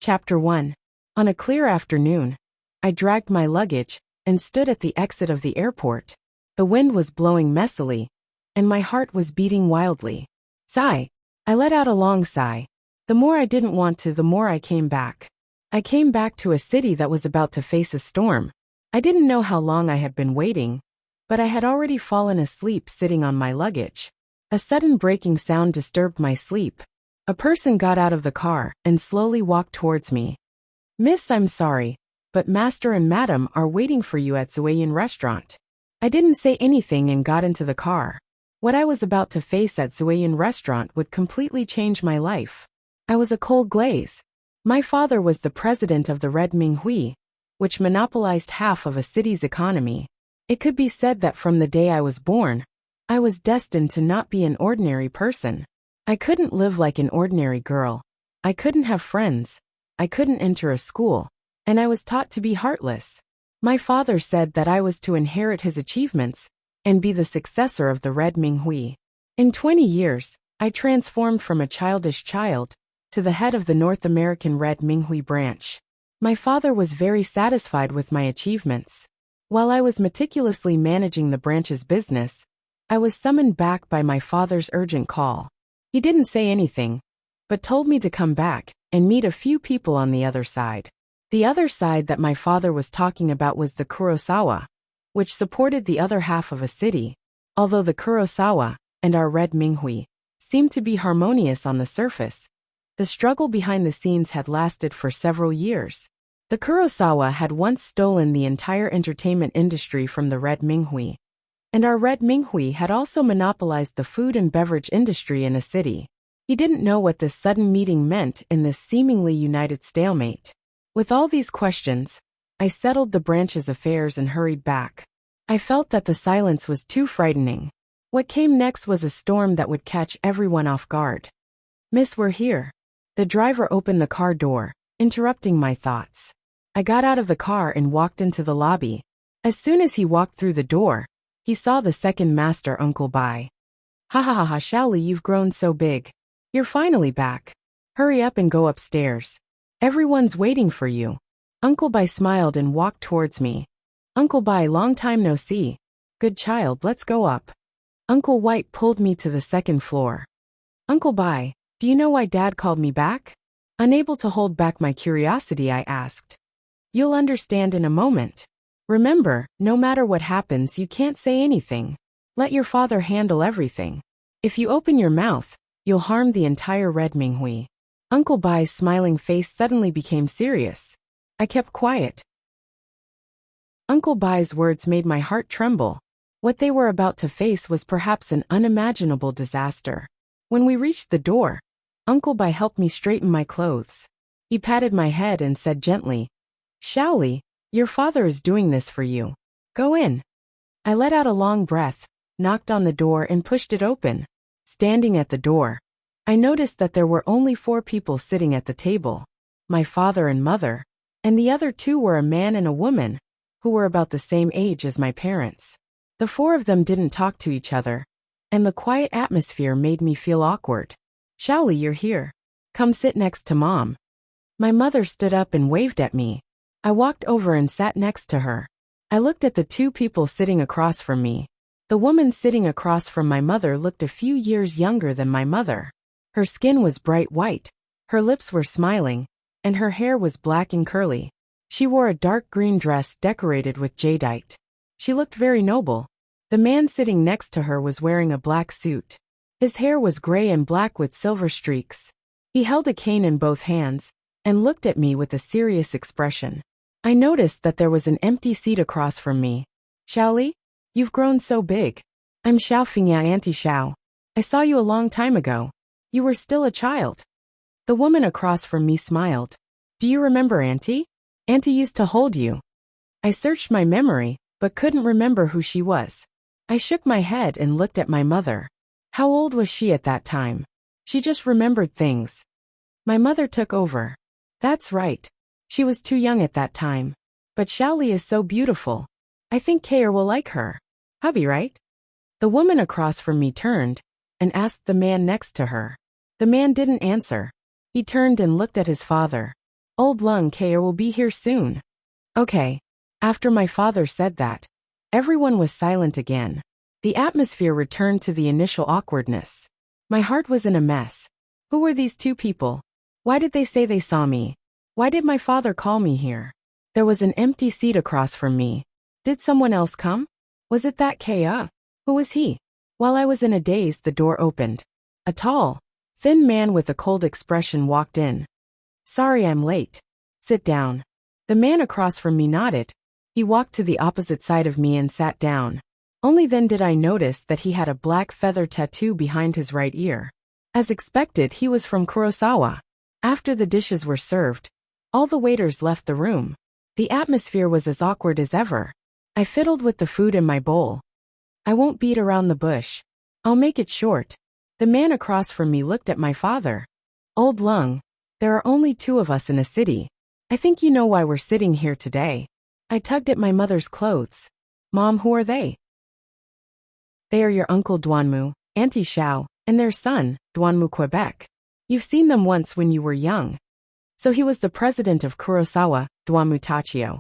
Chapter 1. On a clear afternoon, I dragged my luggage and stood at the exit of the airport. The wind was blowing messily, and my heart was beating wildly. Sigh. I let out a long sigh. The more I didn't want to, the more I came back. I came back to a city that was about to face a storm. I didn't know how long I had been waiting, but I had already fallen asleep sitting on my luggage. A sudden breaking sound disturbed my sleep. A person got out of the car and slowly walked towards me. "Miss, I'm sorry, but Master and Madam are waiting for you at Zuayan restaurant." I didn't say anything and got into the car. What I was about to face at Zuayan restaurant would completely change my life. I was a cold glaze. My father was the president of the Red Minghui, which monopolized half of a city's economy. It could be said that from the day I was born, I was destined to not be an ordinary person. I couldn't live like an ordinary girl. I couldn't have friends. I couldn't enter a school. And I was taught to be heartless. My father said that I was to inherit his achievements and be the successor of the Red Minghui. In 20 years, I transformed from a childish child to the head of the North American Red Minghui branch. My father was very satisfied with my achievements. While I was meticulously managing the branch's business, I was summoned back by my father's urgent call. He didn't say anything, but told me to come back and meet a few people on the other side. The other side that my father was talking about was the Kurosawa, which supported the other half of a city. Although the Kurosawa and our Red Minghui seemed to be harmonious on the surface, the struggle behind the scenes had lasted for several years. The Kurosawa had once stolen the entire entertainment industry from the Red Minghui, and our Red Minghui had also monopolized the food and beverage industry in a city. He didn't know what this sudden meeting meant in this seemingly united stalemate. With all these questions, I settled the branch's affairs and hurried back. I felt that the silence was too frightening. What came next was a storm that would catch everyone off guard. "Miss, we're here." The driver opened the car door, interrupting my thoughts. I got out of the car and walked into the lobby. As soon as he walked through the door, he saw the second master, Uncle Bai. "Ha ha ha ha, Shaoli, you've grown so big. You're finally back. Hurry up and go upstairs. Everyone's waiting for you." Uncle Bai smiled and walked towards me. "Uncle Bai, long time no see. Good child, let's go up." Uncle White pulled me to the second floor. "Uncle Bai, do you know why Dad called me back?" Unable to hold back my curiosity, I asked. "You'll understand in a moment. Remember, no matter what happens, you can't say anything. Let your father handle everything. If you open your mouth, you'll harm the entire Red Minghui." Uncle Bai's smiling face suddenly became serious. I kept quiet. Uncle Bai's words made my heart tremble. What they were about to face was perhaps an unimaginable disaster. When we reached the door, Uncle Bai helped me straighten my clothes. He patted my head and said gently, "Shaoli, your father is doing this for you. Go in." I let out a long breath, knocked on the door and pushed it open. Standing at the door, I noticed that there were only 4 people sitting at the table, my father and mother, and the other 2 were a man and a woman, who were about the same age as my parents. The 4 of them didn't talk to each other, and the quiet atmosphere made me feel awkward. "Shaoli, you're here. Come sit next to Mom." My mother stood up and waved at me. I walked over and sat next to her. I looked at the 2 people sitting across from me. The woman sitting across from my mother looked a few years younger than my mother. Her skin was bright white, her lips were smiling, and her hair was black and curly. She wore a dark green dress decorated with jadeite. She looked very noble. The man sitting next to her was wearing a black suit. His hair was gray and black with silver streaks. He held a cane in both hands and looked at me with a serious expression. I noticed that there was an empty seat across from me. "Shaoli, you've grown so big." "I'm Xiao Fingya, Auntie Xiao. I saw you a long time ago. You were still a child." The woman across from me smiled. "Do you remember Auntie? Auntie used to hold you." I searched my memory, but couldn't remember who she was. I shook my head and looked at my mother. How old was she at that time? She just remembered things. My mother took over. "That's right. She was too young at that time. But Shaoli is so beautiful. I think Kair will like her. Hubby, right?" The woman across from me turned and asked the man next to her. The man didn't answer. He turned and looked at his father. Old Lung Kaya will be here soon. Okay. After my father said that, everyone was silent again. The atmosphere returned to the initial awkwardness. My heart was in a mess. Who were these two people? Why did they say they saw me? Why did my father call me here? There was an empty seat across from me. Did someone else come? Was it that Kaya? Who was he? While I was in a daze, the door opened. A tall, thin man with a cold expression walked in. Sorry I'm late. Sit down. The man across from me nodded. He walked to the opposite side of me and sat down. Only then did I notice that he had a black feather tattoo behind his right ear. As expected, he was from Kurosawa. After the dishes were served, all the waiters left the room. The atmosphere was as awkward as ever. I fiddled with the food in my bowl. I won't beat around the bush. I'll make it short. The man across from me looked at my father. Old Lung, there are only two of us in a city. I think you know why we're sitting here today. I tugged at my mother's clothes. Mom, who are they? They are your uncle Duanmu, Auntie Xiao, and their son, Duanmu Quebec. You've seen them once when you were young. So he was the president of Kurosawa, Duanmu Tachio.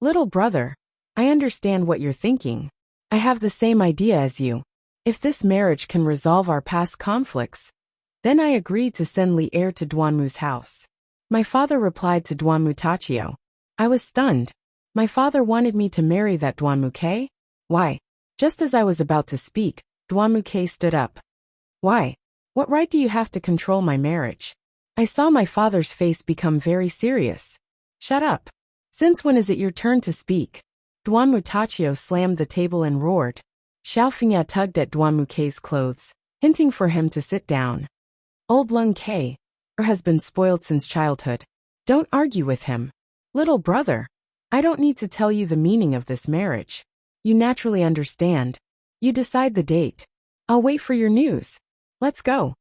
Little brother, I understand what you're thinking. I have the same idea as you. If this marriage can resolve our past conflicts, then I agreed to send Li heir to Duanmu's house. My father replied to Duanmu Tachio. I was stunned. My father wanted me to marry that Duanmu K? Why? Just as I was about to speak, Duanmu K stood up. Why? What right do you have to control my marriage? I saw my father's face become very serious. Shut up. Since when is it your turn to speak? Duanmu Tachio slammed the table and roared. Xiao Fengya tugged at Duanmu K's clothes, hinting for him to sit down. Old Lung K has been spoiled since childhood. Don't argue with him. Little brother, I don't need to tell you the meaning of this marriage. You naturally understand. You decide the date. I'll wait for your news. Let's go.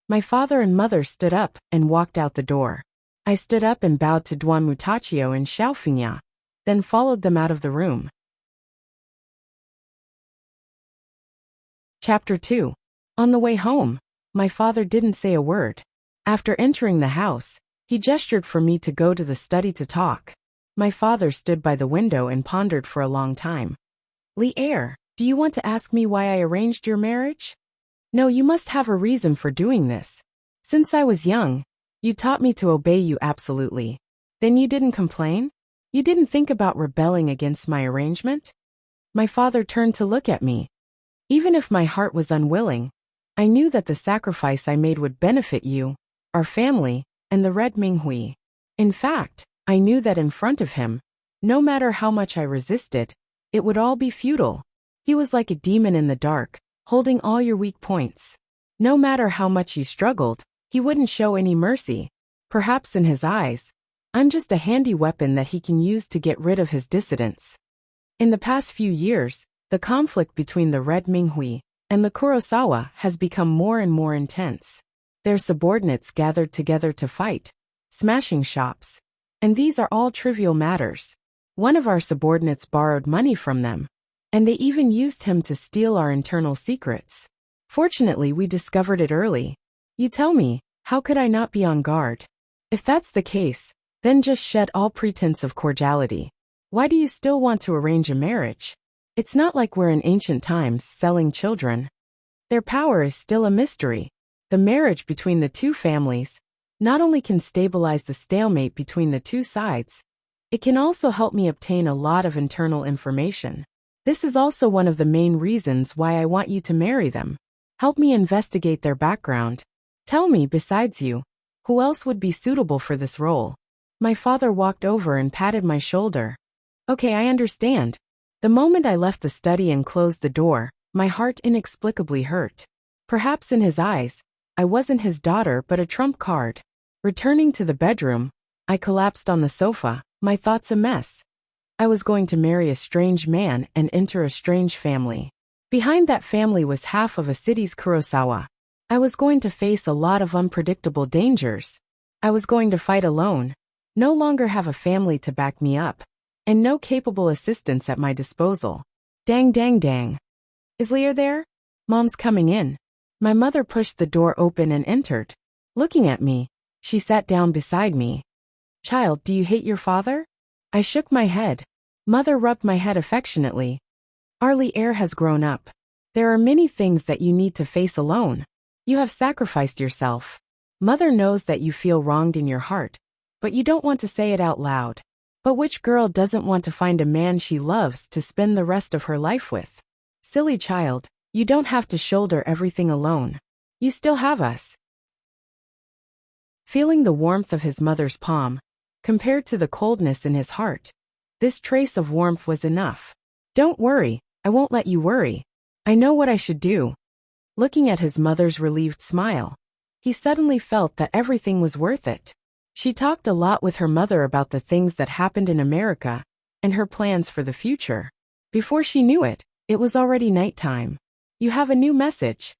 My father and mother stood up and walked out the door. I stood up and bowed to Duanmu Tachio and Xiao Fengya, then followed them out of the room. Chapter 2. On the way home, my father didn't say a word. After entering the house, he gestured for me to go to the study to talk. My father stood by the window and pondered for a long time. Li heir, do you want to ask me why I arranged your marriage? No, you must have a reason for doing this. Since I was young, you taught me to obey you absolutely. Then you didn't complain? You didn't think about rebelling against my arrangement? My father turned to look at me. Even if my heart was unwilling, I knew that the sacrifice I made would benefit you, our family, and the Red Minghui. In fact, I knew that in front of him, no matter how much I resisted, it would all be futile. He was like a demon in the dark, holding all your weak points. No matter how much you struggled, he wouldn't show any mercy. Perhaps in his eyes, I'm just a handy weapon that he can use to get rid of his dissidents. In the past few years, the conflict between the Red Minghui and the Kurosawa has become more and more intense. Their subordinates gathered together to fight, smashing shops. And these are all trivial matters. One of our subordinates borrowed money from them, and they even used him to steal our internal secrets. Fortunately, we discovered it early. You tell me, how could I not be on guard? If that's the case, then just shed all pretense of cordiality. Why do you still want to arrange a marriage? It's not like we're in ancient times selling children. Their power is still a mystery. The marriage between the two families not only can stabilize the stalemate between the two sides, it can also help me obtain a lot of internal information. This is also one of the main reasons why I want you to marry them. Help me investigate their background. Tell me, besides you, who else would be suitable for this role? My father walked over and patted my shoulder. Okay, I understand. The moment I left the study and closed the door, my heart inexplicably hurt. Perhaps in his eyes, I wasn't his daughter but a trump card. Returning to the bedroom, I collapsed on the sofa, my thoughts a mess. I was going to marry a strange man and enter a strange family. Behind that family was half of a city's Kurosawa. I was going to face a lot of unpredictable dangers. I was going to fight alone, no longer have a family to back me up, and no capable assistance at my disposal. Dang dang dang. Is Leah there? Mom's coming in. My mother pushed the door open and entered. Looking at me, she sat down beside me. Child, do you hate your father? I shook my head. Mother rubbed my head affectionately. Arlie Air has grown up. There are many things that you need to face alone. You have sacrificed yourself. Mother knows that you feel wronged in your heart, but you don't want to say it out loud. But which girl doesn't want to find a man she loves to spend the rest of her life with? Silly child, you don't have to shoulder everything alone. You still have us. Feeling the warmth of his mother's palm, compared to the coldness in his heart, this trace of warmth was enough. Don't worry, I won't let you worry. I know what I should do. Looking at his mother's relieved smile, he suddenly felt that everything was worth it. She talked a lot with her mother about the things that happened in America and her plans for the future. Before she knew it, it was already nighttime. You have a new message.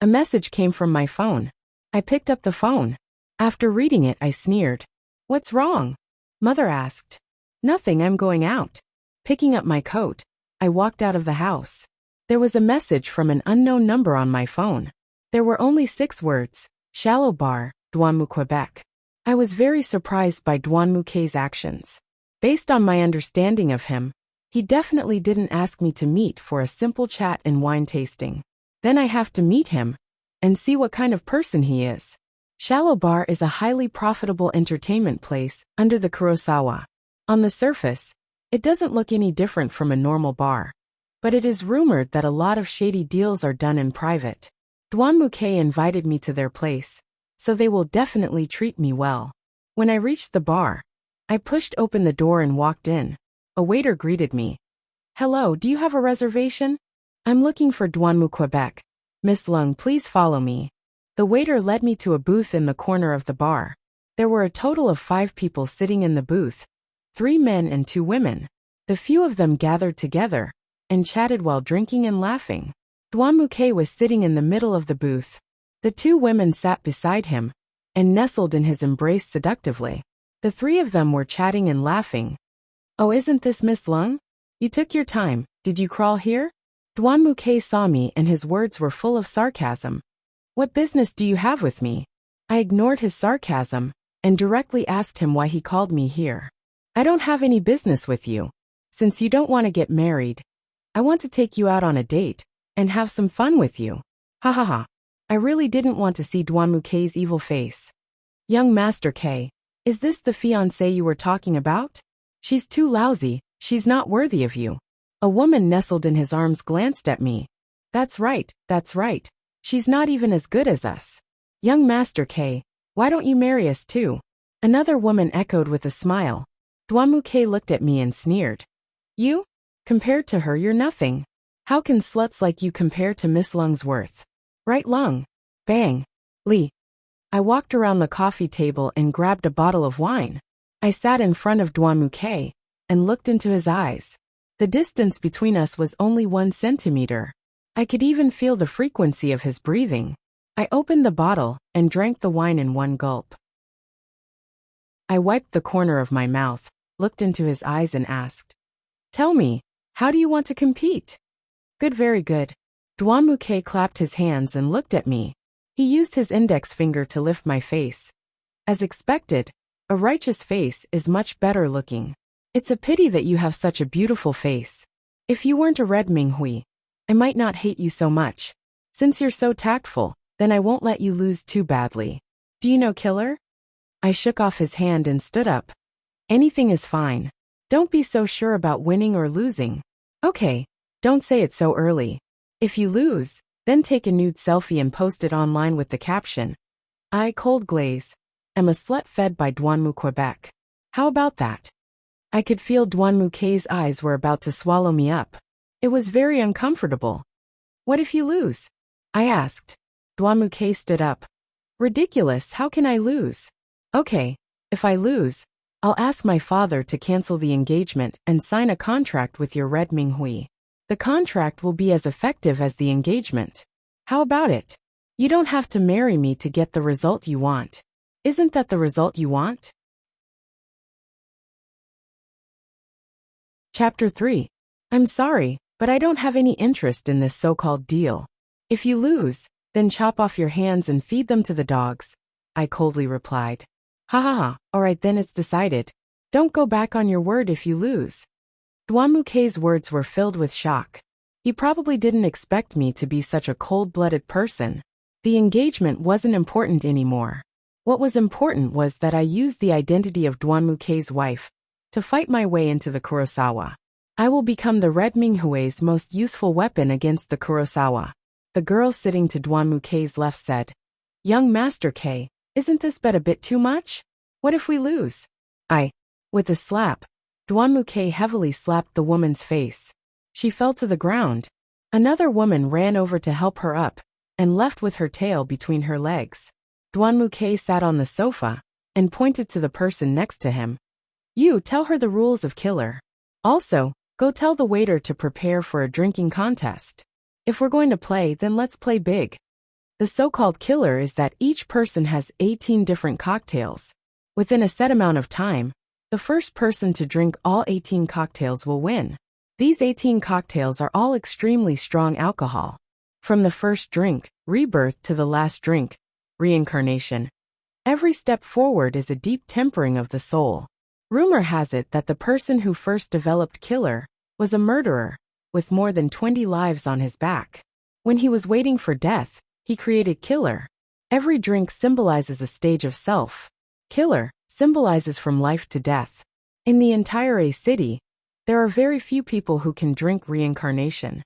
A message came from my phone. I picked up the phone. After reading it, I sneered. What's wrong? Mother asked. Nothing, I'm going out. Picking up my coat, I walked out of the house. There was a message from an unknown number on my phone. There were only 6 words. Shallow bar, Douanemou, Quebec. I was very surprised by Douanemou's actions. Based on my understanding of him, he definitely didn't ask me to meet for a simple chat and wine tasting. Then I have to meet him and see what kind of person he is. Shallow Bar is a highly profitable entertainment place under the Kurosawa. On the surface, it doesn't look any different from a normal bar. But it is rumored that a lot of shady deals are done in private. Douanemou invited me to their place, so they will definitely treat me well. When I reached the bar, I pushed open the door and walked in. A waiter greeted me. Hello, do you have a reservation? I'm looking for Douanemou, Quebec. Miss Lung, please follow me. The waiter led me to a booth in the corner of the bar. There were a total of 5 people sitting in the booth, 3 men and 2 women. The few of them gathered together and chatted while drinking and laughing. Douanemou was sitting in the middle of the booth. The 2 women sat beside him and nestled in his embrace seductively. The 3 of them were chatting and laughing. Oh, isn't this Miss Lung? You took your time, did you crawl here? Douanemou saw me and his words were full of sarcasm. What business do you have with me? I ignored his sarcasm and directly asked him why he called me here. I don't have any business with you. Since you don't want to get married, I want to take you out on a date and have some fun with you. Ha ha ha. I really didn't want to see Douanemou's evil face. Young Master K, is this the fiancée you were talking about? She's too lousy, she's not worthy of you. A woman nestled in his arms glanced at me. That's right, that's right. She's not even as good as us. Young Master K, why don't you marry us too? Another woman echoed with a smile. Douanemou looked at me and sneered. You? Compared to her, you're nothing. How can sluts like you compare to Miss Lung's worth? Right, Lung? Bang. Lee. I walked around the coffee table and grabbed a bottle of wine. I sat in front of Douanemou and looked into his eyes. The distance between us was only 1 centimeter. I could even feel the frequency of his breathing. I opened the bottle and drank the wine in one gulp. I wiped the corner of my mouth, looked into his eyes and asked, Tell me, how do you want to compete? Good, very good. Douanemou clapped his hands and looked at me. He used his index finger to lift my face. As expected, a righteous face is much better looking. It's a pity that you have such a beautiful face. If you weren't a red Minghui, I might not hate you so much. Since you're so tactful, then I won't let you lose too badly. Do you know Killer? I shook off his hand and stood up. Anything is fine. Don't be so sure about winning or losing. Okay, don't say it so early. If you lose, then take a nude selfie and post it online with the caption, I, Cold Glaze, am a slut fed by Douanemou, Quebec. How about that? I could feel Douanemou's eyes were about to swallow me up. It was very uncomfortable. What if you lose? I asked. Douanemou stood up. Ridiculous, how can I lose? Okay, if I lose, I'll ask my father to cancel the engagement and sign a contract with your red Minghui. The contract will be as effective as the engagement. How about it? You don't have to marry me to get the result you want. Isn't that the result you want? Chapter 3. I'm sorry, but I don't have any interest in this so-called deal. If you lose, then chop off your hands and feed them to the dogs, I coldly replied. Ha ha ha, alright then it's decided. Don't go back on your word if you lose. Duanmukei's words were filled with shock. He probably didn't expect me to be such a cold-blooded person. The engagement wasn't important anymore. What was important was that I used the identity of Duanmukei's wife to fight my way into the Kurosawa. I will become the Red Minghue's most useful weapon against the Kurosawa. The girl sitting to Duanmukei's left said, Young Master K, isn't this bet a bit too much? What if we lose? With a slap, Duanmukei heavily slapped the woman's face. She fell to the ground. Another woman ran over to help her up and left with her tail between her legs. Duanmukei sat on the sofa and pointed to the person next to him. You tell her the rules of killer. Also, go tell the waiter to prepare for a drinking contest. If we're going to play, then let's play big. The so-called killer is that each person has 18 different cocktails. Within a set amount of time, the first person to drink all 18 cocktails will win. These 18 cocktails are all extremely strong alcohol. From the first drink, rebirth, to the last drink, reincarnation. Every step forward is a deep tempering of the soul. Rumor has it that the person who first developed killer was a murderer, with more than 20 lives on his back. When he was waiting for death, he created killer. Every drink symbolizes a stage of self. Killer symbolizes from life to death. In the entire A city, there are very few people who can drink reincarnation.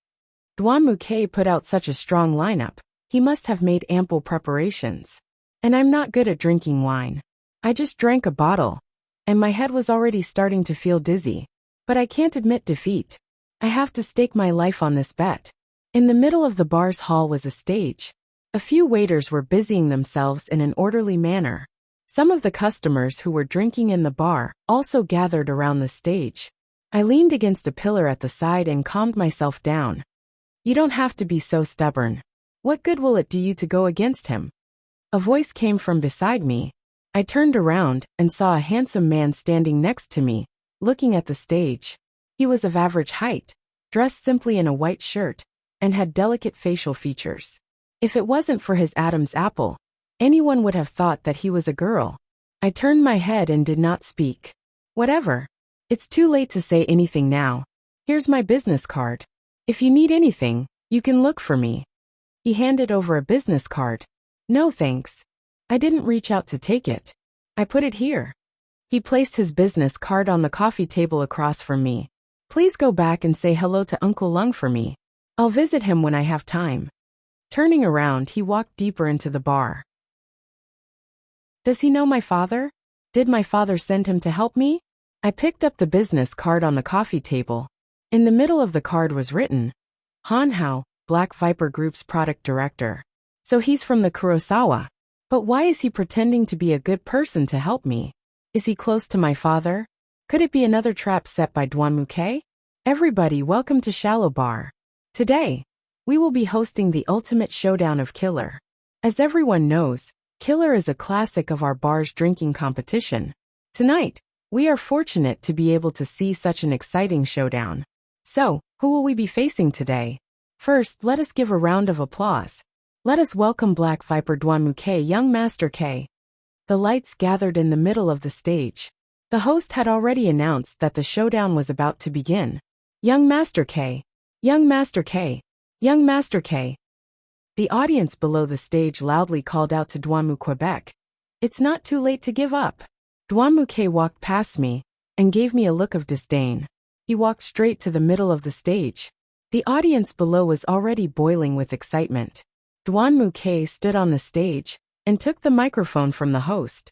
Duanmukei put out such a strong lineup, he must have made ample preparations. And I'm not good at drinking wine. I just drank a bottle, and my head was already starting to feel dizzy. But I can't admit defeat. I have to stake my life on this bet. In the middle of the bar's hall was a stage. A few waiters were busying themselves in an orderly manner. Some of the customers who were drinking in the bar also gathered around the stage. I leaned against a pillar at the side and calmed myself down. You don't have to be so stubborn. What good will it do you to go against him? A voice came from beside me. I turned around and saw a handsome man standing next to me, looking at the stage. He was of average height, dressed simply in a white shirt, and had delicate facial features. If it wasn't for his Adam's apple, anyone would have thought that he was a girl. I turned my head and did not speak. Whatever. It's too late to say anything now. Here's my business card. If you need anything, you can look for me. He handed over a business card. No thanks. I didn't reach out to take it. I put it here. He placed his business card on the coffee table across from me. Please go back and say hello to Uncle Lung for me. I'll visit him when I have time. Turning around, he walked deeper into the bar. Does he know my father? Did my father send him to help me? I picked up the business card on the coffee table. In the middle of the card was written, Han Hao, Black Viper Group's product director. So he's from the Kurosawa. But why is he pretending to be a good person to help me? Is he close to my father? Could it be another trap set by Duanmukei? Everybody, welcome to Shallow Bar. Today, we will be hosting the ultimate showdown of killer. As everyone knows, killer is a classic of our bar's drinking competition. Tonight, we are fortunate to be able to see such an exciting showdown. So, who will we be facing today? First, let us give a round of applause. Let us welcome Black Viper Duanmukei, Young Master K. The lights gathered in the middle of the stage. The host had already announced that the showdown was about to begin. Young Master K. Young Master K. Young Master K. The audience below the stage loudly called out to Duanmukei. It's not too late to give up. Duanmukei walked past me and gave me a look of disdain. He walked straight to the middle of the stage. The audience below was already boiling with excitement. Duanmukei stood on the stage and took the microphone from the host.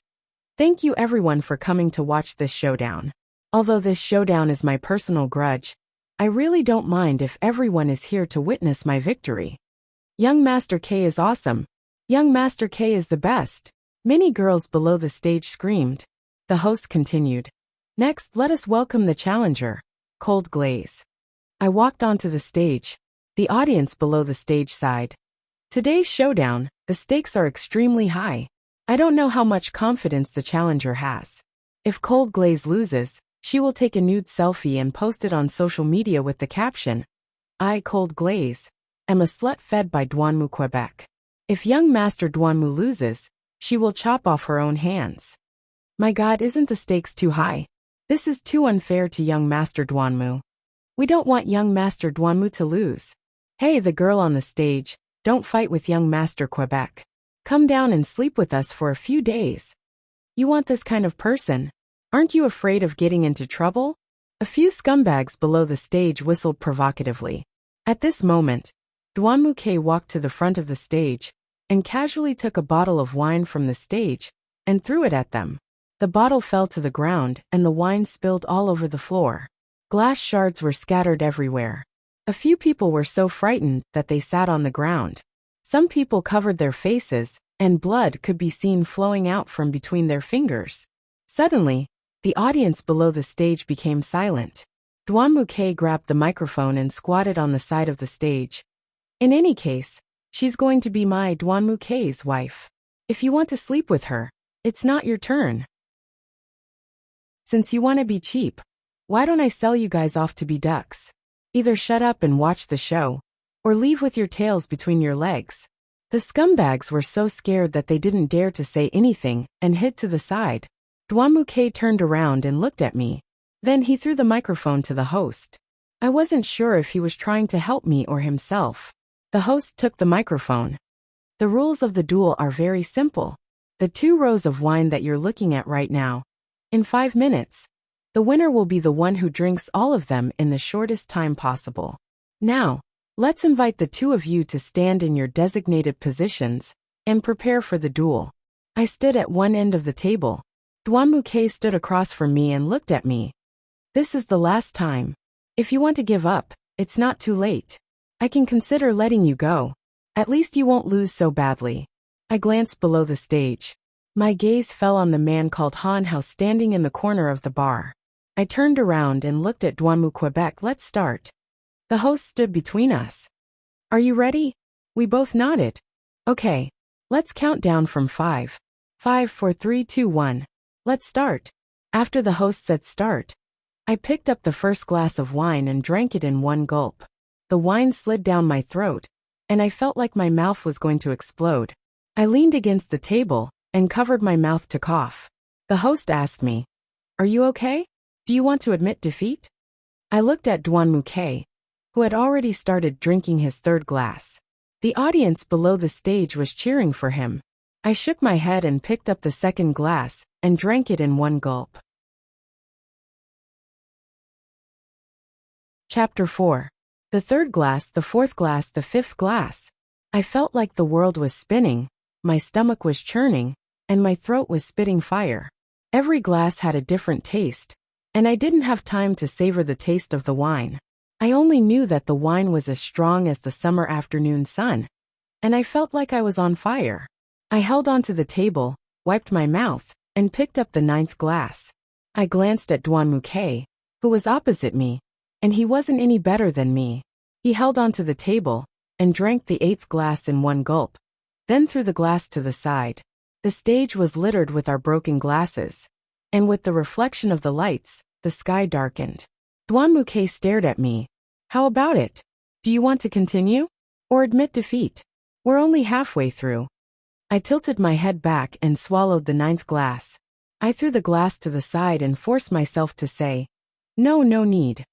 Thank you everyone for coming to watch this showdown. Although this showdown is my personal grudge, I really don't mind if everyone is here to witness my victory. Young Master K is awesome. Young Master K is the best. Many girls below the stage screamed. The host continued. Next, let us welcome the challenger, Cold Glaze. I walked onto the stage. The audience below the stage sighed. Today's showdown, the stakes are extremely high. I don't know how much confidence the challenger has. If Cold Glaze loses, she will take a nude selfie and post it on social media with the caption, I, Cold Glaze, am a slut fed by Duanmukei. If young Master Duanmu loses, she will chop off her own hands. My God, isn't the stakes too high? This is too unfair to young Master Duanmu. We don't want young Master Duanmu to lose. Hey, the girl on the stage, don't fight with young Master Quebec. Come down and sleep with us for a few days. You want this kind of person? Aren't you afraid of getting into trouble? A few scumbags below the stage whistled provocatively. At this moment, Duanmu K walked to the front of the stage and casually took a bottle of wine from the stage and threw it at them. The bottle fell to the ground and the wine spilled all over the floor. Glass shards were scattered everywhere. A few people were so frightened that they sat on the ground. Some people covered their faces, and blood could be seen flowing out from between their fingers. Suddenly, the audience below the stage became silent. Duanmu K grabbed the microphone and squatted on the side of the stage. In any case, she's going to be my Duanmu K's wife. If you want to sleep with her, it's not your turn. Since you want to be cheap, why don't I sell you guys off to be ducks? Either shut up and watch the show, or leave with your tails between your legs. The scumbags were so scared that they didn't dare to say anything and hid to the side. Duanmu K turned around and looked at me. Then he threw the microphone to the host. I wasn't sure if he was trying to help me or himself. The host took the microphone. The rules of the duel are very simple. The 2 rows of wine that you're looking at right now. In 5 minutes, the winner will be the one who drinks all of them in the shortest time possible. Now, let's invite the 2 of you to stand in your designated positions and prepare for the duel. I stood at one end of the table. Duanmu K stood across from me and looked at me. This is the last time. If you want to give up, it's not too late. I can consider letting you go. At least you won't lose so badly. I glanced below the stage. My gaze fell on the man called Han Hao standing in the corner of the bar. I turned around and looked at Duanmu Quebec. Let's start. The host stood between us. Are you ready? We both nodded. Okay, let's count down from 5. 5, 4, 3, 2, 1. Let's start. After the host said start, I picked up the first glass of wine and drank it in one gulp. The wine slid down my throat, and I felt like my mouth was going to explode. I leaned against the table and covered my mouth to cough. The host asked me, "Are you okay? Do you want to admit defeat?" I looked at Duanmu K, who had already started drinking his 3rd glass. The audience below the stage was cheering for him. I shook my head and picked up the 2nd glass and drank it in one gulp. Chapter 4. The 3rd glass, the 4th glass, the 5th glass. I felt like the world was spinning, my stomach was churning, and my throat was spitting fire. Every glass had a different taste, and I didn't have time to savor the taste of the wine. I only knew that the wine was as strong as the summer afternoon sun, and I felt like I was on fire. I held onto the table, wiped my mouth, and picked up the 9th glass. I glanced at Duanmu K, who was opposite me, and he wasn't any better than me. He held onto the table and drank the 8th glass in one gulp, then threw the glass to the side. The stage was littered with our broken glasses, and with the reflection of the lights, the sky darkened. Duanmu K stared at me. How about it? Do you want to continue? Or admit defeat? We're only halfway through. I tilted my head back and swallowed the 9th glass. I threw the glass to the side and forced myself to say, "No, no need."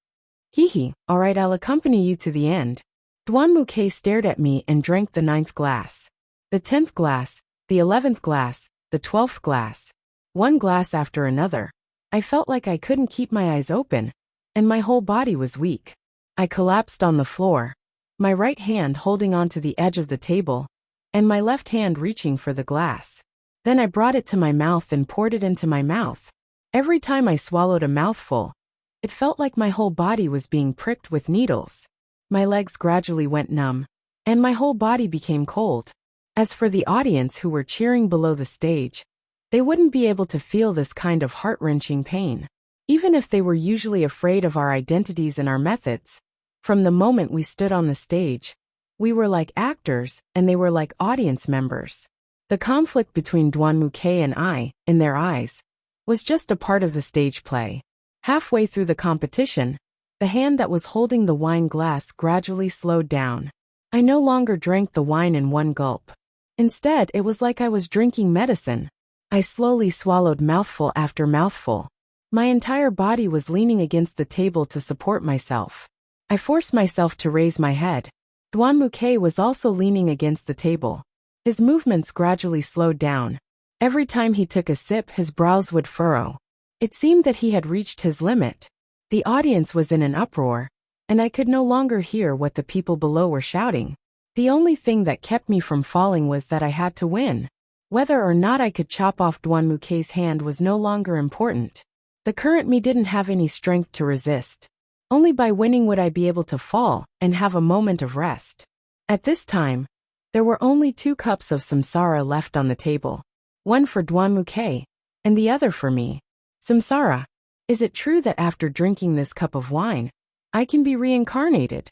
"Hee, all right, I'll accompany you to the end." Duanmu K stared at me and drank the 9th glass. The 10th glass, the 11th glass, the 12th glass. One glass after another. I felt like I couldn't keep my eyes open, and my whole body was weak. I collapsed on the floor, my right hand holding onto the edge of the table, and my left hand reaching for the glass. Then I brought it to my mouth and poured it into my mouth. Every time I swallowed a mouthful, it felt like my whole body was being pricked with needles. My legs gradually went numb, and my whole body became cold. As for the audience who were cheering below the stage, they wouldn't be able to feel this kind of heart-wrenching pain. Even if they were usually afraid of our identities and our methods, from the moment we stood on the stage, we were like actors and they were like audience members. The conflict between Duanmu K and I, in their eyes, was just a part of the stage play. Halfway through the competition, the hand that was holding the wine glass gradually slowed down. I no longer drank the wine in one gulp. Instead, it was like I was drinking medicine. I slowly swallowed mouthful after mouthful. My entire body was leaning against the table to support myself. I forced myself to raise my head. Duan Muke was also leaning against the table. His movements gradually slowed down. Every time he took a sip, his brows would furrow. It seemed that he had reached his limit. The audience was in an uproar, and I could no longer hear what the people below were shouting. The only thing that kept me from falling was that I had to win. Whether or not I could chop off Duan Muke's hand was no longer important. The current me didn't have any strength to resist. Only by winning would I be able to fall and have a moment of rest. At this time, there were only 2 cups of samsara left on the table. One for Duan Muke, and the other for me. Samsara, is it true that after drinking this cup of wine, I can be reincarnated?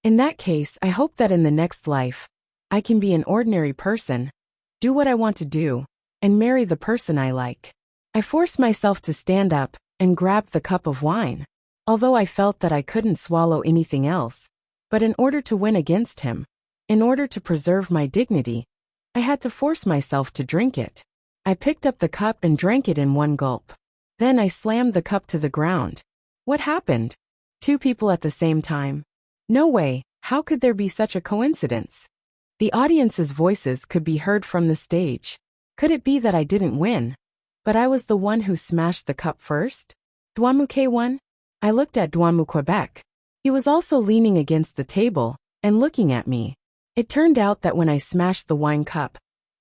In that case, I hope that in the next life, I can be an ordinary person, do what I want to do, and marry the person I like. I forced myself to stand up and grab the cup of wine, although I felt that I couldn't swallow anything else. But in order to win against him, in order to preserve my dignity, I had to force myself to drink it. I picked up the cup and drank it in one gulp. Then I slammed the cup to the ground. What happened? 2 people at the same time. No way, how could there be such a coincidence? The audience's voices could be heard from the stage. Could it be that I didn't win, but I was the one who smashed the cup first? Duan Muke won? I looked at Duan Muquebec. He was also leaning against the table and looking at me. It turned out that when I smashed the wine cup,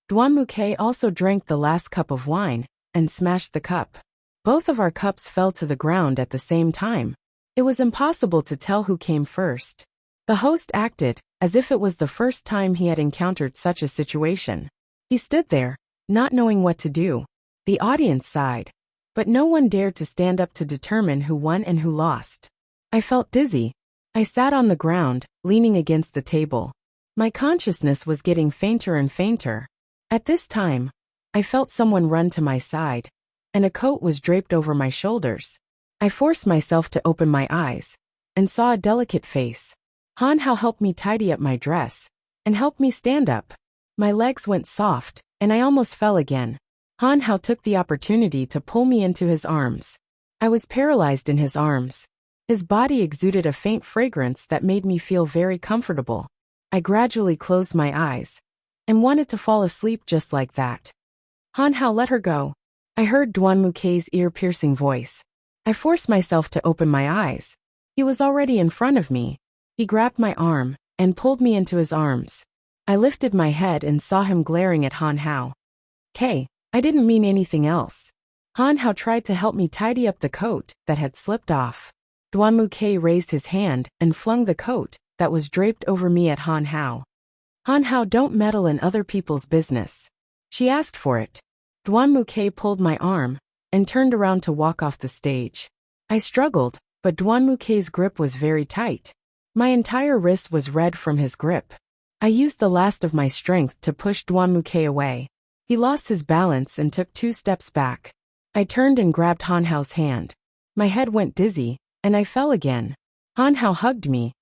Duan Muke also drank the last cup of wine and smashed the cup. Both of our cups fell to the ground at the same time. It was impossible to tell who came first. The host acted as if it was the first time he had encountered such a situation. He stood there, not knowing what to do. The audience sighed, but no one dared to stand up to determine who won and who lost. I felt dizzy. I sat on the ground, leaning against the table. My consciousness was getting fainter and fainter. At this time, I felt someone run to my side, and a coat was draped over my shoulders. I forced myself to open my eyes, and saw a delicate face. Han Hao helped me tidy up my dress, and helped me stand up. My legs went soft, and I almost fell again. Han Hao took the opportunity to pull me into his arms. I was paralyzed in his arms. His body exuded a faint fragrance that made me feel very comfortable. I gradually closed my eyes, and wanted to fall asleep just like that. Han Hao, let her go. I heard Duan Muke's ear-piercing voice. I forced myself to open my eyes. He was already in front of me. He grabbed my arm, and pulled me into his arms. I lifted my head and saw him glaring at Han Hao. "Kay, I didn't mean anything else." Han Hao tried to help me tidy up the coat that had slipped off. Duan Muke raised his hand and flung the coat that was draped over me at Han Hao. "Han Hao, don't meddle in other people's business." She asked for it. Duan Muke pulled my arm and turned around to walk off the stage. I struggled, but Duan Muke's grip was very tight. My entire wrist was red from his grip. I used the last of my strength to push Duan Muke away. He lost his balance and took 2 steps back. I turned and grabbed Han Hao's hand. My head went dizzy, and I fell again. Han Hao hugged me,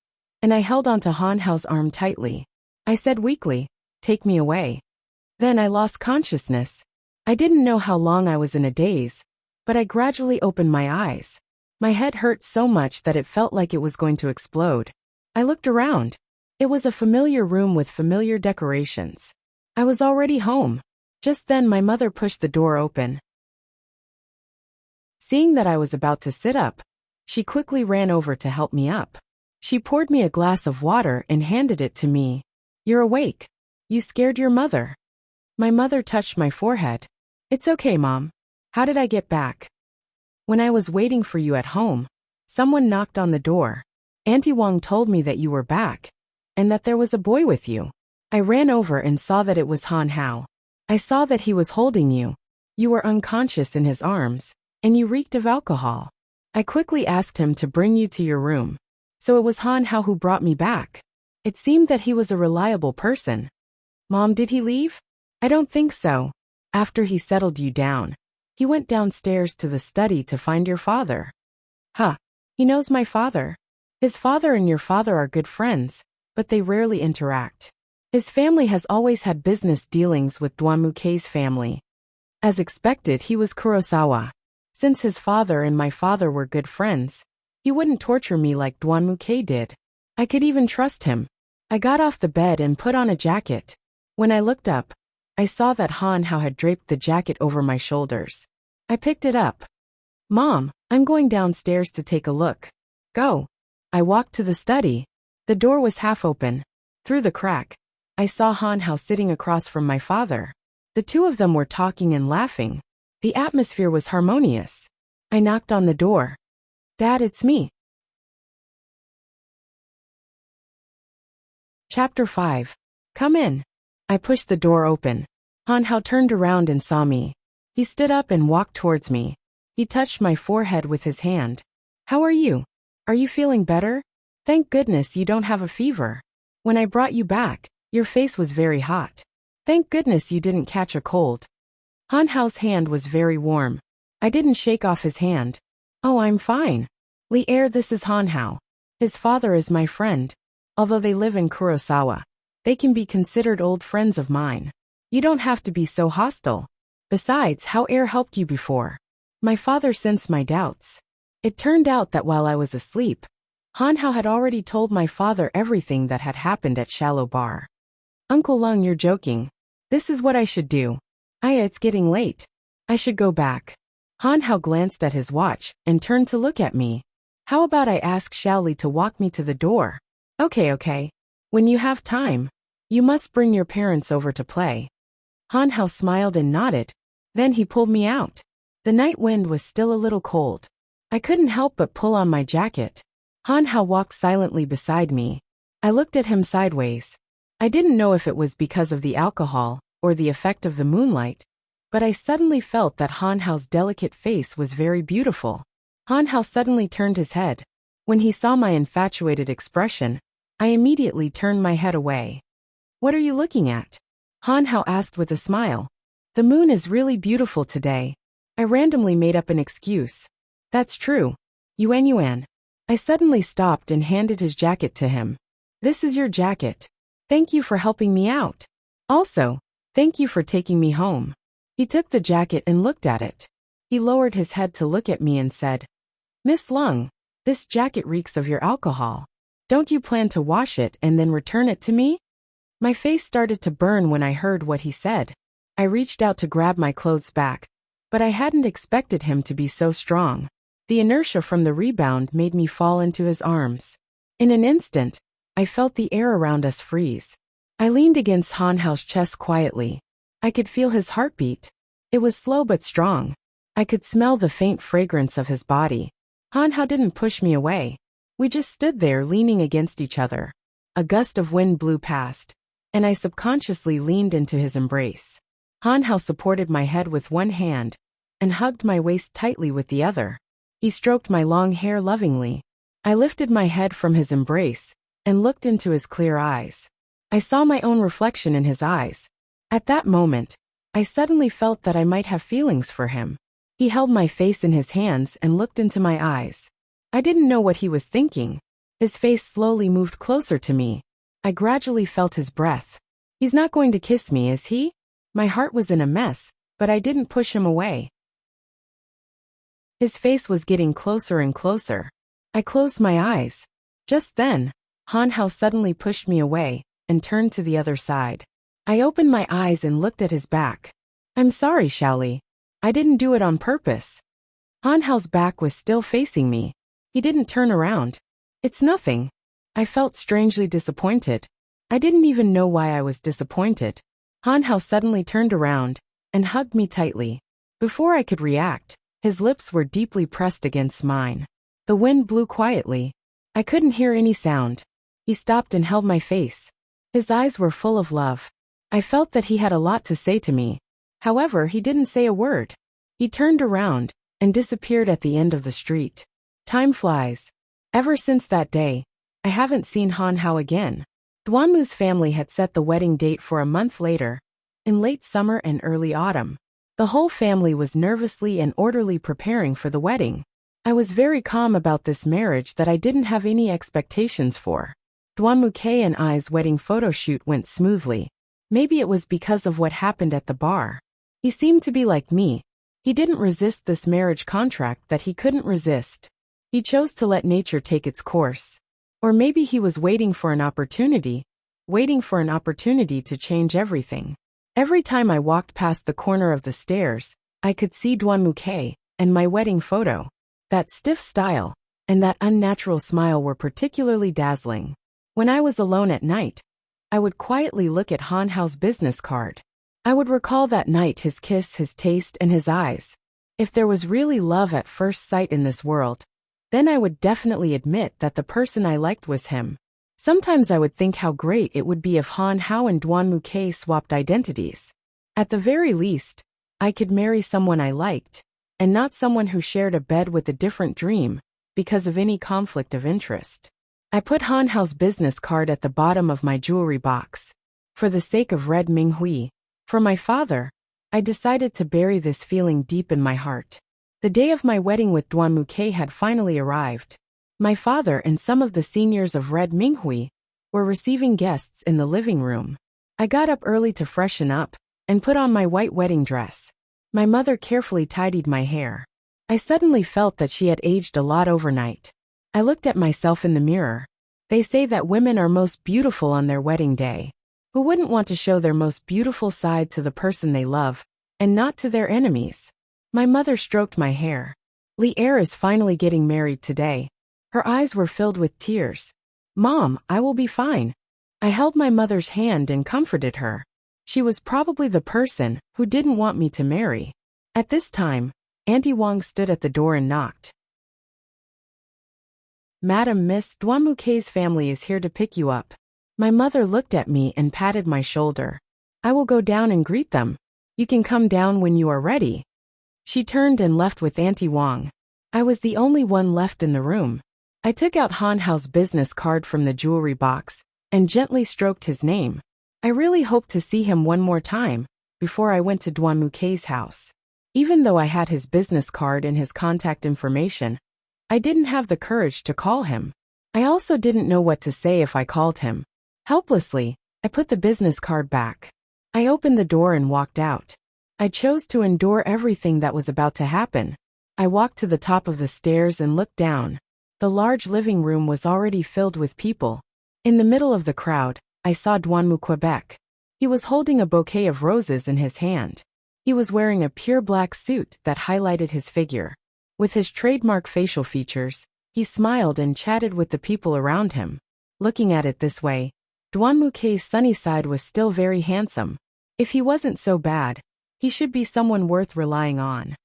and I held onto Han Hao's arm tightly. I said weakly, "Take me away." Then I lost consciousness. I didn't know how long I was in a daze, but I gradually opened my eyes. My head hurt so much that it felt like it was going to explode. I looked around. It was a familiar room with familiar decorations. I was already home. Just then my mother pushed the door open. Seeing that I was about to sit up, she quickly ran over to help me up. She poured me a glass of water and handed it to me. "You're awake. You scared your mother." My mother touched my forehead. "It's okay, Mom. How did I get back?" "When I was waiting for you at home, someone knocked on the door. Auntie Wang told me that you were back, and that there was a boy with you. I ran over and saw that it was Han Hao. I saw that he was holding you. You were unconscious in his arms, and you reeked of alcohol. I quickly asked him to bring you to your room. So it was Han Hao who brought me back. It seemed that he was a reliable person." "Mom, did he leave?" "I don't think so. After he settled you down, he went downstairs to the study to find your father." "Huh. He knows my father. His father and your father are good friends, but they rarely interact. His family has always had business dealings with Dwanmukei's family. As expected, he was Kurosawa. Since his father and my father were good friends, he wouldn't torture me like Dwanmukei did. I could even trust him. I got off the bed and put on a jacket. When I looked up, I saw that Han Hao had draped the jacket over my shoulders. I picked it up. "Mom, I'm going downstairs to take a look." "Go." I walked to the study. The door was half open. Through the crack, I saw Han Hao sitting across from my father. The two of them were talking and laughing. The atmosphere was harmonious. I knocked on the door. "Dad, it's me." Chapter 5. Come in. I pushed the door open. Han Hao turned around and saw me. He stood up and walked towards me. He touched my forehead with his hand. "How are you? Are you feeling better? Thank goodness you don't have a fever. When I brought you back, your face was very hot. Thank goodness you didn't catch a cold." Han Hao's hand was very warm. I didn't shake off his hand. "Oh, I'm fine. Li-er, this is Han Hao. His father is my friend. Although they live in Kurosawa, they can be considered old friends of mine. You don't have to be so hostile. Besides, how helped you before?" My father sensed my doubts. It turned out that while I was asleep, Han Hao had already told my father everything that had happened at Shallow Bar. "Uncle Lung, you're joking. This is what I should do. It's getting late. I should go back." Han Hao glanced at his watch and turned to look at me. "How about I ask Xiaoli to walk me to the door?" Okay. When you have time, you must bring your parents over to play." Han Hao smiled and nodded. Then he pulled me out. The night wind was still a little cold. I couldn't help but pull on my jacket. Han Hao walked silently beside me. I looked at him sideways. I didn't know if it was because of the alcohol or the effect of the moonlight, but I suddenly felt that Han Hao's delicate face was very beautiful. Han Hao suddenly turned his head. When he saw my infatuated expression, I immediately turned my head away. "What are you looking at?" Han Hao asked with a smile. "The moon is really beautiful today." I randomly made up an excuse. "That's true. Yuan." I suddenly stopped and handed his jacket to him. "This is your jacket. Thank you for helping me out. Also, thank you for taking me home." He took the jacket and looked at it. He lowered his head to look at me and said, "Miss Lung, this jacket reeks of your alcohol. Don't you plan to wash it and then return it to me?" My face started to burn when I heard what he said. I reached out to grab my clothes back, but I hadn't expected him to be so strong. The inertia from the rebound made me fall into his arms. In an instant, I felt the air around us freeze. I leaned against Han Hao's chest quietly. I could feel his heartbeat. It was slow but strong. I could smell the faint fragrance of his body. Han Hao didn't push me away. We just stood there leaning against each other. A gust of wind blew past, and I subconsciously leaned into his embrace. Han Hao supported my head with one hand and hugged my waist tightly with the other. He stroked my long hair lovingly. I lifted my head from his embrace and looked into his clear eyes. I saw my own reflection in his eyes. At that moment, I suddenly felt that I might have feelings for him. He held my face in his hands and looked into my eyes. I didn't know what he was thinking. His face slowly moved closer to me. I gradually felt his breath. "He's not going to kiss me, is he?" My heart was in a mess, but I didn't push him away. His face was getting closer and closer. I closed my eyes. Just then, Han Hao suddenly pushed me away and turned to the other side. I opened my eyes and looked at his back. "I'm sorry, Xiaoli. I didn't do it on purpose." Han Hao's back was still facing me. He didn't turn around. "It's nothing." I felt strangely disappointed. I didn't even know why I was disappointed. Han Hao suddenly turned around and hugged me tightly. Before I could react, his lips were deeply pressed against mine. The wind blew quietly. I couldn't hear any sound. He stopped and held my face. His eyes were full of love. I felt that he had a lot to say to me. However, he didn't say a word. He turned around and disappeared at the end of the street. Time flies. Ever since that day, I haven't seen Han Hao again. Duanmu's family had set the wedding date for a month later, in late summer and early autumn. The whole family was nervously and orderly preparing for the wedding. I was very calm about this marriage that I didn't have any expectations for. Dwanmuke and I's wedding photo shoot went smoothly. Maybe it was because of what happened at the bar. He seemed to be like me. He didn't resist this marriage contract that he couldn't resist. He chose to let nature take its course. Or maybe he was waiting for an opportunity to change everything. Every time I walked past the corner of the stairs, I could see Dwanmuke and my wedding photo. That stiff style and that unnatural smile were particularly dazzling. When I was alone at night, I would quietly look at Han Hao's business card. I would recall that night, his kiss, his taste, and his eyes. If there was really love at first sight in this world, then I would definitely admit that the person I liked was him. Sometimes I would think how great it would be if Han Hao and Dwanmuke swapped identities. At the very least, I could marry someone I liked, and not someone who shared a bed with a different dream, because of any conflict of interest. I put Han Hao's business card at the bottom of my jewelry box. For the sake of Red Minghui, for my father, I decided to bury this feeling deep in my heart. The day of my wedding with Dwanmuke had finally arrived. My father and some of the seniors of Red Minghui were receiving guests in the living room. I got up early to freshen up and put on my white wedding dress. My mother carefully tidied my hair. I suddenly felt that she had aged a lot overnight. I looked at myself in the mirror. They say that women are most beautiful on their wedding day. Who wouldn't want to show their most beautiful side to the person they love, and not to their enemies? My mother stroked my hair. Li Er is finally getting married today. Her eyes were filled with tears. Mom, I will be fine. I held my mother's hand and comforted her. She was probably the person who didn't want me to marry. At this time, Auntie Wang stood at the door and knocked. Madam, Miss Dwanmuke's family is here to pick you up. My mother looked at me and patted my shoulder. I will go down and greet them. You can come down when you are ready. She turned and left with Auntie Wang. I was the only one left in the room. I took out Han Hao's business card from the jewelry box and gently stroked his name. I really hoped to see him one more time before I went to Dwanmuke's house. Even though I had his business card and his contact information, I didn't have the courage to call him. I also didn't know what to say if I called him. Helplessly, I put the business card back. I opened the door and walked out. I chose to endure everything that was about to happen. I walked to the top of the stairs and looked down. The large living room was already filled with people. In the middle of the crowd, I saw Dwanmuke. He was holding a bouquet of roses in his hand. He was wearing a pure black suit that highlighted his figure. With his trademark facial features, he smiled and chatted with the people around him. Looking at it this way, Dwanmuke's sunny side was still very handsome. If he wasn't so bad, he should be someone worth relying on.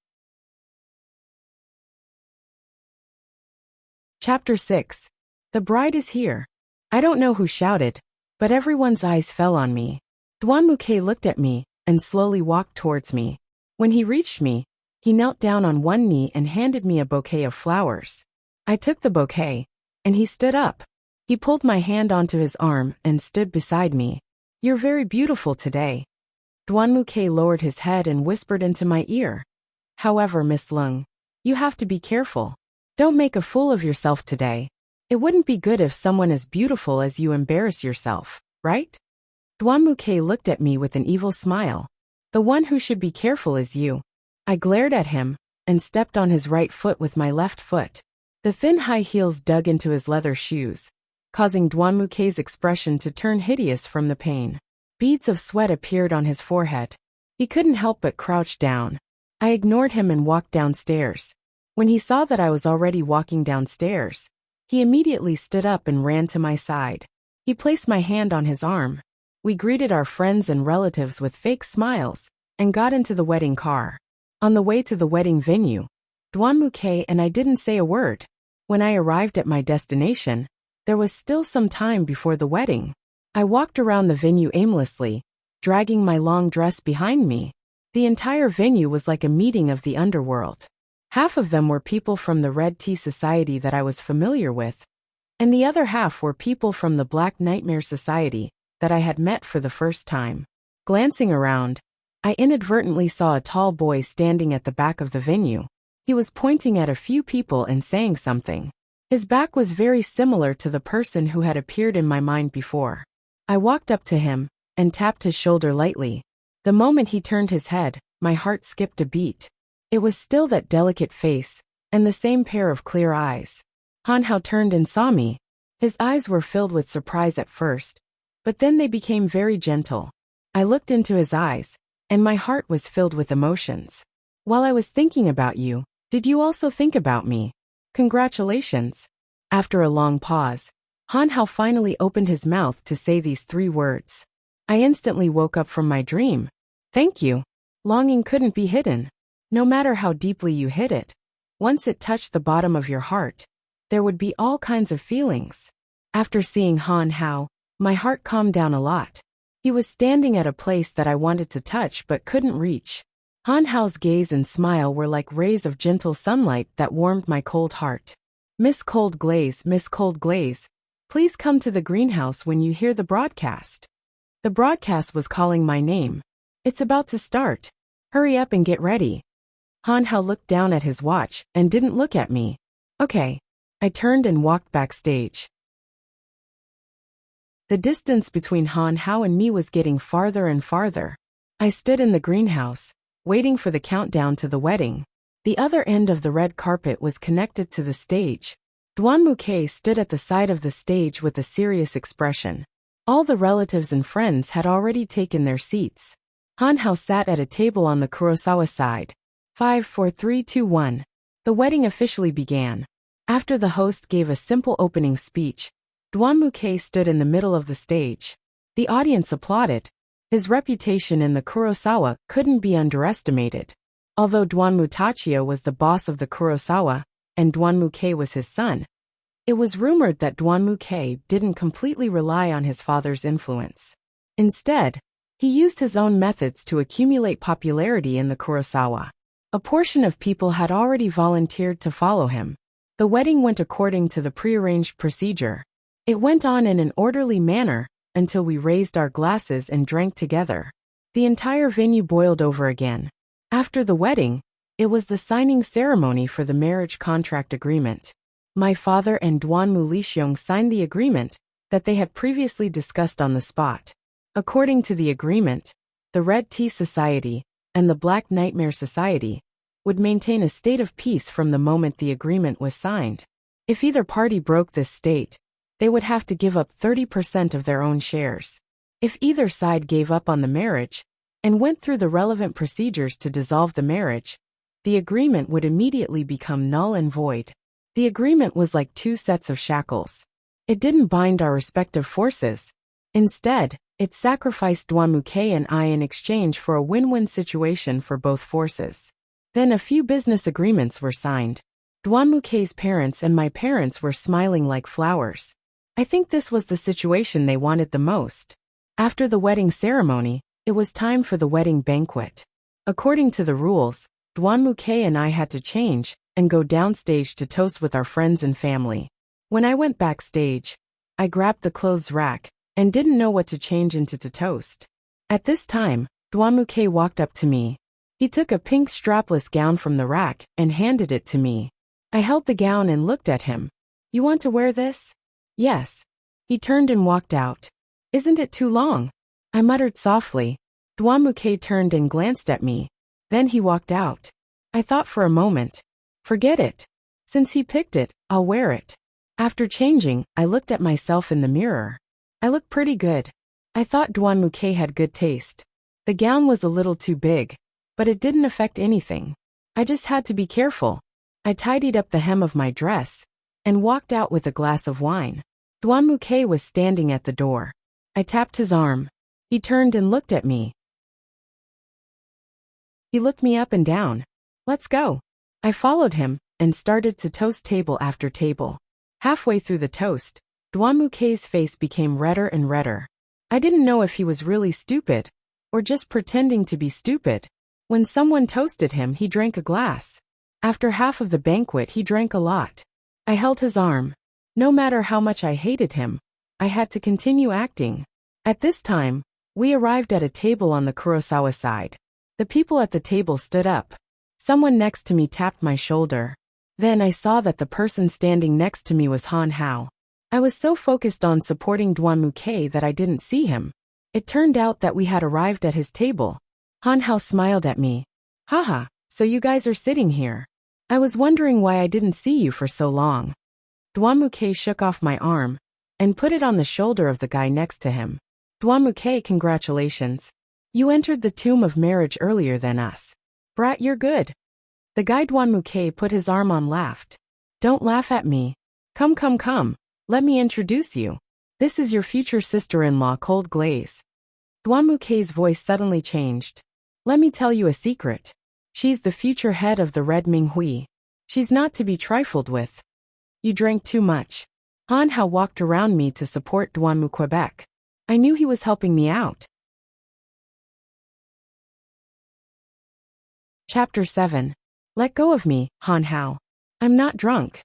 Chapter 6. The bride is here. I don't know who shouted, but everyone's eyes fell on me. Dwanmuke looked at me and slowly walked towards me. When he reached me, he knelt down on one knee and handed me a bouquet of flowers. I took the bouquet, and he stood up. He pulled my hand onto his arm and stood beside me. You're very beautiful today. Dwanmuke lowered his head and whispered into my ear. However, Miss Lung, you have to be careful. Don't make a fool of yourself today. It wouldn't be good if someone as beautiful as you embarrass yourself, right? Dwanmuke looked at me with an evil smile. The one who should be careful is you. I glared at him and stepped on his right foot with my left foot. The thin high heels dug into his leather shoes, causing Dwanmuke's expression to turn hideous from the pain. Beads of sweat appeared on his forehead. He couldn't help but crouch down. I ignored him and walked downstairs. When he saw that I was already walking downstairs, he immediately stood up and ran to my side. He placed my hand on his arm. We greeted our friends and relatives with fake smiles and got into the wedding car. On the way to the wedding venue, Dwanmuke and I didn't say a word. When I arrived at my destination, there was still some time before the wedding. I walked around the venue aimlessly, dragging my long dress behind me. The entire venue was like a meeting of the underworld. Half of them were people from the Red Tea Society that I was familiar with, and the other half were people from the Black Nightmare Society that I had met for the first time. Glancing around, I inadvertently saw a tall boy standing at the back of the venue. He was pointing at a few people and saying something. His back was very similar to the person who had appeared in my mind before. I walked up to him and tapped his shoulder lightly. The moment he turned his head, my heart skipped a beat. It was still that delicate face and the same pair of clear eyes. Han Hao turned and saw me. His eyes were filled with surprise at first, but then they became very gentle. I looked into his eyes, and my heart was filled with emotions. While I was thinking about you, did you also think about me? Congratulations. After a long pause, Han Hao finally opened his mouth to say these 3 words. I instantly woke up from my dream. Thank you. Longing couldn't be hidden. No matter how deeply you hid it, once it touched the bottom of your heart, there would be all kinds of feelings. After seeing Han Hao, my heart calmed down a lot. He was standing at a place that I wanted to touch but couldn't reach. Han Hao's gaze and smile were like rays of gentle sunlight that warmed my cold heart. Miss Cold Glaze, please come to the greenhouse when you hear the broadcast. The broadcast was calling my name. It's about to start. Hurry up and get ready. Han Hao looked down at his watch and didn't look at me. Okay. I turned and walked backstage. The distance between Han Hao and me was getting farther and farther. I stood in the greenhouse, waiting for the countdown to the wedding. The other end of the red carpet was connected to the stage. Duan Muke stood at the side of the stage with a serious expression. All the relatives and friends had already taken their seats. Han Hao sat at a table on the Kurosawa side. 5, 4, 3, 2, 1. The wedding officially began. After the host gave a simple opening speech, Duan Muke stood in the middle of the stage. The audience applauded. His reputation in the Kurosawa couldn't be underestimated. Although Duan Mutachio was the boss of the Kurosawa, and Duan Muke was his son, it was rumored that Duan Muke didn't completely rely on his father's influence. Instead, he used his own methods to accumulate popularity in the Kurosawa. A portion of people had already volunteered to follow him. The wedding went according to the prearranged procedure. It went on in an orderly manner until we raised our glasses and drank together. The entire venue boiled over again. After the wedding, it was the signing ceremony for the marriage contract agreement. My father and Duan Mu Lixiong signed the agreement that they had previously discussed on the spot. According to the agreement, the Red Tea Society and the Black Nightmare Society would maintain a state of peace from the moment the agreement was signed. If either party broke this state, they would have to give up 30% of their own shares. If either side gave up on the marriage and went through the relevant procedures to dissolve the marriage, the agreement would immediately become null and void. The agreement was like 2 sets of shackles. It didn't bind our respective forces. Instead, it sacrificed Duan Muke and I in exchange for a win-win situation for both forces. Then a few business agreements were signed. Duan Muke's parents and my parents were smiling like flowers. I think this was the situation they wanted the most. After the wedding ceremony, it was time for the wedding banquet. According to the rules, Duan Muke and I had to change and go downstage to toast with our friends and family. When I went backstage, I grabbed the clothes rack and didn't know what to change into to toast. At this time, Duan Muke walked up to me. He took a pink strapless gown from the rack and handed it to me. I held the gown and looked at him. You want to wear this? Yes. He turned and walked out. Isn't it too long? I muttered softly. Duan Muke turned and glanced at me. Then he walked out. I thought for a moment. Forget it. Since he picked it, I'll wear it. After changing, I looked at myself in the mirror. I looked pretty good. I thought Duan Muke had good taste. The gown was a little too big, but it didn't affect anything. I just had to be careful. I tidied up the hem of my dress and walked out with a glass of wine. Duan Muke was standing at the door. I tapped his arm. He turned and looked at me. He looked me up and down. Let's go. I followed him and started to toast table after table. Halfway through the toast, Duan Muke's face became redder and redder. I didn't know if he was really stupid or just pretending to be stupid. When someone toasted him, he drank a glass. After half of the banquet, he drank a lot. I held his arm. No matter how much I hated him, I had to continue acting. At this time, we arrived at a table on the Kurosawa side. The people at the table stood up. Someone next to me tapped my shoulder. Then I saw that the person standing next to me was Han Hao. I was so focused on supporting Duan Muke that I didn't see him. It turned out that we had arrived at his table. Han Hao smiled at me. Haha, so you guys are sitting here. I was wondering why I didn't see you for so long. Duan Muke shook off my arm and put it on the shoulder of the guy next to him. Duan Muke, congratulations. You entered the tomb of marriage earlier than us. Brat, you're good. The guy Duan Muke put his arm on laughed. Don't laugh at me. Come. Let me introduce you. This is your future sister-in-law, Cold Glaze. Duan Muke's voice suddenly changed. Let me tell you a secret. She's the future head of the Red Ming Hui. She's not to be trifled with. You drank too much. Han Hao walked around me to support Duan Mu Quebec. I knew he was helping me out. Chapter 7. Let go of me, Han Hao. I'm not drunk.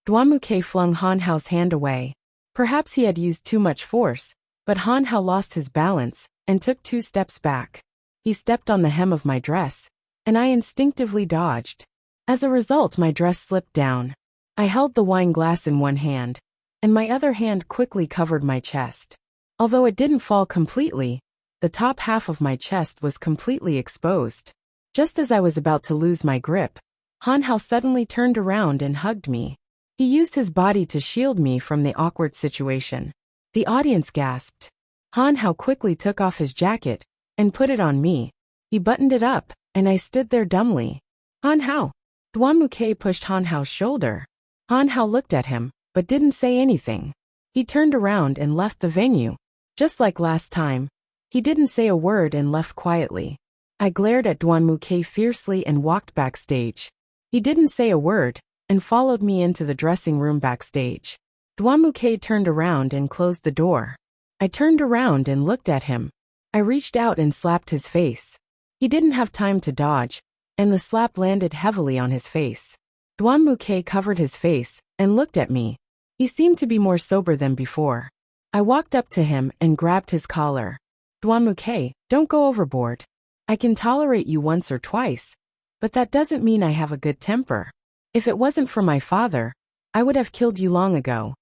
Duan Muke flung Han Hao's hand away. Perhaps he had used too much force, but Han Hao lost his balance and took 2 steps back. He stepped on the hem of my dress, and I instinctively dodged. As a result, my dress slipped down. I held the wine glass in one hand, and my other hand quickly covered my chest. Although it didn't fall completely, the top half of my chest was completely exposed. Just as I was about to lose my grip, Han Hao suddenly turned around and hugged me. He used his body to shield me from the awkward situation. The audience gasped. Han Hao quickly took off his jacket and put it on me. He buttoned it up, and I stood there dumbly. Han Hao. Duan Muke pushed Han Hao's shoulder. Han Hao looked at him, but didn't say anything. He turned around and left the venue. Just like last time, he didn't say a word and left quietly. I glared at Duan Muke fiercely and walked backstage. He didn't say a word and followed me into the dressing room backstage. Duan Muke turned around and closed the door. I turned around and looked at him. I reached out and slapped his face. He didn't have time to dodge, and the slap landed heavily on his face. Duan Muke covered his face and looked at me. He seemed to be more sober than before. I walked up to him and grabbed his collar. Duan Muke, don't go overboard. I can tolerate you once or twice, but that doesn't mean I have a good temper. If it wasn't for my father, I would have killed you long ago.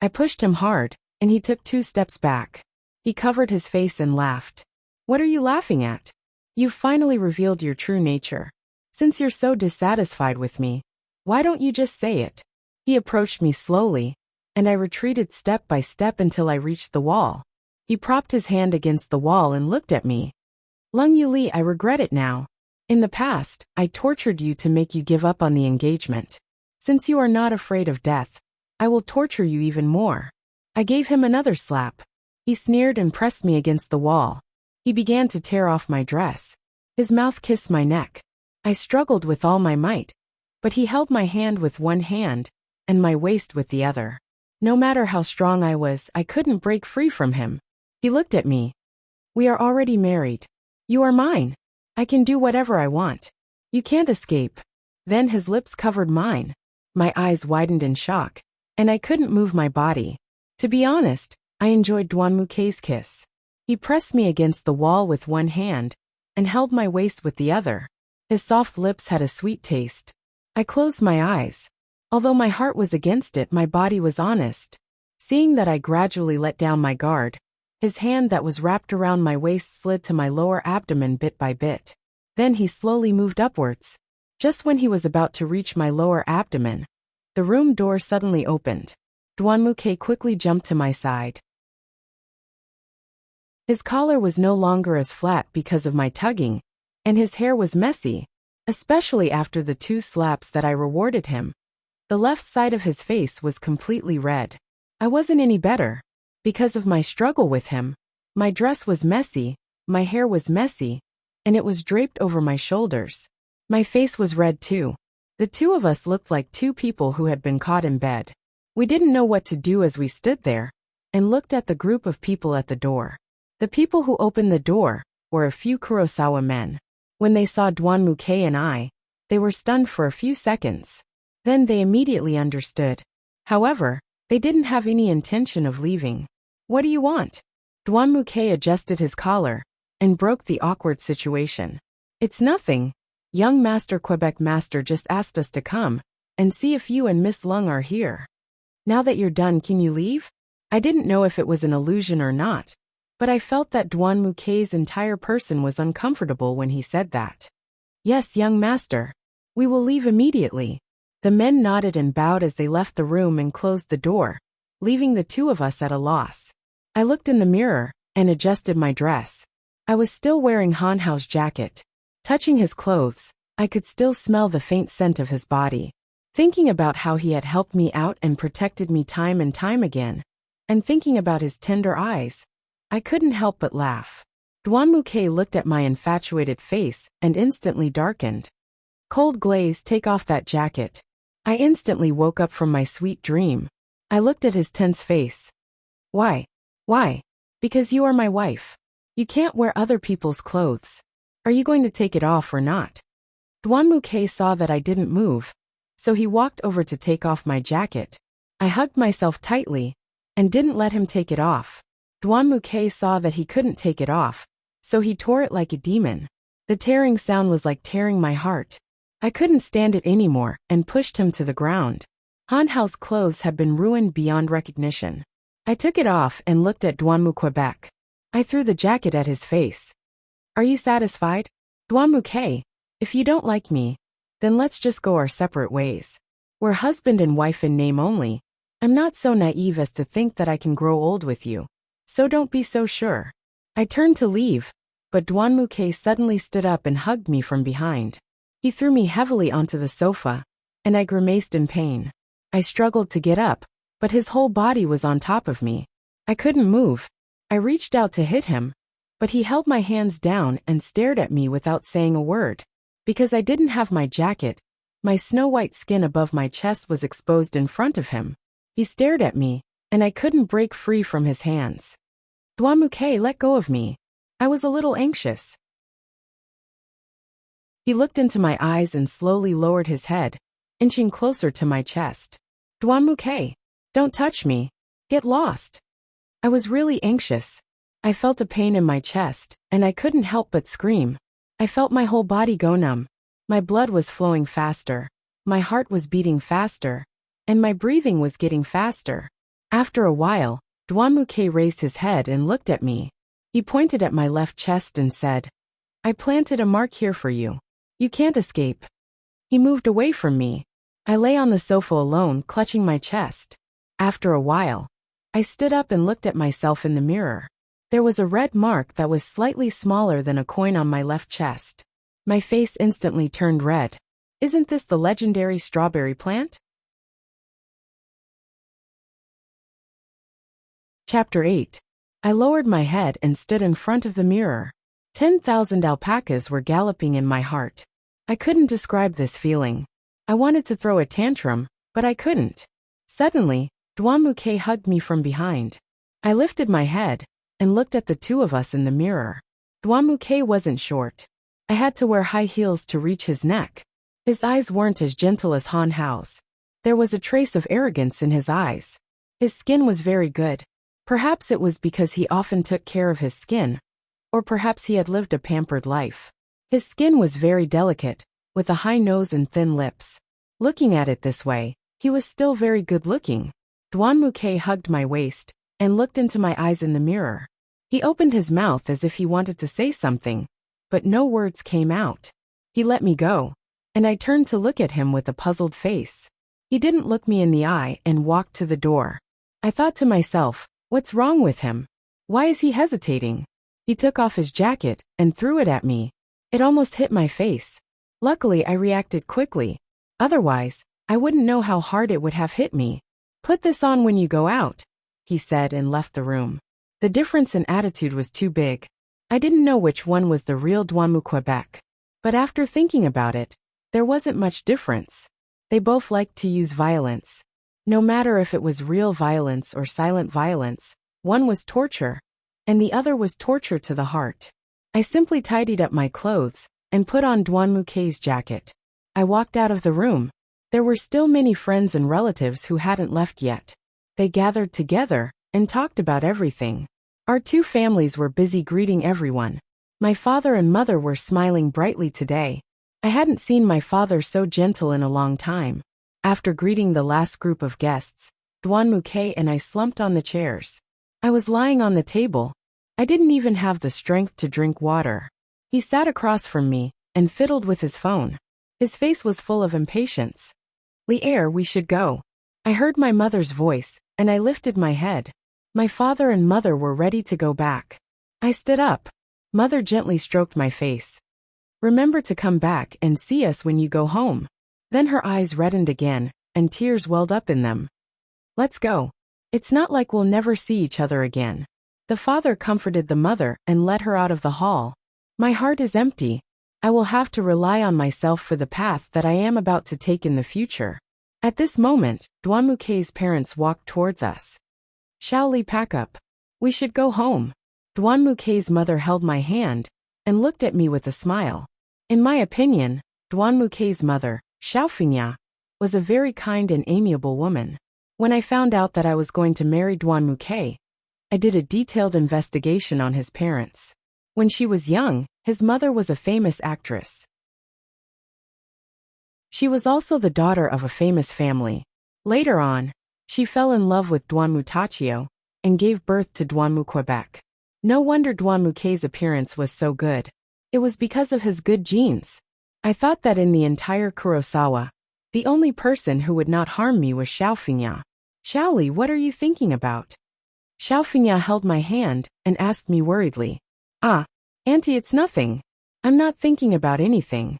I pushed him hard, and he took 2 steps back. He covered his face and laughed. What are you laughing at? You've finally revealed your true nature. Since you're so dissatisfied with me, why don't you just say it? He approached me slowly, and I retreated step by step until I reached the wall. He propped his hand against the wall and looked at me. Lung Yuli, I regret it now. In the past, I tortured you to make you give up on the engagement. Since you are not afraid of death, I will torture you even more. I gave him another slap. He sneered and pressed me against the wall. He began to tear off my dress. His mouth kissed my neck. I struggled with all my might, but he held my hand with one hand and my waist with the other. No matter how strong I was, I couldn't break free from him. He looked at me. We are already married. You are mine. I can do whatever I want. You can't escape. Then his lips covered mine. My eyes widened in shock, and I couldn't move my body. To be honest, I enjoyed Duan Muke's kiss. He pressed me against the wall with one hand and held my waist with the other. His soft lips had a sweet taste. I closed my eyes. Although my heart was against it, my body was honest. Seeing that I gradually let down my guard, his hand that was wrapped around my waist slid to my lower abdomen bit by bit. Then he slowly moved upwards. Just when he was about to reach my lower abdomen, the room door suddenly opened. Duan Muke quickly jumped to my side. His collar was no longer as flat because of my tugging, and his hair was messy, especially after the 2 slaps that I rewarded him. The left side of his face was completely red. I wasn't any better. Because of my struggle with him, my dress was messy, my hair was messy, and it was draped over my shoulders. My face was red too. The 2 of us looked like 2 people who had been caught in bed. We didn't know what to do as we stood there and looked at the group of people at the door. The people who opened the door were a few Kurosawa men. When they saw Duan Muke and I, they were stunned for a few seconds. Then they immediately understood. However, they didn't have any intention of leaving. What do you want? Duan Muke adjusted his collar and broke the awkward situation. It's nothing. Young Master Quebec Master just asked us to come and see if you and Miss Lung are here. Now that you're done, can you leave? I didn't know if it was an illusion or not, but I felt that Duan Mukei's entire person was uncomfortable when he said that. Yes, young master. We will leave immediately. The men nodded and bowed as they left the room and closed the door, leaving the two of us at a loss. I looked in the mirror and adjusted my dress. I was still wearing Han Hao's jacket. Touching his clothes, I could still smell the faint scent of his body. Thinking about how he had helped me out and protected me time and time again, and thinking about his tender eyes, I couldn't help but laugh. Duan Mukei looked at my infatuated face and instantly darkened. Cold glaze, take off that jacket. I instantly woke up from my sweet dream. I looked at his tense face. Why? Why? Because you are my wife. You can't wear other people's clothes. Are you going to take it off or not? Duan Mukei saw that I didn't move, so he walked over to take off my jacket. I hugged myself tightly and didn't let him take it off. Duan Mukei saw that he couldn't take it off, so he tore it like a demon. The tearing sound was like tearing my heart. I couldn't stand it anymore and pushed him to the ground. Han Hao's clothes had been ruined beyond recognition. I took it off and looked at Duan Mukei. I threw the jacket at his face. Are you satisfied? Duan Mukei, if you don't like me, then let's just go our separate ways. We're husband and wife in name only. I'm not so naive as to think that I can grow old with you. So don't be so sure. I turned to leave, but Duan Mukei suddenly stood up and hugged me from behind. He threw me heavily onto the sofa, and I grimaced in pain. I struggled to get up, but his whole body was on top of me. I couldn't move. I reached out to hit him, but he held my hands down and stared at me without saying a word. Because I didn't have my jacket, my snow-white skin above my chest was exposed in front of him. He stared at me, and I couldn't break free from his hands. Duan Mukei, let go of me. I was a little anxious. He looked into my eyes and slowly lowered his head, inching closer to my chest. Duan Mukei, don't touch me. Get lost. I was really anxious. I felt a pain in my chest, and I couldn't help but scream. I felt my whole body go numb. My blood was flowing faster. My heart was beating faster, and my breathing was getting faster. After a while, Duan Mukei raised his head and looked at me. He pointed at my left chest and said, I planted a mark here for you. You can't escape. He moved away from me. I lay on the sofa alone, clutching my chest. After a while, I stood up and looked at myself in the mirror. There was a red mark that was slightly smaller than a coin on my left chest. My face instantly turned red. Isn't this the legendary strawberry plant? Chapter 8. I lowered my head and stood in front of the mirror. 10,000 alpacas were galloping in my heart. I couldn't describe this feeling. I wanted to throw a tantrum, but I couldn't. Suddenly, Duan Mukei hugged me from behind. I lifted my head and looked at the two of us in the mirror. Duan Mukei wasn't short. I had to wear high heels to reach his neck. His eyes weren't as gentle as Han Hao's. There was a trace of arrogance in his eyes. His skin was very good. Perhaps it was because he often took care of his skin, or perhaps he had lived a pampered life. His skin was very delicate, with a high nose and thin lips. Looking at it this way, he was still very good-looking. Duan Mukei hugged my waist and looked into my eyes in the mirror. He opened his mouth as if he wanted to say something, but no words came out. He let me go, and I turned to look at him with a puzzled face. He didn't look me in the eye and walked to the door. I thought to myself, what's wrong with him? Why is he hesitating? He took off his jacket and threw it at me. It almost hit my face. Luckily, I reacted quickly. Otherwise, I wouldn't know how hard it would have hit me. Put this on when you go out, he said and left the room. The difference in attitude was too big. I didn't know which one was the real Duan Mukei. But after thinking about it, there wasn't much difference. They both liked to use violence. No matter if it was real violence or silent violence, one was torture, and the other was torture to the heart. I simply tidied up my clothes and put on Duan Mukei's jacket. I walked out of the room. There were still many friends and relatives who hadn't left yet. They gathered together and talked about everything. Our two families were busy greeting everyone. My father and mother were smiling brightly today. I hadn't seen my father so gentle in a long time. After greeting the last group of guests, Duan Muke and I slumped on the chairs. I was lying on the table. I didn't even have the strength to drink water. He sat across from me and fiddled with his phone. His face was full of impatience. "Li'er, we should go." I heard my mother's voice, and I lifted my head. My father and mother were ready to go back. I stood up. Mother gently stroked my face. "Remember to come back and see us when you go home." Then her eyes reddened again, and tears welled up in them. "Let's go. It's not like we'll never see each other again." The father comforted the mother and led her out of the hall. "My heart is empty. I will have to rely on myself for the path that I am about to take in the future." At this moment, Duan Muke's parents walked towards us. "Shaoli, pack up. We should go home." Duan Muke's mother held my hand and looked at me with a smile. In my opinion, Duan Muke's mother, Xiaofingya, was a very kind and amiable woman. When I found out that I was going to marry Duan Muke, I did a detailed investigation on his parents. When she was young, his mother was a famous actress. She was also the daughter of a famous family. Later on, she fell in love with Duan Mutachio and gave birth to Duan Muquebec. No wonder Duan Muke's appearance was so good. It was because of his good genes. I thought that in the entire Kurosawa, the only person who would not harm me was Xiaofingya. "Shaoli, what are you thinking about?" Xiaofingya held my hand and asked me worriedly. "Ah, Auntie, it's nothing. I'm not thinking about anything."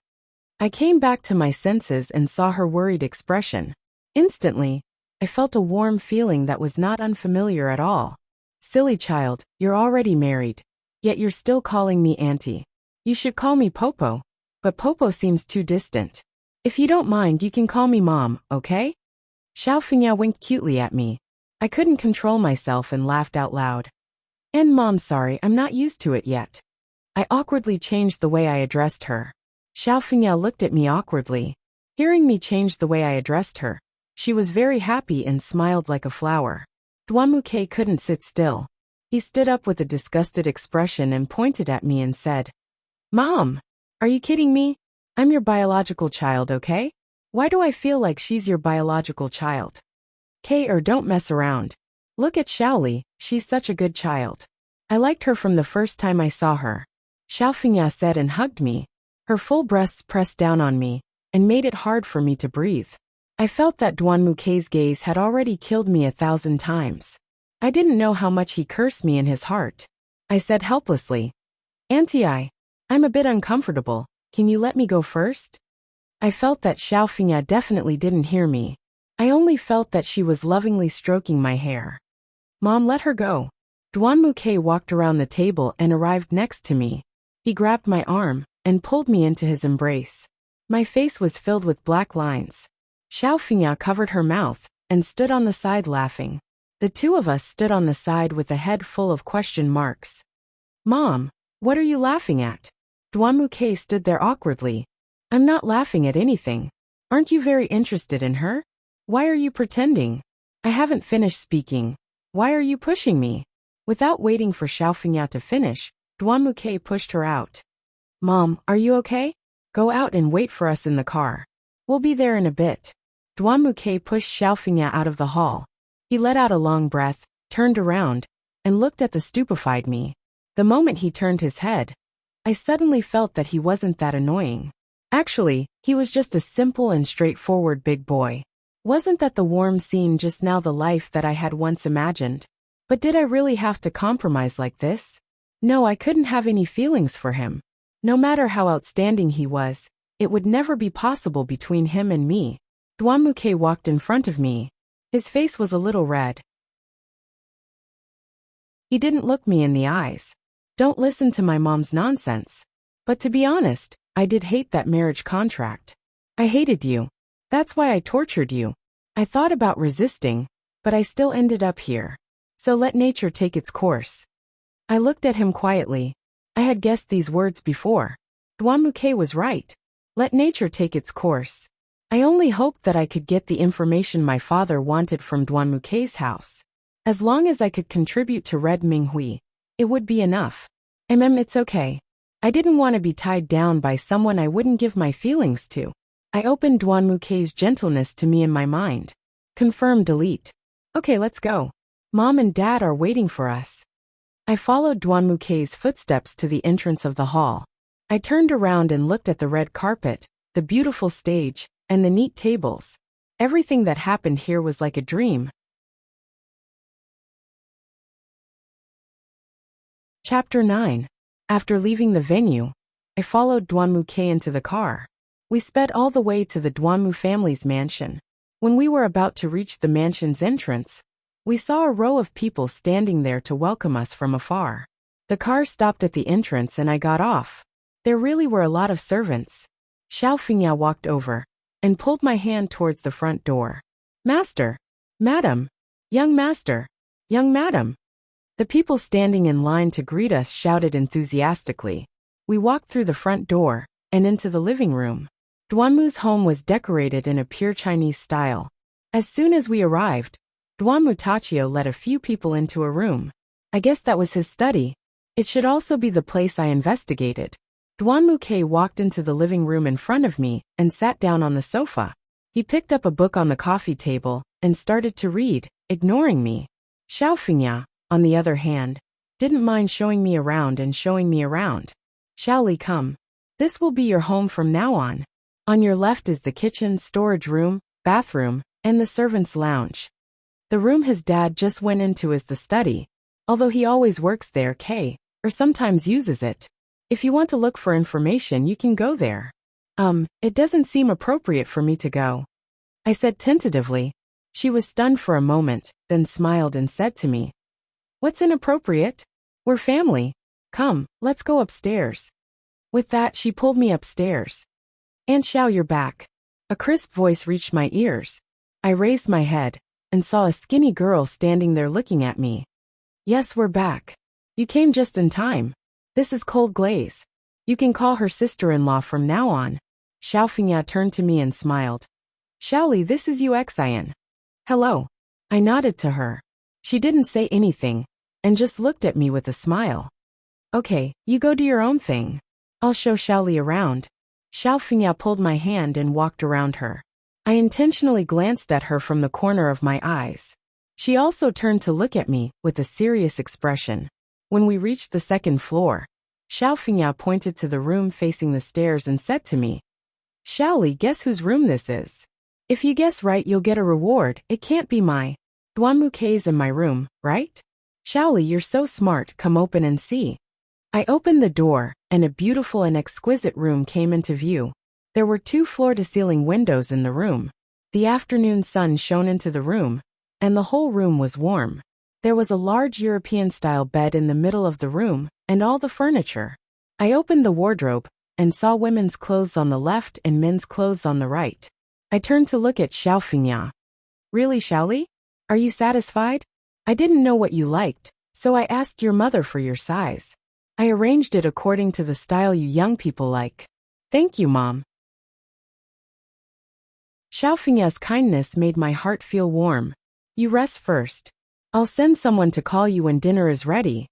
I came back to my senses and saw her worried expression. Instantly, I felt a warm feeling that was not unfamiliar at all. "Silly child, you're already married, yet you're still calling me Auntie. You should call me Popo, but Popo seems too distant. If you don't mind, you can call me Mom, okay?" Xiaofingya winked cutely at me. I couldn't control myself and laughed out loud. "And Mom, sorry, I'm not used to it yet." I awkwardly changed the way I addressed her. Xiaofingya looked at me awkwardly. Hearing me change the way I addressed her, she was very happy and smiled like a flower. Duan Muke couldn't sit still. He stood up with a disgusted expression and pointed at me and said, "Mom, are you kidding me? I'm your biological child, okay? Why do I feel like she's your biological child?" Don't mess around. Look at Shaoli, she's such a good child. I liked her from the first time I saw her. Xiaofingya said and hugged me. Her full breasts pressed down on me and made it hard for me to breathe. I felt that Duan Muke's gaze had already killed me 1,000 times. I didn't know how much he cursed me in his heart. I said helplessly, "Auntie, I'm a bit uncomfortable. Can you let me go first?" I felt that Xiaofingya definitely didn't hear me. I only felt that she was lovingly stroking my hair. "Mom, let her go." Duan Muke walked around the table and arrived next to me. He grabbed my arm and pulled me into his embrace. My face was filled with black lines. Xiaofingya covered her mouth and stood on the side laughing. The two of us stood on the side with a head full of question marks. "Mom, what are you laughing at?" Duan Muke stood there awkwardly. "I'm not laughing at anything. Aren't you very interested in her? Why are you pretending?" "I haven't finished speaking. Why are you pushing me?" Without waiting for Xiaofingya to finish, Duan Muke pushed her out. "Mom, are you okay? Go out and wait for us in the car. We'll be there in a bit." Duan Muke pushed Xiaofingya out of the hall. He let out a long breath, turned around, and looked at the stupefied me. The moment he turned his head, I suddenly felt that he wasn't that annoying. Actually, he was just a simple and straightforward big boy. Wasn't that the warm scene just now the life that I had once imagined? But did I really have to compromise like this? No, I couldn't have any feelings for him. No matter how outstanding he was, it would never be possible between him and me. Duan Muke walked in front of me. His face was a little red. He didn't look me in the eyes. Don't listen to my mom's nonsense. But to be honest, I did hate that marriage contract. I hated you. That's why I tortured you. I thought about resisting, but I still ended up here. So let nature take its course. I looked at him quietly. I had guessed these words before. Duan Muke was right. Let nature take its course. I only hoped that I could get the information my father wanted from Duan Muke's house. As long as I could contribute to Red Minghui, it would be enough. It's okay. I didn't want to be tied down by someone I wouldn't give my feelings to. I opened Duanmukei's gentleness to me in my mind. Confirm delete. Okay, let's go. Mom and Dad are waiting for us. I followed Duanmukei's footsteps to the entrance of the hall. I turned around and looked at the red carpet, the beautiful stage, and the neat tables. Everything that happened here was like a dream. Chapter 9. After leaving the venue, I followed Duanmukei into the car. We sped all the way to the Duanmu family's mansion. When we were about to reach the mansion's entrance, we saw a row of people standing there to welcome us from afar. The car stopped at the entrance and I got off. There really were a lot of servants. Xiao Fengya walked over and pulled my hand towards the front door. Master! Madam! Young master! Young madam! The people standing in line to greet us shouted enthusiastically. We walked through the front door and into the living room. Duanmu's home was decorated in a pure Chinese style. As soon as we arrived, Duanmu Tachio led a few people into a room. I guess that was his study. It should also be the place I investigated. Duanmukei walked into the living room in front of me and sat down on the sofa. He picked up a book on the coffee table and started to read, ignoring me. Xiao Fengya, on the other hand, didn't mind showing me around. Xiaoli, come. This will be your home from now on. On your left is the kitchen, storage room, bathroom, and the servants' lounge. The room his dad just went into is the study, although he always works there, or sometimes uses it. If you want to look for information, you can go there. It doesn't seem appropriate for me to go, I said tentatively. She was stunned for a moment, then smiled and said to me, What's inappropriate? We're family. Come, let's go upstairs. With that, she pulled me upstairs. Aunt Xiao, you're back. A crisp voice reached my ears. I raised my head and saw a skinny girl standing there looking at me. Yes, we're back. You came just in time. This is Cold Glaze. You can call her sister-in-law from now on. Xiao Fengya turned to me and smiled. Xiaoli, this is Uxian. Hello. I nodded to her. She didn't say anything and just looked at me with a smile. Okay, you go do your own thing. I'll show Xiaoli around. Xiao Fengya pulled my hand and walked around her. I intentionally glanced at her from the corner of my eyes. She also turned to look at me with a serious expression. When we reached the second floor, Xiao Fengya pointed to the room facing the stairs and said to me, Xiaoli, guess whose room this is? If you guess right, you'll get a reward. It can't be my Duanmukei's in my room, right? Xiaoli, you're so smart, come open and see. I opened the door, and a beautiful and exquisite room came into view. There were 2 floor-to-ceiling windows in the room. The afternoon sun shone into the room, and the whole room was warm. There was a large European-style bed in the middle of the room, and all the furniture. I opened the wardrobe, and saw women's clothes on the left and men's clothes on the right. I turned to look at Xiao Fengya. Really, Xiaoli? Are you satisfied? I didn't know what you liked, so I asked your mother for your size. I arranged it according to the style you young people like. Thank you, Mom. Xiao Fengya's kindness made my heart feel warm. You rest first. I'll send someone to call you when dinner is ready.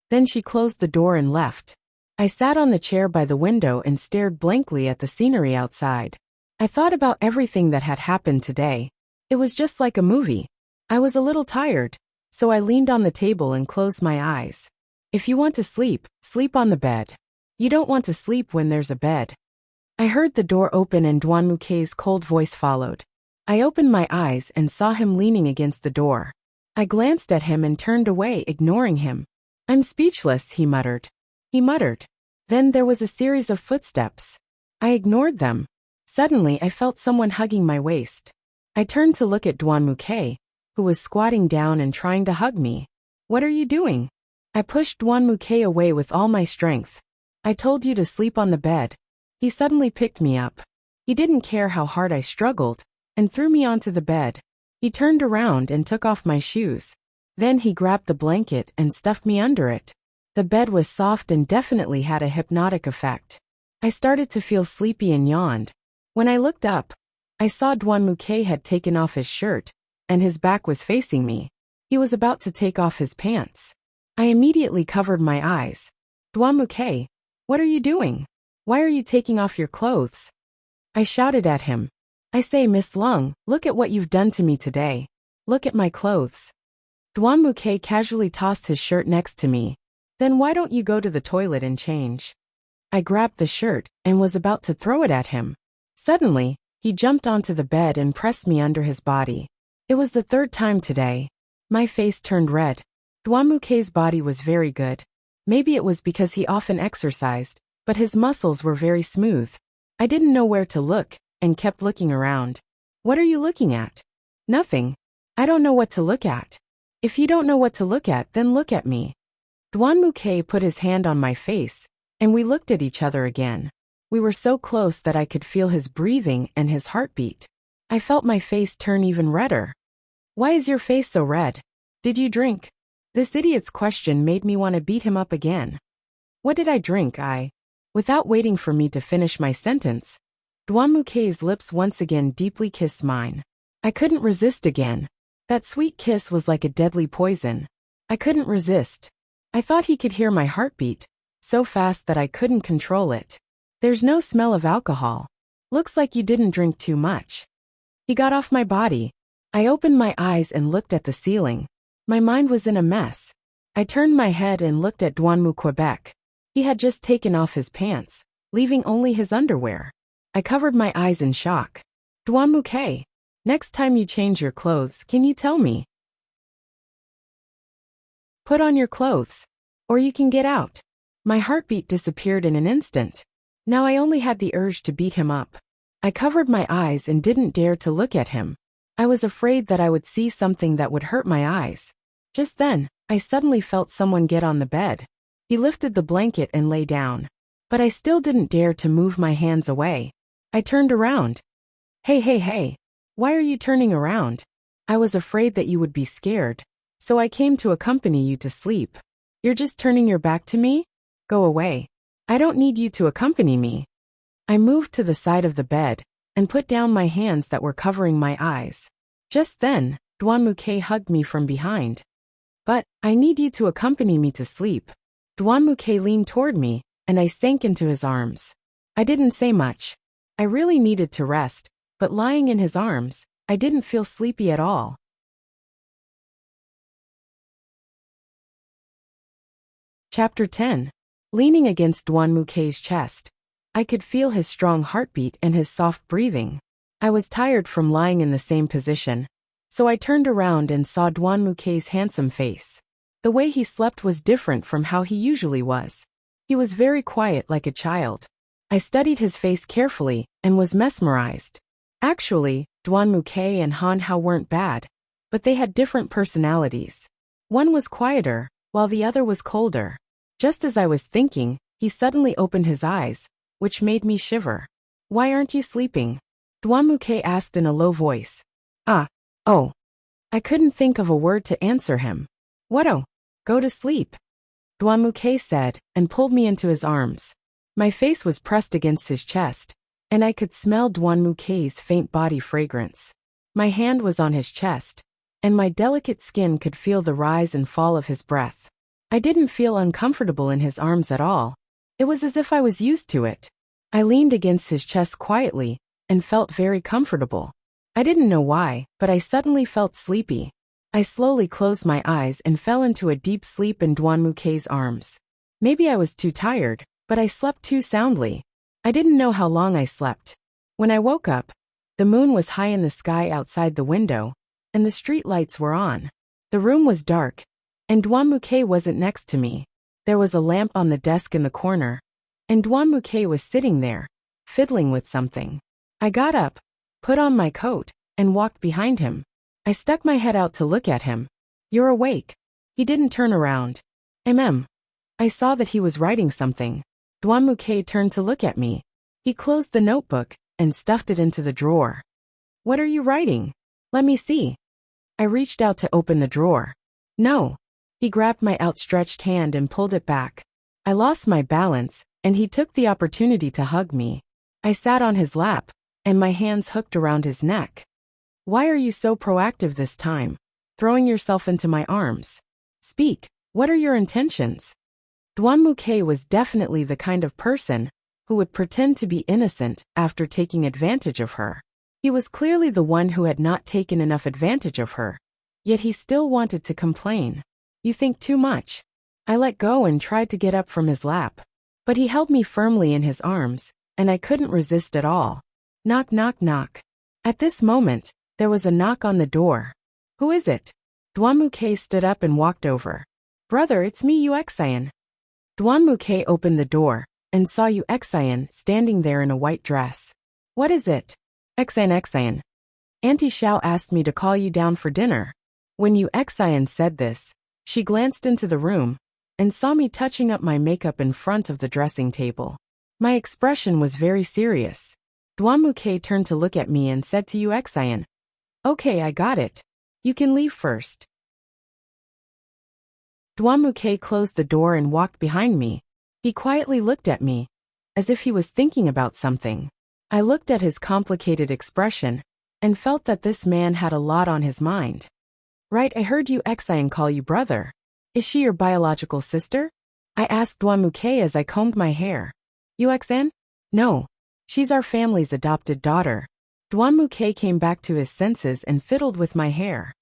Then she closed the door and left. I sat on the chair by the window and stared blankly at the scenery outside. I thought about everything that had happened today. It was just like a movie. I was a little tired, so I leaned on the table and closed my eyes. If you want to sleep, sleep on the bed. You don't want to sleep when there's a bed. I heard the door open and Duanmukei's cold voice followed. I opened my eyes and saw him leaning against the door. I glanced at him and turned away, ignoring him. I'm speechless, he muttered. Then there was a series of footsteps. I ignored them. Suddenly I felt someone hugging my waist. I turned to look at Duanmukei, who was squatting down and trying to hug me. What are you doing? I pushed Duanmukei away with all my strength. I told you to sleep on the bed. He suddenly picked me up. He didn't care how hard I struggled, and threw me onto the bed. He turned around and took off my shoes. Then he grabbed the blanket and stuffed me under it. The bed was soft and definitely had a hypnotic effect. I started to feel sleepy and yawned. When I looked up, I saw Duanmukei had taken off his shirt, and his back was facing me. He was about to take off his pants. I immediately covered my eyes. Duanmukei, what are you doing? Why are you taking off your clothes? I shouted at him. I say, Miss Lung, look at what you've done to me today. Look at my clothes. Dwanmuke casually tossed his shirt next to me. Then why don't you go to the toilet and change? I grabbed the shirt and was about to throw it at him. Suddenly, he jumped onto the bed and pressed me under his body. It was the third time today. My face turned red. Dwanmuke's body was very good. Maybe it was because he often exercised, but his muscles were very smooth. I didn't know where to look and kept looking around. What are you looking at? Nothing. I don't know what to look at. If you don't know what to look at, then look at me. Dwanmuke put his hand on my face, and we looked at each other again. We were so close that I could feel his breathing and his heartbeat. I felt my face turn even redder. Why is your face so red? Did you drink? This idiot's question made me want to beat him up again. What did I drink? Without waiting for me to finish my sentence, Dwanmuke's lips once again deeply kissed mine. I couldn't resist again. That sweet kiss was like a deadly poison. I couldn't resist. I thought he could hear my heartbeat, so fast that I couldn't control it. There's no smell of alcohol. Looks like you didn't drink too much. He got off my body. I opened my eyes and looked at the ceiling. My mind was in a mess. I turned my head and looked at Dwanmuke. He had just taken off his pants, leaving only his underwear. I covered my eyes in shock. Dwanmuke, next time you change your clothes, can you tell me? Put on your clothes, or you can get out. My heartbeat disappeared in an instant. Now I only had the urge to beat him up. I covered my eyes and didn't dare to look at him. I was afraid that I would see something that would hurt my eyes. Just then, I suddenly felt someone get on the bed. He lifted the blanket and lay down. But I still didn't dare to move my hands away. I turned around. Hey, why are you turning around? I was afraid that you would be scared, so I came to accompany you to sleep. You're just turning your back to me? Go away. I don't need you to accompany me. I moved to the side of the bed and put down my hands that were covering my eyes. Just then, Dwanmuke hugged me from behind. But, I need you to accompany me to sleep. Dwanmuke leaned toward me, and I sank into his arms. I didn't say much. I really needed to rest, but lying in his arms, I didn't feel sleepy at all. Chapter 10. Leaning against Dwanmuke's chest. I could feel his strong heartbeat and his soft breathing. I was tired from lying in the same position, so I turned around and saw Dwanmuke's handsome face. The way he slept was different from how he usually was. He was very quiet like a child. I studied his face carefully and was mesmerized. Actually, Dwanmuke and Han Hao weren't bad, but they had different personalities. One was quieter, while the other was colder. Just as I was thinking, he suddenly opened his eyes, which made me shiver. Why aren't you sleeping? Dwanmuke asked in a low voice. Oh. I couldn't think of a word to answer him. What oh? Go to sleep. Dwanmuke said, and pulled me into his arms. My face was pressed against his chest, and I could smell Dwanmuke's faint body fragrance. My hand was on his chest, and my delicate skin could feel the rise and fall of his breath. I didn't feel uncomfortable in his arms at all. It was as if I was used to it. I leaned against his chest quietly, and felt very comfortable. I didn't know why, but I suddenly felt sleepy. I slowly closed my eyes and fell into a deep sleep in Dwanmuke's arms. Maybe I was too tired, but I slept too soundly. I didn't know how long I slept. When I woke up, the moon was high in the sky outside the window, and the street lights were on. The room was dark, and Dwanmuke wasn't next to me. There was a lamp on the desk in the corner, and Dwanmuke was sitting there, fiddling with something. I got up, put on my coat, and walked behind him. I stuck my head out to look at him. You're awake. He didn't turn around. I saw that he was writing something. Dwanmuke turned to look at me. He closed the notebook and stuffed it into the drawer. What are you writing? Let me see. I reached out to open the drawer. No. He grabbed my outstretched hand and pulled it back. I lost my balance, and he took the opportunity to hug me. I sat on his lap, and my hands hooked around his neck. Why are you so proactive this time, throwing yourself into my arms? Speak, what are your intentions? Dwanmuke was definitely the kind of person who would pretend to be innocent after taking advantage of her. He was clearly the one who had not taken enough advantage of her, yet he still wanted to complain. You think too much. I let go and tried to get up from his lap. But he held me firmly in his arms, and I couldn't resist at all. Knock, knock, knock. At this moment, there was a knock on the door. Who is it? Dwanmuke stood up and walked over. Brother, it's me, Uxian. Dwanmuke opened the door, and saw Uxian standing there in a white dress. What is it? Xian. Auntie Xiao asked me to call you down for dinner. When Uxian said this, she glanced into the room, and saw me touching up my makeup in front of the dressing table. My expression was very serious. Dwanmuke turned to look at me and said to Uxian, Okay, I got it. You can leave first. Dwanmuke closed the door and walked behind me. He quietly looked at me, as if he was thinking about something. I looked at his complicated expression, and felt that this man had a lot on his mind. Right, I heard Uxian call you brother. Is she your biological sister? I asked Dwanmuke as I combed my hair. Uxian? No. She's our family's adopted daughter. Dwanmuke came back to his senses and fiddled with my hair.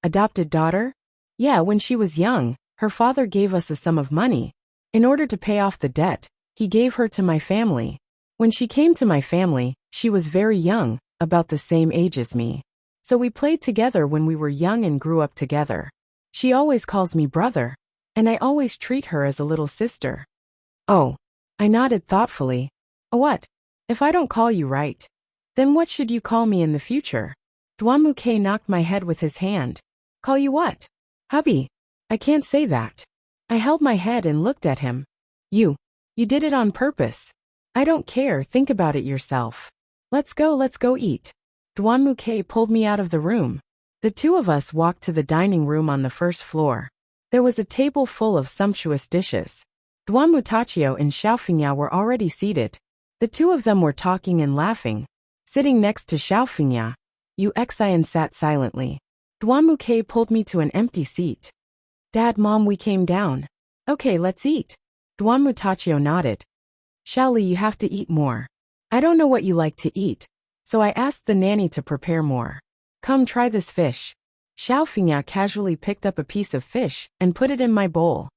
Adopted daughter? Yeah, when she was young, her father gave us a sum of money. In order to pay off the debt, he gave her to my family. When she came to my family, she was very young, about the same age as me. So we played together when we were young and grew up together. She always calls me brother, and I always treat her as a little sister. Oh. I nodded thoughtfully. What? If I don't call you right, then what should you call me in the future? Dwanmuke knocked my head with his hand. Call you what? Hubby. I can't say that. I held my head and looked at him. You did it on purpose. I don't care, think about it yourself. Let's go eat. Dwanmuke pulled me out of the room. The two of us walked to the dining room on the first floor. There was a table full of sumptuous dishes. Dwanmutachio and Xiaofingya were already seated. The two of them were talking and laughing. Sitting next to Xiaofingya, Uxian sat silently. Dwanmuke pulled me to an empty seat. Dad, Mom, we came down. Okay, let's eat. Dwanmutachio nodded. Xiaoli, you have to eat more. I don't know what you like to eat, so I asked the nanny to prepare more. Come try this fish. Xiaofingya casually picked up a piece of fish and put it in my bowl.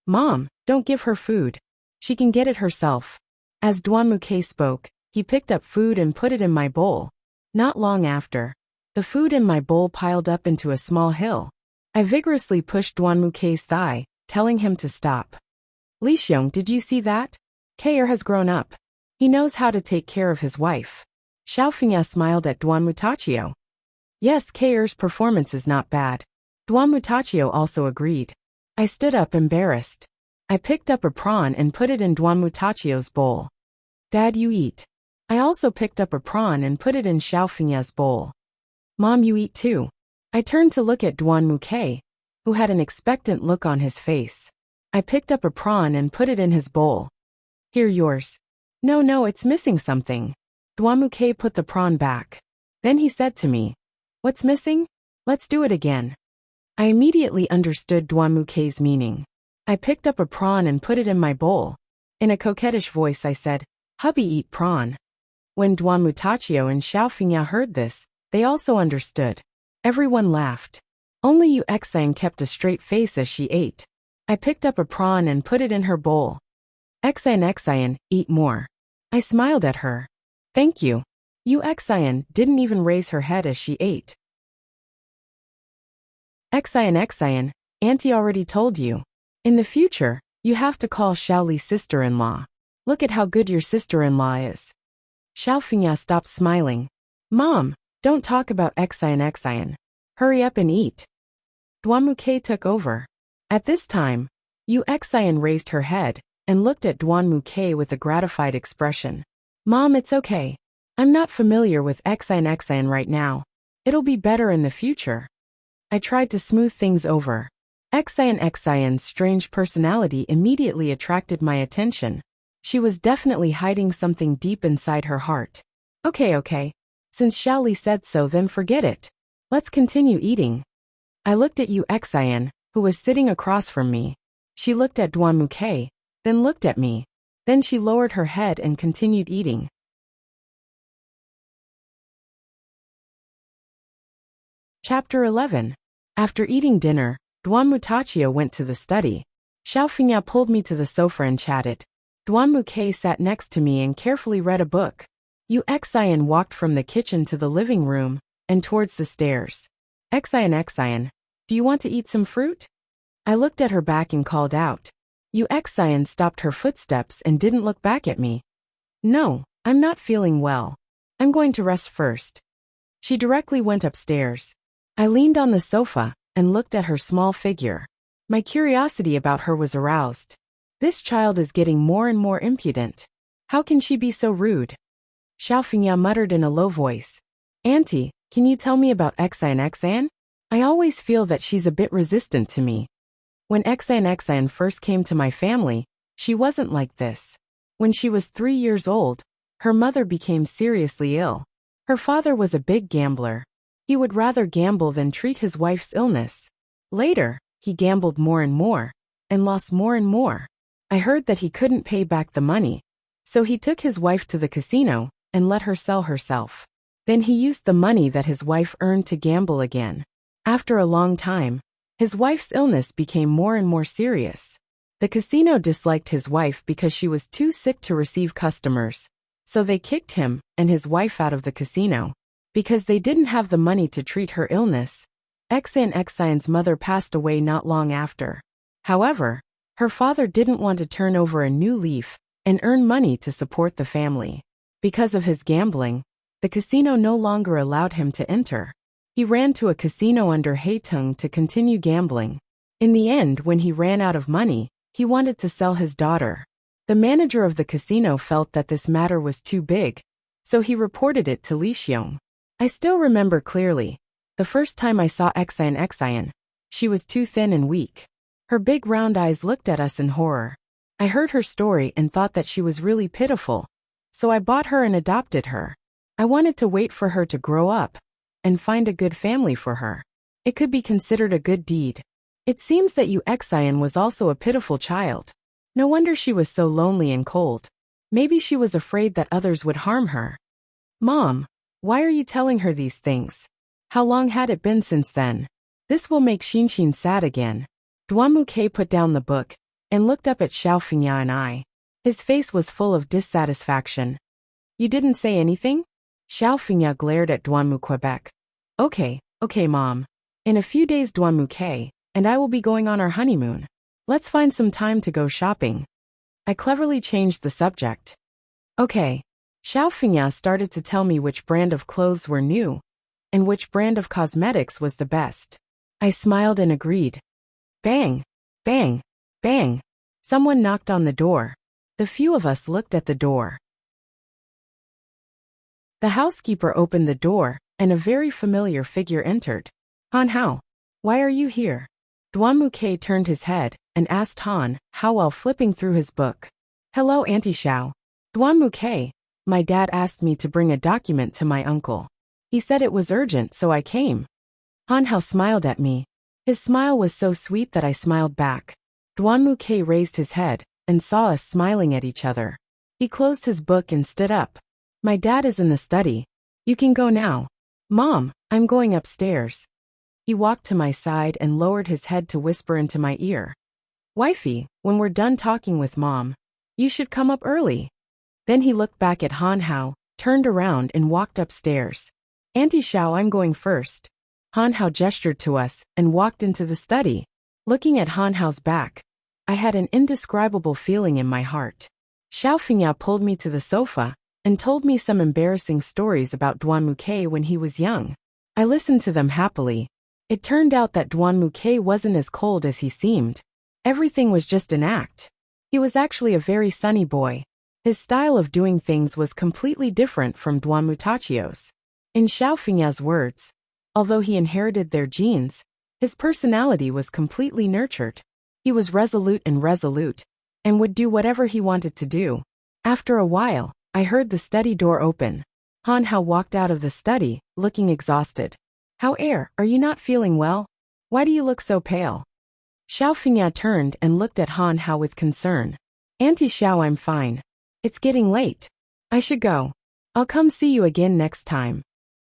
Mom, don't give her food. She can get it herself. As Dwanmuke spoke, he picked up food and put it in my bowl. Not long after, the food in my bowl piled up into a small hill. I vigorously pushed Dwanmuke's thigh, telling him to stop. Li Xiong, did you see that? Kair has grown up. He knows how to take care of his wife. Xiaofingya smiled at Dwanmutachio. Yes, Kair's performance is not bad. Dwanmutachio also agreed. I stood up embarrassed. I picked up a prawn and put it in Dwanmutachio's bowl. Dad, you eat. I also picked up a prawn and put it in Xiaofingya's bowl. Mom, you eat too. I turned to look at Dwanmuke, who had an expectant look on his face. I picked up a prawn and put it in his bowl. Here, yours. No, it's missing something. Dwanmuke put the prawn back. Then he said to me, What's missing? Let's do it again. I immediately understood Dwanmuke's meaning. I picked up a prawn and put it in my bowl. In a coquettish voice I said, Hubby, eat prawn. When Dwanmutachio and Xiaofingya heard this, they also understood. Everyone laughed. Only Uxian kept a straight face as she ate. I picked up a prawn and put it in her bowl. Xian, eat more. I smiled at her. Thank you. Uxian didn't even raise her head as she ate. Xian, Auntie already told you. In the future, you have to call Xiaoli sister-in-law. Look at how good your sister-in-law is. Xiaofingya stopped smiling. Mom, don't talk about Xian. Hurry up and eat. Dwanmuke took over. At this time, Uxian raised her head and looked at Dwanmuke with a gratified expression. Mom, it's okay. I'm not familiar with Xian right now. It'll be better in the future. I tried to smooth things over. Xian's strange personality immediately attracted my attention. She was definitely hiding something deep inside her heart. Okay. Since Xiaoli said so, then forget it. Let's continue eating. I looked at Uxian, who was sitting across from me. She looked at Dwanmuke, then looked at me. Then she lowered her head and continued eating. Chapter 11. After eating dinner, Duan Mutachio went to the study. Xiao Fengya pulled me to the sofa and chatted. Duan Muke sat next to me and carefully read a book. Yu Xian walked from the kitchen to the living room and towards the stairs. Xian, do you want to eat some fruit? I looked at her back and called out. Yu Xian stopped her footsteps and didn't look back at me. No, I'm not feeling well. I'm going to rest first. She directly went upstairs. I leaned on the sofa and looked at her small figure. My curiosity about her was aroused. This child is getting more and more impudent. How can she be so rude? Xiao Fengya muttered in a low voice. Auntie, can you tell me about Xian? I always feel that she's a bit resistant to me. When Xian first came to my family, she wasn't like this. When she was 3 years old, her mother became seriously ill. Her father was a big gambler. He would rather gamble than treat his wife's illness. Later, he gambled more and more, and lost more and more. I heard that he couldn't pay back the money, so he took his wife to the casino and let her sell herself. Then he used the money that his wife earned to gamble again. After a long time, his wife's illness became more and more serious. The casino disliked his wife because she was too sick to receive customers, so they kicked him and his wife out of the casino. Because they didn't have the money to treat her illness, Xian's mother passed away not long after. However, her father didn't want to turn over a new leaf and earn money to support the family. Because of his gambling, the casino no longer allowed him to enter. He ran to a casino under Heitung to continue gambling. In the end, when he ran out of money, he wanted to sell his daughter. The manager of the casino felt that this matter was too big, so he reported it to Li Xiong. I still remember clearly. The first time I saw Xian, she was too thin and weak. Her big round eyes looked at us in horror. I heard her story and thought that she was really pitiful, so I bought her and adopted her. I wanted to wait for her to grow up and find a good family for her. It could be considered a good deed. It seems that Yu Xian was also a pitiful child. No wonder she was so lonely and cold. Maybe she was afraid that others would harm her. Mom, why are you telling her these things? How long had it been since then? This will make Xin sad again. Duan Muke put down the book and looked up at Xiao Fengya and I. His face was full of dissatisfaction. You didn't say anything? Xiao Fengya glared at Duan Muke. Okay, Mom. In a few days Duan Muke and I will be going on our honeymoon. Let's find some time to go shopping. I cleverly changed the subject. Okay. Xiao Fengya started to tell me which brand of clothes were new, and which brand of cosmetics was the best. I smiled and agreed. Bang! Bang! Bang! Someone knocked on the door. The few of us looked at the door. The housekeeper opened the door, and a very familiar figure entered. Han Hao, why are you here? Duan Muke turned his head and asked Han Hao while flipping through his book. Hello, Auntie Xiao. Duan Muke. My dad asked me to bring a document to my uncle. He said it was urgent, so I came. Han Hao smiled at me. His smile was so sweet that I smiled back. Duan Muke raised his head and saw us smiling at each other. He closed his book and stood up. My dad is in the study. You can go now. Mom, I'm going upstairs. He walked to my side and lowered his head to whisper into my ear. Wifey, when we're done talking with Mom, you should come up early. Then he looked back at Han Hao, turned around and walked upstairs. Auntie Xiao, I'm going first. Han Hao gestured to us and walked into the study. Looking at Han Hao's back, I had an indescribable feeling in my heart. Xiao Fengya pulled me to the sofa and told me some embarrassing stories about Duan Muke when he was young. I listened to them happily. It turned out that Duan Muke wasn't as cold as he seemed. Everything was just an act. He was actually a very sunny boy. His style of doing things was completely different from Duan Mutachio's. In Xiao Fengya's words, although he inherited their genes, his personality was completely nurtured. He was resolute and would do whatever he wanted to do. After a while, I heard the study door open. Han Hao walked out of the study, looking exhausted. How are you not feeling well? Why do you look so pale? Xiao Fengya turned and looked at Han Hao with concern. Auntie Xiao, I'm fine. It's getting late. I should go. I'll come see you again next time.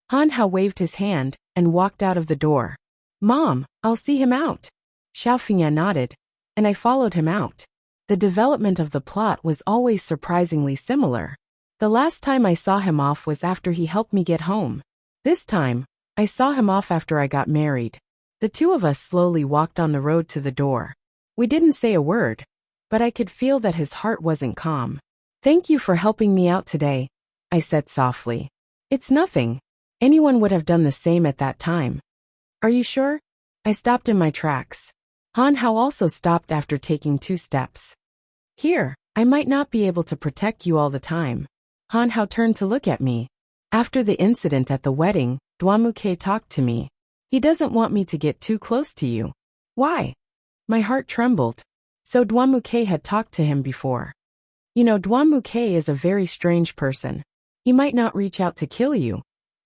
Han Hao waved his hand and walked out of the door. Mom, I'll see him out. Xiao Fengya nodded, and I followed him out. The development of the plot was always surprisingly similar. The last time I saw him off was after he helped me get home. This time, I saw him off after I got married. The two of us slowly walked on the road to the door. We didn't say a word, but I could feel that his heart wasn't calm. Thank you for helping me out today, I said softly. It's nothing. Anyone would have done the same at that time. Are you sure? I stopped in my tracks. Han Hao also stopped after taking 2 steps. Here, I might not be able to protect you all the time. Han Hao turned to look at me. After the incident at the wedding, Duanmuke talked to me. He doesn't want me to get too close to you. Why? My heart trembled. So Duanmuke had talked to him before. You know, Duanmuke is a very strange person. He might not reach out to kill you,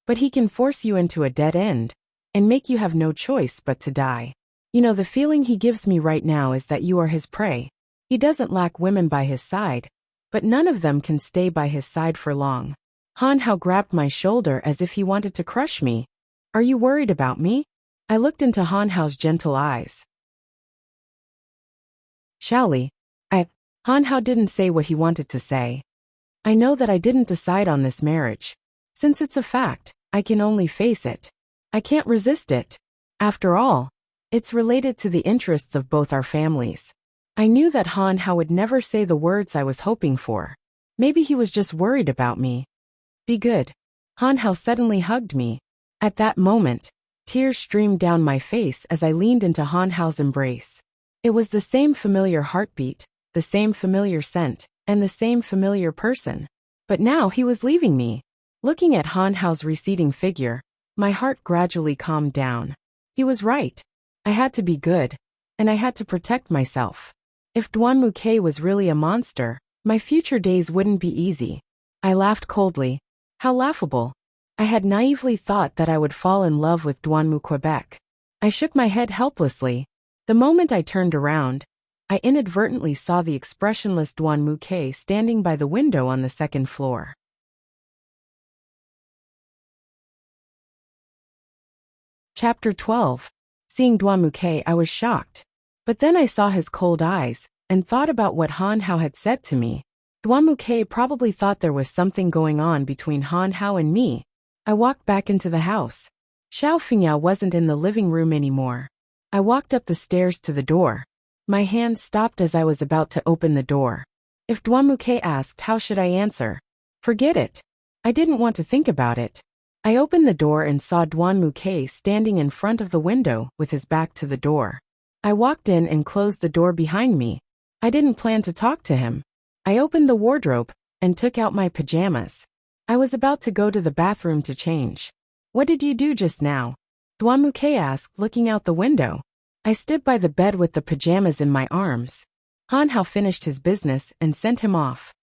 but he can force you into a dead end and make you have no choice but to die. You know, the feeling he gives me right now is that you are his prey. He doesn't lack women by his side, but none of them can stay by his side for long. Han Hao grabbed my shoulder as if he wanted to crush me. Are you worried about me? I looked into Han Hao's gentle eyes. Xiaoli, Han Hao didn't say what he wanted to say. I know that I didn't decide on this marriage. Since it's a fact, I can only face it. I can't resist it. After all, it's related to the interests of both our families. I knew that Han Hao would never say the words I was hoping for. Maybe he was just worried about me. Be good. Han Hao suddenly hugged me. At that moment, tears streamed down my face as I leaned into Han Hao's embrace. It was the same familiar heartbeat, the same familiar scent, and the same familiar person. But now he was leaving me. Looking at Han Hao's receding figure, my heart gradually calmed down. He was right. I had to be good, and I had to protect myself. If Duanmuke was really a monster, my future days wouldn't be easy. I laughed coldly. How laughable. I had naively thought that I would fall in love with Duanmuke. I shook my head helplessly. The moment I turned around, I inadvertently saw the expressionless Duanmuke standing by the window on the 2nd floor. Chapter 12. Seeing Duanmuke, I was shocked. But then I saw his cold eyes, and thought about what Han Hao had said to me. Duanmuke probably thought there was something going on between Han Hao and me. I walked back into the house. Xiao Fengya wasn't in the living room anymore. I walked up the stairs to the door. My hand stopped as I was about to open the door. If Duanmuke asked, how should I answer? Forget it. I didn't want to think about it. I opened the door and saw Duanmuke standing in front of the window with his back to the door. I walked in and closed the door behind me. I didn't plan to talk to him. I opened the wardrobe and took out my pajamas. I was about to go to the bathroom to change. What did you do just now? Duanmuke asked, looking out the window. I stood by the bed with the pajamas in my arms. Han Hao finished his business and sent him off.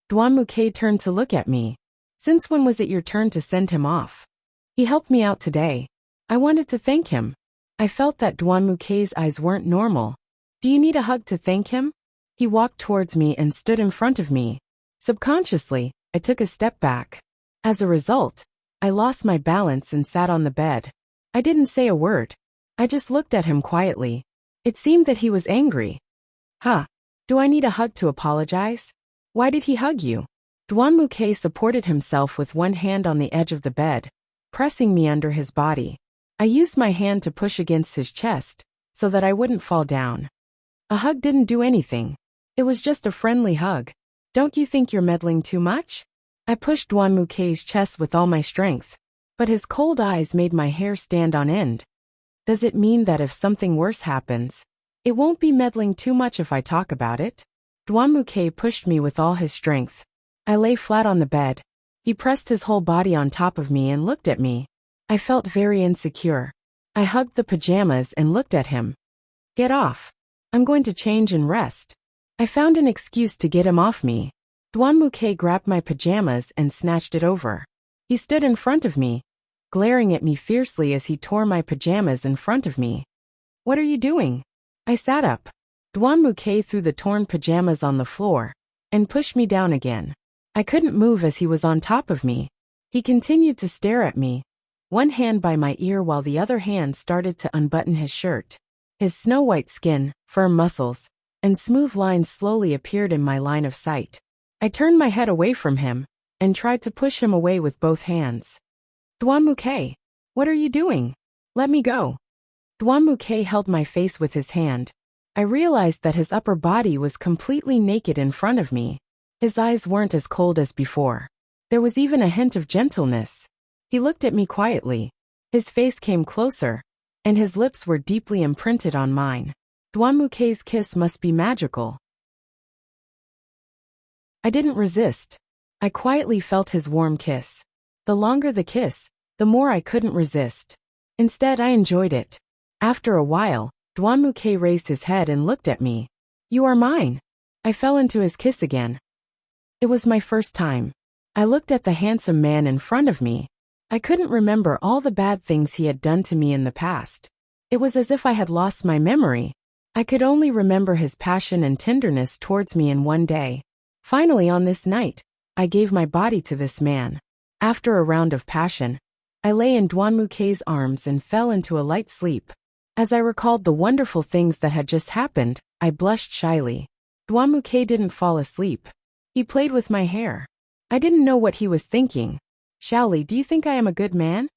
Duanmuke turned to look at me. Since when was it your turn to send him off? He helped me out today. I wanted to thank him. I felt that Duanmuke's eyes weren't normal. Do you need a hug to thank him? He walked towards me and stood in front of me. Subconsciously, I took a step back. As a result, I lost my balance and sat on the bed. I didn't say a word. I just looked at him quietly. It seemed that he was angry. Huh? Do I need a hug to apologize? Why did he hug you? Duanmuke supported himself with one hand on the edge of the bed, pressing me under his body. I used my hand to push against his chest, so that I wouldn't fall down. A hug didn't do anything. It was just a friendly hug. Don't you think you're meddling too much? I pushed Duanmuke's chest with all my strength, but his cold eyes made my hair stand on end. Does it mean that if something worse happens, it won't be meddling too much if I talk about it? Duanmuke pushed me with all his strength. I lay flat on the bed. He pressed his whole body on top of me and looked at me. I felt very insecure. I hugged the pajamas and looked at him. Get off. I'm going to change and rest. I found an excuse to get him off me. Duanmuke grabbed my pajamas and snatched it over. He stood in front of me, glaring at me fiercely as he tore my pajamas in front of me. What are you doing? I sat up. Dwanmuke threw the torn pajamas on the floor and pushed me down again. I couldn't move as he was on top of me. He continued to stare at me, one hand by my ear while the other hand started to unbutton his shirt. His snow-white skin, firm muscles, and smooth lines slowly appeared in my line of sight. I turned my head away from him and tried to push him away with both hands. Dwanmuke, what are you doing? Let me go. Dwanmuke held my face with his hand. I realized that his upper body was completely naked in front of me. His eyes weren't as cold as before. There was even a hint of gentleness. He looked at me quietly. His face came closer, and his lips were deeply imprinted on mine. Dwanmuke's kiss must be magical. I didn't resist. I quietly felt his warm kiss. The longer the kiss, the more I couldn't resist. Instead, I enjoyed it. After a while, Dwanmuke raised his head and looked at me. You are mine. I fell into his kiss again. It was my first time. I looked at the handsome man in front of me. I couldn't remember all the bad things he had done to me in the past. It was as if I had lost my memory. I could only remember his passion and tenderness towards me in one day. Finally, on this night, I gave my body to this man. After a round of passion, I lay in Dwanmuke's arms and fell into a light sleep. As I recalled the wonderful things that had just happened, I blushed shyly. Dwanmuke didn't fall asleep. He played with my hair. I didn't know what he was thinking. Shaoli, do you think I am a good man?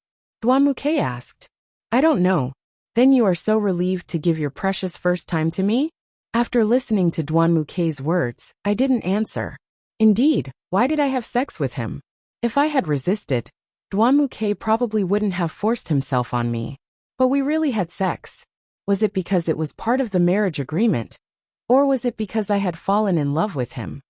Dwanmuke asked. I don't know. Then you are so relieved to give your precious first time to me? After listening to Dwanmuke's words, I didn't answer. Indeed, why did I have sex with him? If I had resisted, Dwanmuke probably wouldn't have forced himself on me. But we really had sex. Was it because it was part of the marriage agreement? Or was it because I had fallen in love with him?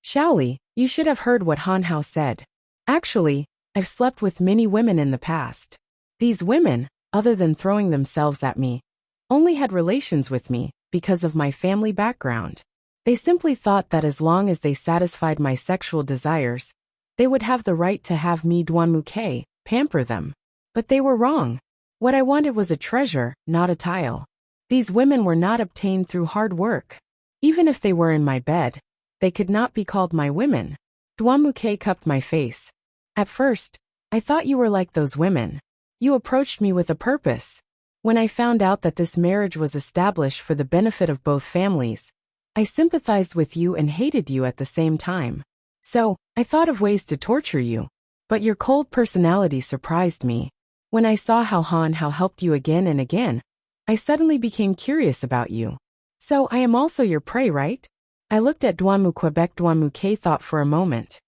Shaoli, you should have heard what Han Hao said. Actually, I've slept with many women in the past. These women, other than throwing themselves at me, only had relations with me because of my family background. They simply thought that as long as they satisfied my sexual desires, they would have the right to have me, Dwanmuke, pamper them. But they were wrong. What I wanted was a treasure, not a tile. These women were not obtained through hard work. Even if they were in my bed, they could not be called my women. Dwanmuke cupped my face. At first, I thought you were like those women. You approached me with a purpose. When I found out that this marriage was established for the benefit of both families, I sympathized with you and hated you at the same time. So, I thought of ways to torture you. But your cold personality surprised me. When I saw how Han Hao helped you again and again, I suddenly became curious about you. So I am also your prey, right? I looked at Dwanmuke. Dwanmuke thought for a moment.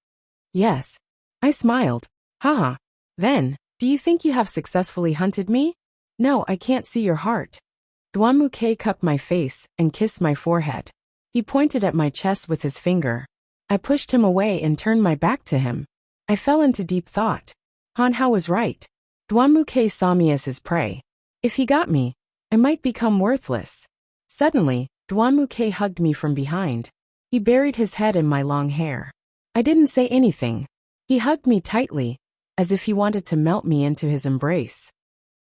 Yes. I smiled. Haha. Then, do you think you have successfully hunted me? No, I can't see your heart. Dwanmuke cupped my face and kissed my forehead. He pointed at my chest with his finger. I pushed him away and turned my back to him. I fell into deep thought. Han Hao was right. Dwanmuke saw me as his prey. If he got me, I might become worthless. Suddenly, Dwanmuke hugged me from behind. He buried his head in my long hair. I didn't say anything. He hugged me tightly, as if he wanted to melt me into his embrace.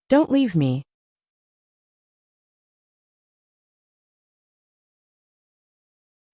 Don't leave me.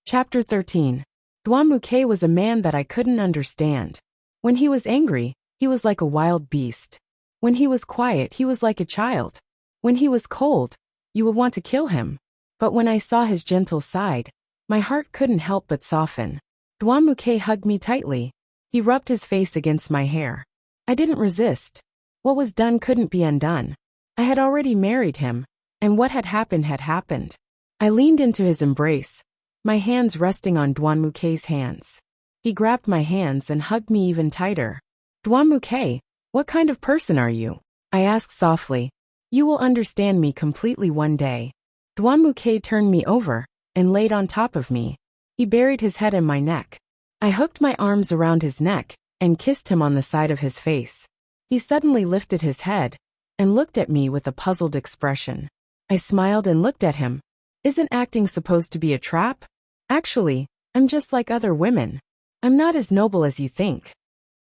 Chapter 13. Dwanmuke was a man that I couldn't understand. When he was angry, he was like a wild beast. When he was quiet, he was like a child. When he was cold, you would want to kill him. But when I saw his gentle side, my heart couldn't help but soften. Dwanmuke hugged me tightly. He rubbed his face against my hair. I didn't resist. What was done couldn't be undone. I had already married him, and what had happened had happened. I leaned into his embrace, my hands resting on Dwanmuke's hands. He grabbed my hands and hugged me even tighter. Dwanmuke, what kind of person are you? I asked softly. You will understand me completely one day. Dwanmuke turned me over and laid on top of me. He buried his head in my neck. I hooked my arms around his neck and kissed him on the side of his face. He suddenly lifted his head and looked at me with a puzzled expression. I smiled and looked at him. Isn't acting supposed to be a trap? Actually, I'm just like other women. I'm not as noble as you think.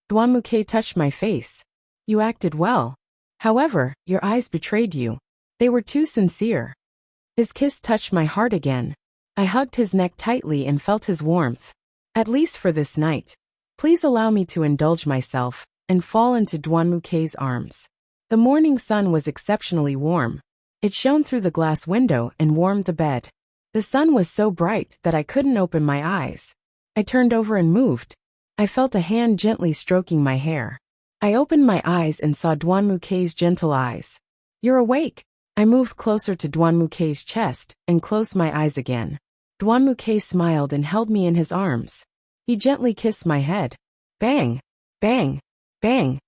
Dwanmuke touched my face. You acted well. However, your eyes betrayed you. They were too sincere. His kiss touched my heart again. I hugged his neck tightly and felt his warmth. At least for this night. Please allow me to indulge myself and fall into Dwanmukei's arms. The morning sun was exceptionally warm. It shone through the glass window and warmed the bed. The sun was so bright that I couldn't open my eyes. I turned over and moved. I felt a hand gently stroking my hair. I opened my eyes and saw Dwanmukei's gentle eyes. You're awake. I moved closer to Dwanmukei's chest and closed my eyes again. Dwanmukei smiled and held me in his arms. He gently kissed my head. Bang! Bang! Bang!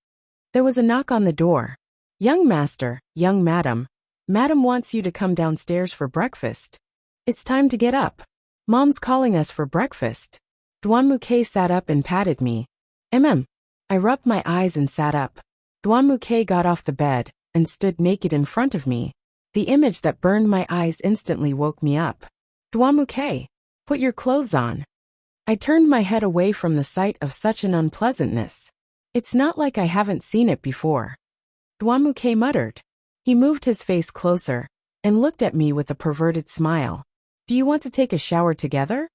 There was a knock on the door. Young master, young madam. Madam wants you to come downstairs for breakfast. It's time to get up. Mom's calling us for breakfast. Dwanmukei sat up and patted me. I rubbed my eyes and sat up. Dwanmukei got off the bed and stood naked in front of me. The image that burned my eyes instantly woke me up. Dwanmukei, put your clothes on. I turned my head away from the sight of such an unpleasantness. It's not like I haven't seen it before. Dwanmukei muttered. He moved his face closer and looked at me with a perverted smile. Do you want to take a shower together?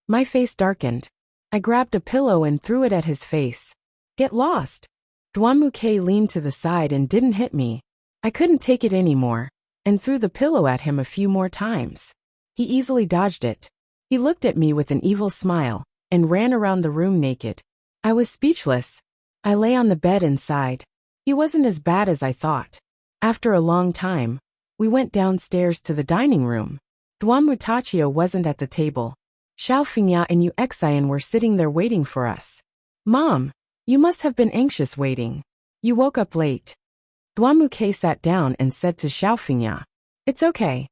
My face darkened. I grabbed a pillow and threw it at his face. Get lost. Dwanmukei leaned to the side and didn't hit me. I couldn't take it anymore and threw the pillow at him a few more times. He easily dodged it. He looked at me with an evil smile and ran around the room naked. I was speechless. I lay on the bed and sighed. He wasn't as bad as I thought. After a long time, we went downstairs to the dining room. Dwanmutachio wasn't at the table. Xiaofingya and Yuexian were sitting there waiting for us. Mom, you must have been anxious waiting. You woke up late. Dwanmukei sat down and said to Xiaofingya, It's okay.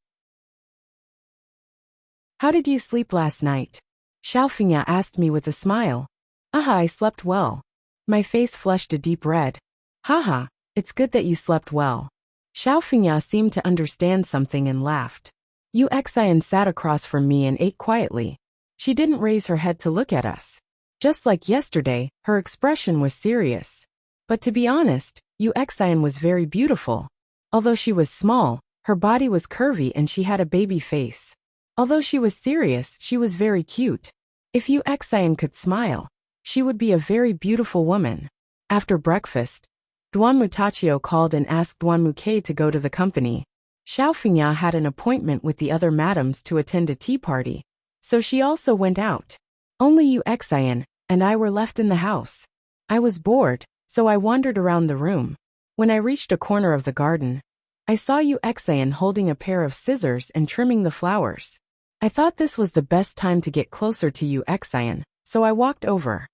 How did you sleep last night? Xiaofingya asked me with a smile. I slept well. My face flushed a deep red. Haha, it's good that you slept well. Xiaofingya seemed to understand something and laughed. Yuexian sat across from me and ate quietly. She didn't raise her head to look at us. Just like yesterday, her expression was serious. But to be honest, Yuexian was very beautiful. Although she was small, her body was curvy and she had a baby face. Although she was serious, she was very cute. If Yuexian could smile, she would be a very beautiful woman. After breakfast, Dwanmutachio called and asked Dwanmukei to go to the company. Xiaofingya had an appointment with the other madams to attend a tea party, so she also went out. Only Yuexian and I were left in the house. I was bored, so I wandered around the room. When I reached a corner of the garden, I saw Yuexian holding a pair of scissors and trimming the flowers. I thought this was the best time to get closer to Yuexian, so I walked over.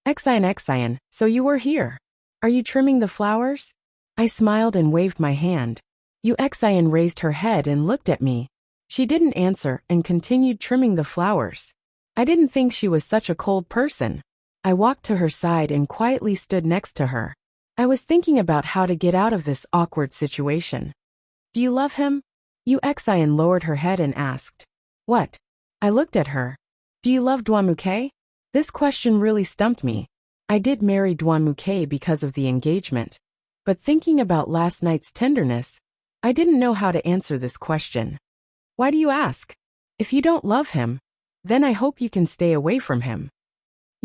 Exian, so you were here. Are you trimming the flowers? I smiled and waved my hand. Yuexian raised her head and looked at me. She didn't answer and continued trimming the flowers. I didn't think she was such a cold person. I walked to her side and quietly stood next to her. I was thinking about how to get out of this awkward situation. Do you love him? Yuexian lowered her head and asked. What? I looked at her. Do you love Dwanmukei? This question really stumped me. I did marry Dwanmukei because of the engagement. But thinking about last night's tenderness, I didn't know how to answer this question. Why do you ask? If you don't love him, then I hope you can stay away from him.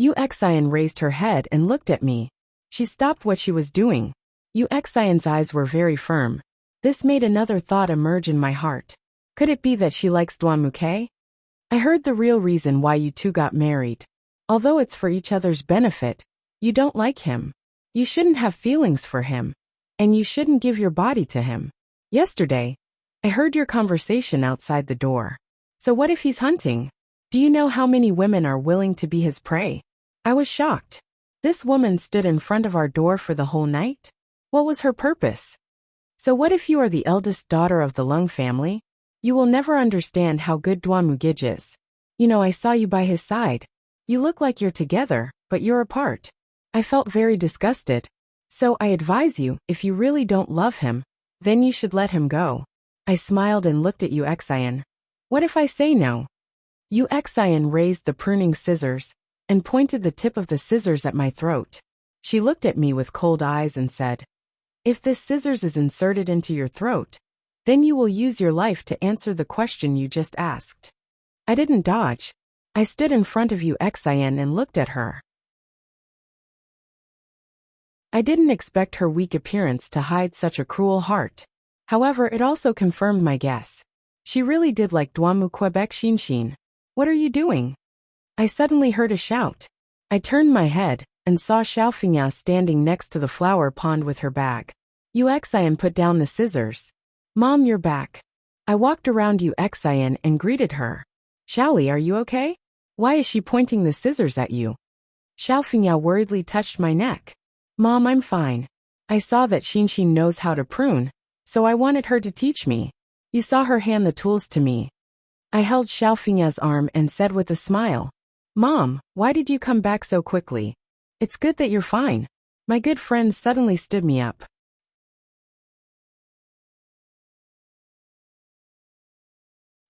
Yuexian raised her head and looked at me. She stopped what she was doing. Yuexian's eyes were very firm. This made another thought emerge in my heart. Could it be that she likes Dwanmukei? I heard the real reason why you two got married. Although it's for each other's benefit, you don't like him. You shouldn't have feelings for him. And you shouldn't give your body to him. Yesterday, I heard your conversation outside the door. So what if he's hunting? Do you know how many women are willing to be his prey? I was shocked. This woman stood in front of our door for the whole night? What was her purpose? So what if you are the eldest daughter of the Lung family? You will never understand how good Dwanmugij is. You know, I saw you by his side. You look like you're together, but you're apart. I felt very disgusted. So I advise you, if you really don't love him, then you should let him go. I smiled and looked at Yuexian. What if I say no? Yuexian raised the pruning scissors and pointed the tip of the scissors at my throat. She looked at me with cold eyes and said, If this scissors is inserted into your throat, then you will use your life to answer the question you just asked. I didn't dodge. I stood in front of Xin and looked at her. I didn't expect her weak appearance to hide such a cruel heart. However, it also confirmed my guess. She really did like Duanmu Quebec Xinshin. What are you doing? I suddenly heard a shout. I turned my head and saw Xiaofingya standing next to the flower pond with her bag. Xin put down the scissors. Mom, you're back. I walked around Xin and greeted her. Xiaoli, are you okay? Why is she pointing the scissors at you? Xiaofingya worriedly touched my neck. Mom, I'm fine. I saw that Xinshin knows how to prune, so I wanted her to teach me. You saw her hand the tools to me. I held Xiaofingya's arm and said with a smile, Mom, why did you come back so quickly? It's good that you're fine. My good friend suddenly stood me up.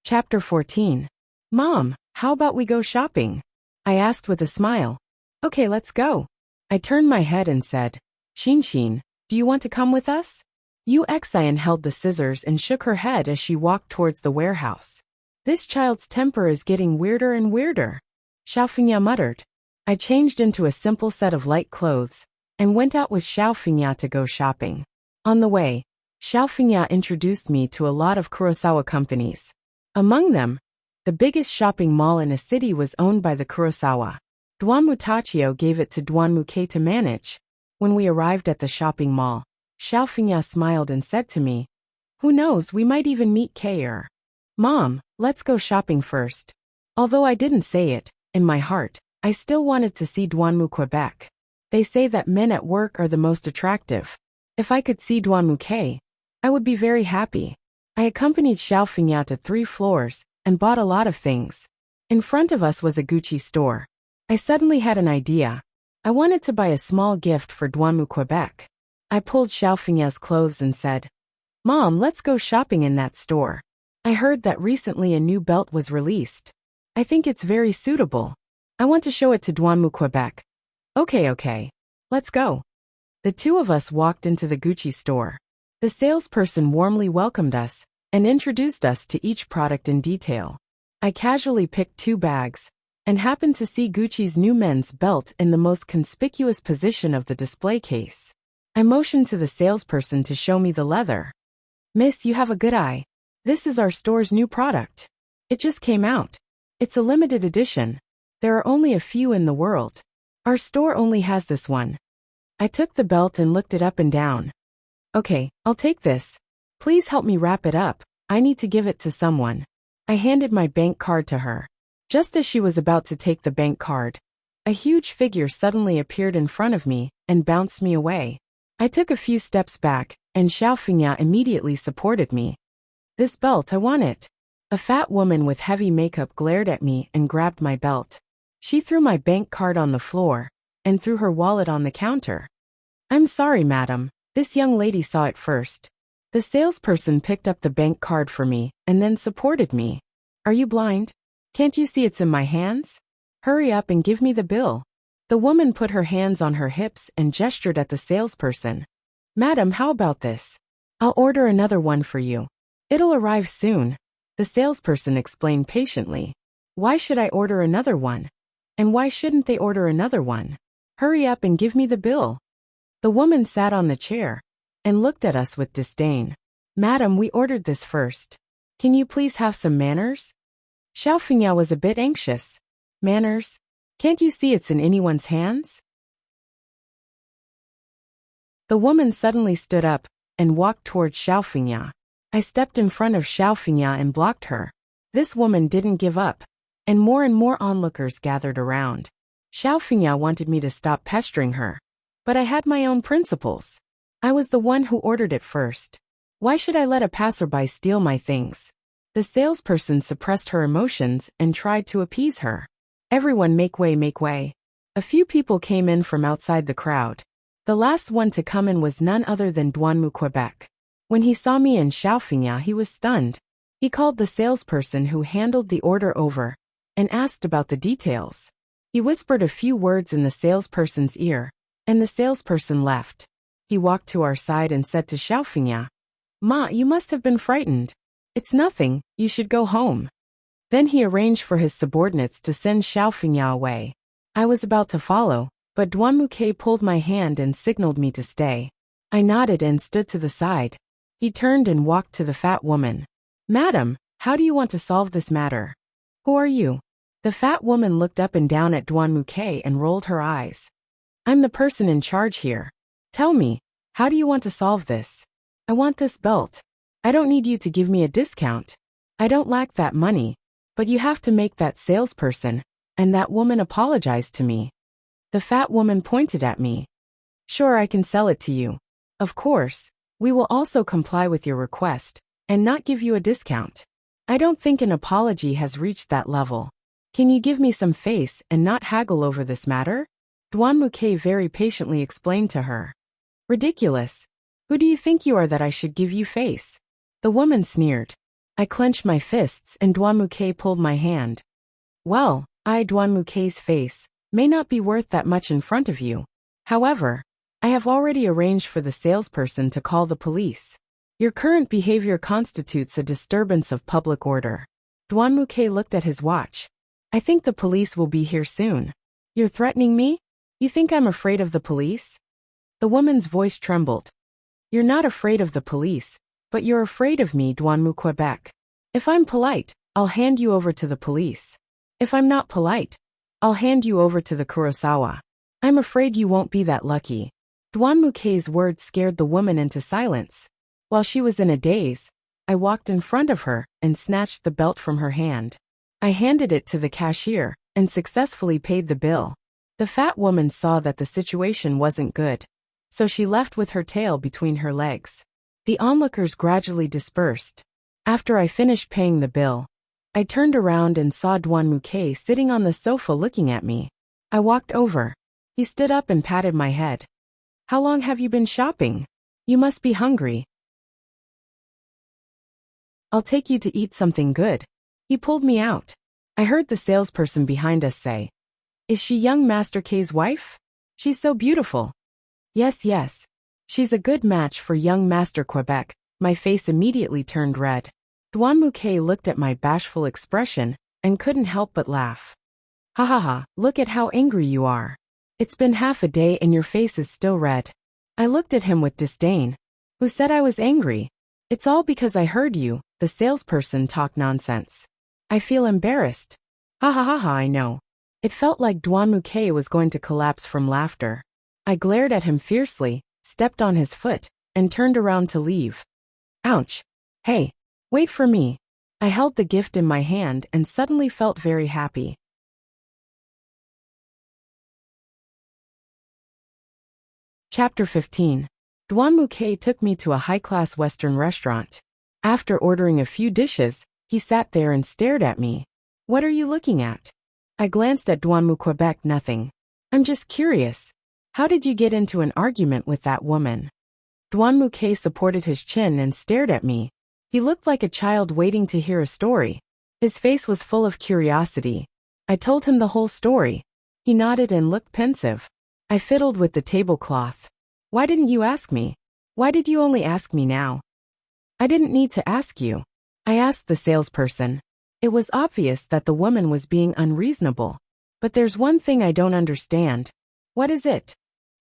Chapter 14. Mom, how about we go shopping? I asked with a smile. Okay, let's go. I turned my head and said, Xinshin, do you want to come with us? Xin held the scissors and shook her head as she walked towards the warehouse. This child's temper is getting weirder and weirder. Xiaofingya muttered. I changed into a simple set of light clothes and went out with Xiaofingya to go shopping. On the way, Xiaofingya introduced me to a lot of Kurosawa companies. Among them, the biggest shopping mall in a city was owned by the Kurosawa. Duanmu Tachio gave it to Duanmu Kei to manage. When we arrived at the shopping mall, Xiaofingya smiled and said to me, Who knows, we might even meet Kei. Mom, let's go shopping first. Although I didn't say it, in my heart, I still wanted to see Duanmu Quebec. They say that men at work are the most attractive. If I could see Duanmu Kei, I would be very happy. I accompanied Xiaofingya to 3 floors and bought a lot of things. In front of us was a Gucci store. I suddenly had an idea. I wanted to buy a small gift for Duanmu Quebec. I pulled Xiaofingya's clothes and said, Mom, let's go shopping in that store. I heard that recently a new belt was released. I think it's very suitable. I want to show it to Duanmu Quebec. Okay. Let's go. The two of us walked into the Gucci store. The salesperson warmly welcomed us and introduced us to each product in detail. I casually picked 2 bags and happened to see Gucci's new men's belt in the most conspicuous position of the display case. I motioned to the salesperson to show me the leather. Miss, you have a good eye. This is our store's new product. It just came out. It's a limited edition. There are only a few in the world. Our store only has this one. I took the belt and looked it up and down. Okay, I'll take this. Please help me wrap it up. I need to give it to someone. I handed my bank card to her. Just as she was about to take the bank card, a huge figure suddenly appeared in front of me and bounced me away. I took a few steps back, and Xiaofingya immediately supported me. This belt, I want it. A fat woman with heavy makeup glared at me and grabbed my belt. She threw my bank card on the floor and threw her wallet on the counter. I'm sorry, madam. This young lady saw it first. The salesperson picked up the bank card for me and then supported me. Are you blind? Can't you see it's in my hands? Hurry up and give me the bill. The woman put her hands on her hips and gestured at the salesperson. Madam, how about this? I'll order another one for you. It'll arrive soon. The salesperson explained patiently. Why should I order another one? And why shouldn't they order another one? Hurry up and give me the bill. The woman sat on the chair and looked at us with disdain. Madam, we ordered this first. Can you please have some manners? Xiaofingya was a bit anxious. Manners? Can't you see it's in anyone's hands? The woman suddenly stood up and walked towards Xiaofingya. I stepped in front of Xiaofingya and blocked her. This woman didn't give up, and more onlookers gathered around. Xiaofingya wanted me to stop pestering her, but I had my own principles. I was the one who ordered it first. Why should I let a passerby steal my things? The salesperson suppressed her emotions and tried to appease her. Everyone make way, make way. A few people came in from outside the crowd. The last one to come in was none other than Duanmu Quebec. When he saw me and Xiaofingya, he was stunned. He called the salesperson who handled the order over and asked about the details. He whispered a few words in the salesperson's ear, and the salesperson left. He walked to our side and said to Xiaofingya, Ma, you must have been frightened. It's nothing, you should go home. Then he arranged for his subordinates to send Xiao Fengya away. I was about to follow, but Duan Muke pulled my hand and signaled me to stay. I nodded and stood to the side. He turned and walked to the fat woman. "Madam, how do you want to solve this matter? Who are you?" The fat woman looked up and down at Duan Muke and rolled her eyes. "I'm the person in charge here. Tell me, how do you want to solve this?" "I want this belt. I don't need you to give me a discount. I don't lack that money, but you have to make that salesperson and that woman apologize to me." The fat woman pointed at me. "Sure, I can sell it to you. Of course, we will also comply with your request and not give you a discount. I don't think an apology has reached that level. Can you give me some face and not haggle over this matter?" Duan Muke very patiently explained to her. "Ridiculous. Who do you think you are that I should give you face?" The woman sneered. I clenched my fists and Duan Muke pulled my hand. "Well, Duan Muke's face may not be worth that much in front of you. However, I have already arranged for the salesperson to call the police. Your current behavior constitutes a disturbance of public order." Duan Muke looked at his watch. "I think the police will be here soon." "You're threatening me? You think I'm afraid of the police?" The woman's voice trembled. "You're not afraid of the police, but you're afraid of me, Duan Mu Quebec. If I'm polite, I'll hand you over to the police. If I'm not polite, I'll hand you over to the Kurosawa. I'm afraid you won't be that lucky." Duan Muke's words scared the woman into silence. While she was in a daze, I walked in front of her and snatched the belt from her hand. I handed it to the cashier and successfully paid the bill. The fat woman saw that the situation wasn't good, so she left with her tail between her legs. The onlookers gradually dispersed. After I finished paying the bill, I turned around and saw Duan Muke sitting on the sofa looking at me. I walked over. He stood up and patted my head. "How long have you been shopping? You must be hungry. I'll take you to eat something good." He pulled me out. I heard the salesperson behind us say, "Is she young Master K's wife? She's so beautiful." Yes. She's a good match for young Master Quebec." My face immediately turned red. Duan Muke looked at my bashful expression and couldn't help but laugh. "Ha ha ha, look at how angry you are. It's been half a day and your face is still red." I looked at him with disdain. "Who said I was angry? It's all because I heard you, the salesperson, talk nonsense. I feel embarrassed." "Ha ha ha ha, I know." It felt like Duan Muke was going to collapse from laughter. I glared at him fiercely, stepped on his foot, and turned around to leave. Ouch. "Hey, wait for me." I held the gift in my hand and suddenly felt very happy. Chapter 15. Duan Muke took me to a high-class Western restaurant. After ordering a few dishes, he sat there and stared at me. "What are you looking at?" I glanced at Duan Mu Quebec. "Nothing. I'm just curious. How did you get into an argument with that woman?" Duan Muke supported his chin and stared at me. He looked like a child waiting to hear a story. His face was full of curiosity. I told him the whole story. He nodded and looked pensive. I fiddled with the tablecloth. "Why didn't you ask me? Why did you only ask me now?" "I didn't need to ask you. I asked the salesperson." It was obvious that the woman was being unreasonable. "But there's one thing I don't understand." "What is it?"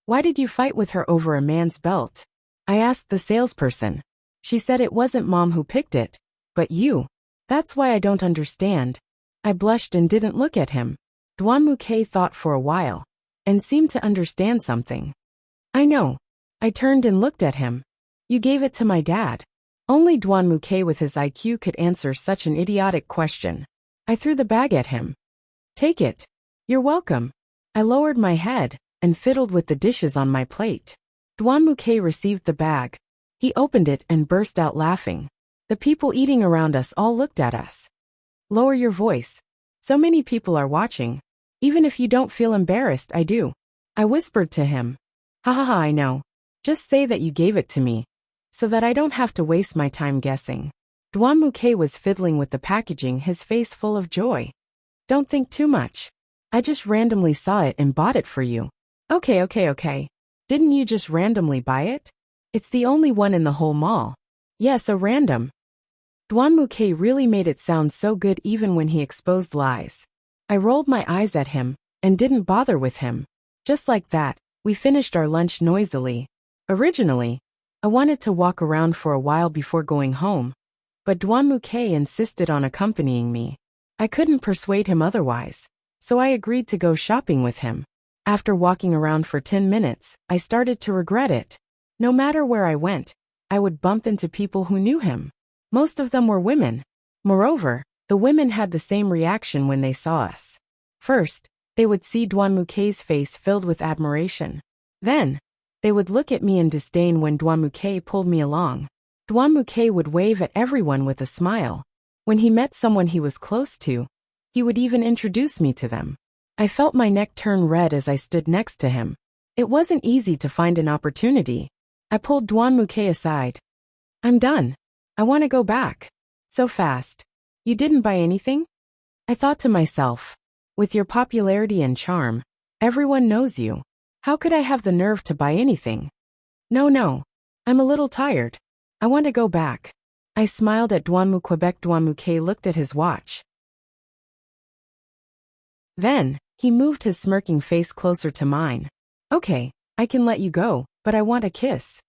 "Why did you fight with her over a man's belt?" I asked the salesperson. She said it wasn't Mom who picked it, but you. "That's why I don't understand." I blushed and didn't look at him. Duan Muke thought for a while and seemed to understand something. "I know." I turned and looked at him. "You gave it to my dad." Only Duan Muke with his IQ could answer such an idiotic question. I threw the bag at him. "Take it. You're welcome." I lowered my head and fiddled with the dishes on my plate. Duan Muke received the bag. He opened it and burst out laughing. The people eating around us all looked at us. "Lower your voice. So many people are watching. Even if you don't feel embarrassed, I do." I whispered to him. "Ha ha ha, I know. Just say that you gave it to me, so that I don't have to waste my time guessing." Duan Muke was fiddling with the packaging, his face full of joy. "Don't think too much. I just randomly saw it and bought it for you." Okay. Didn't you just randomly buy it? It's the only one in the whole mall." "Yes, a random." Duan Muke really made it sound so good even when he exposed lies. I rolled my eyes at him and didn't bother with him. Just like that, we finished our lunch noisily. Originally, I wanted to walk around for a while before going home, but Duan Muke insisted on accompanying me. I couldn't persuade him otherwise, so I agreed to go shopping with him. After walking around for 10 minutes, I started to regret it. No matter where I went, I would bump into people who knew him. Most of them were women. Moreover, the women had the same reaction when they saw us. First, they would see Duan Muke's face filled with admiration. Then, they would look at me in disdain when Duan Muke pulled me along. Duan Muke would wave at everyone with a smile. When he met someone he was close to, he would even introduce me to them. I felt my neck turn red as I stood next to him. It wasn't easy to find an opportunity. I pulled Duan Muke aside. "I'm done. I want to go back." "So fast. You didn't buy anything?" I thought to myself. With your popularity and charm, everyone knows you. How could I have the nerve to buy anything? No. I'm a little tired. I want to go back. I smiled at Duan Muke. Duan Muke looked at his watch. Then, he moved his smirking face closer to mine. "Okay, I can let you go, but I want a kiss."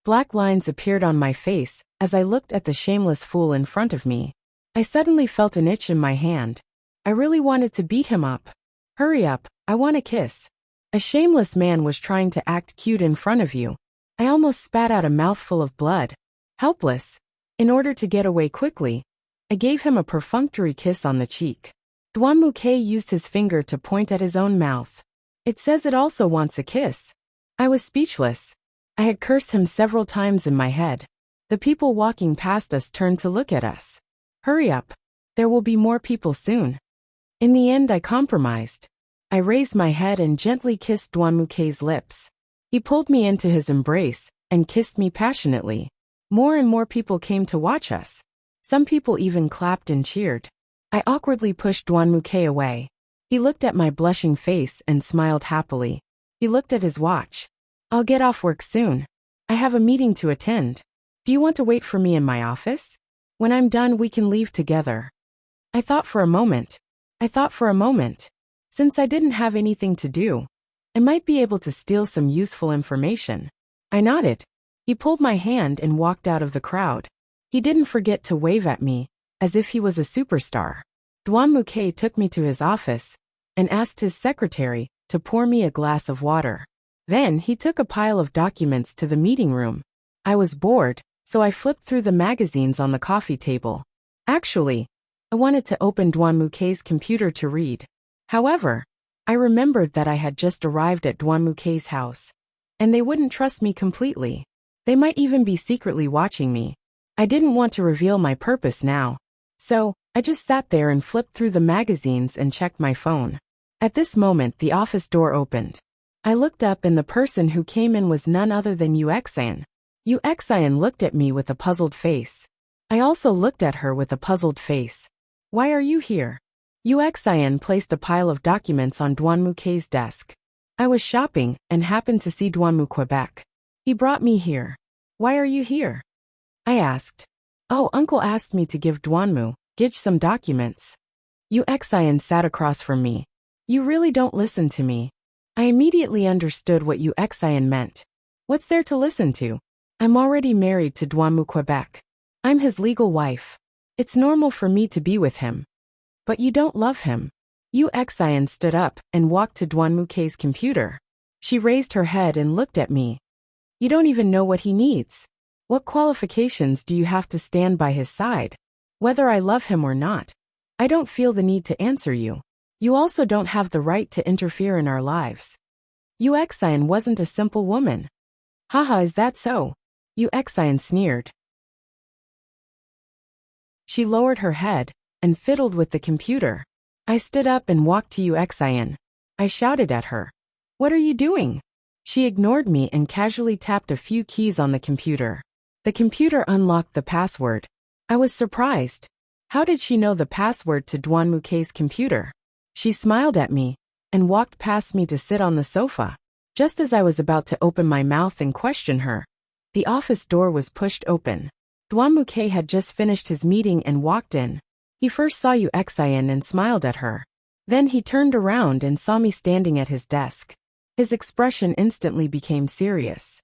Black lines appeared on my face as I looked at the shameless fool in front of me. I suddenly felt an itch in my hand. I really wanted to beat him up. "Hurry up, I want a kiss." A shameless man was trying to act cute in front of you. I almost spat out a mouthful of blood. Helpless. In order to get away quickly, I gave him a perfunctory kiss on the cheek. Duan Muke used his finger to point at his own mouth. "It says it also wants a kiss." I was speechless. I had cursed him several times in my head. The people walking past us turned to look at us. "Hurry up. There will be more people soon." In the end, I compromised. I raised my head and gently kissed Duan Muke's lips. He pulled me into his embrace and kissed me passionately. More and more people came to watch us. Some people even clapped and cheered. I awkwardly pushed Duan Muke away. He looked at my blushing face and smiled happily. He looked at his watch. "I'll get off work soon. I have a meeting to attend. Do you want to wait for me in my office? When I'm done, we can leave together." I thought for a moment. Since I didn't have anything to do, I might be able to steal some useful information. I nodded. He pulled my hand and walked out of the crowd. He didn't forget to wave at me, as if he was a superstar. Duan Muke took me to his office and asked his secretary to pour me a glass of water. Then he took a pile of documents to the meeting room. I was bored, so I flipped through the magazines on the coffee table. Actually, I wanted to open Duan Muke's computer to read. However, I remembered that I had just arrived at Duan Muke's house, and they wouldn't trust me completely. They might even be secretly watching me. I didn't want to reveal my purpose now, so I just sat there and flipped through the magazines and checked my phone. At this moment, the office door opened. I looked up and the person who came in was none other than Yu Xian. Yu Xian looked at me with a puzzled face. I also looked at her with a puzzled face. "Why are you here?" Yu Xian placed a pile of documents on Duan Muke's desk. "I was shopping and happened to see Duan Muke. He brought me here." "Why are you here?" I asked. "Oh, Uncle asked me to give Duan Muke some documents." Yu Xian sat across from me. "You really don't listen to me." I immediately understood what Yu Xian meant. What's there to listen to? I'm already married to Duan Muke. I'm his legal wife. It's normal for me to be with him. But you don't love him. Yu Xian stood up and walked to Duan Muke's computer. She raised her head and looked at me. "You don't even know what he needs. What qualifications do you have to stand by his side? Whether I love him or not, I don't feel the need to answer you. You also don't have the right to interfere in our lives." Yu Xian wasn't a simple woman. "Haha, is that so?" Yu Xian sneered. She lowered her head and fiddled with the computer. I stood up and walked to Yu Xian. I shouted at her. "What are you doing?" She ignored me and casually tapped a few keys on the computer. The computer unlocked the password. I was surprised. How did she know the password to Duan Muke's computer? She smiled at me and walked past me to sit on the sofa. Just as I was about to open my mouth and question her, the office door was pushed open. Duanmuke had just finished his meeting and walked in. He first saw Yu Xian and smiled at her. Then he turned around and saw me standing at his desk. His expression instantly became serious.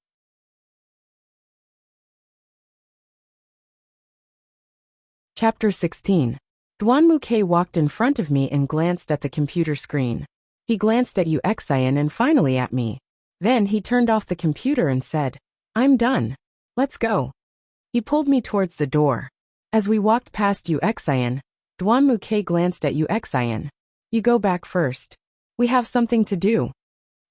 Chapter 16. Duanmuke walked in front of me and glanced at the computer screen. He glanced at Yu Xian and finally at me. Then he turned off the computer and said, "I'm done. Let's go." He pulled me towards the door. As we walked past Yu Xian, Duanmuke glanced at Yu Xian. "You go back first. We have something to do."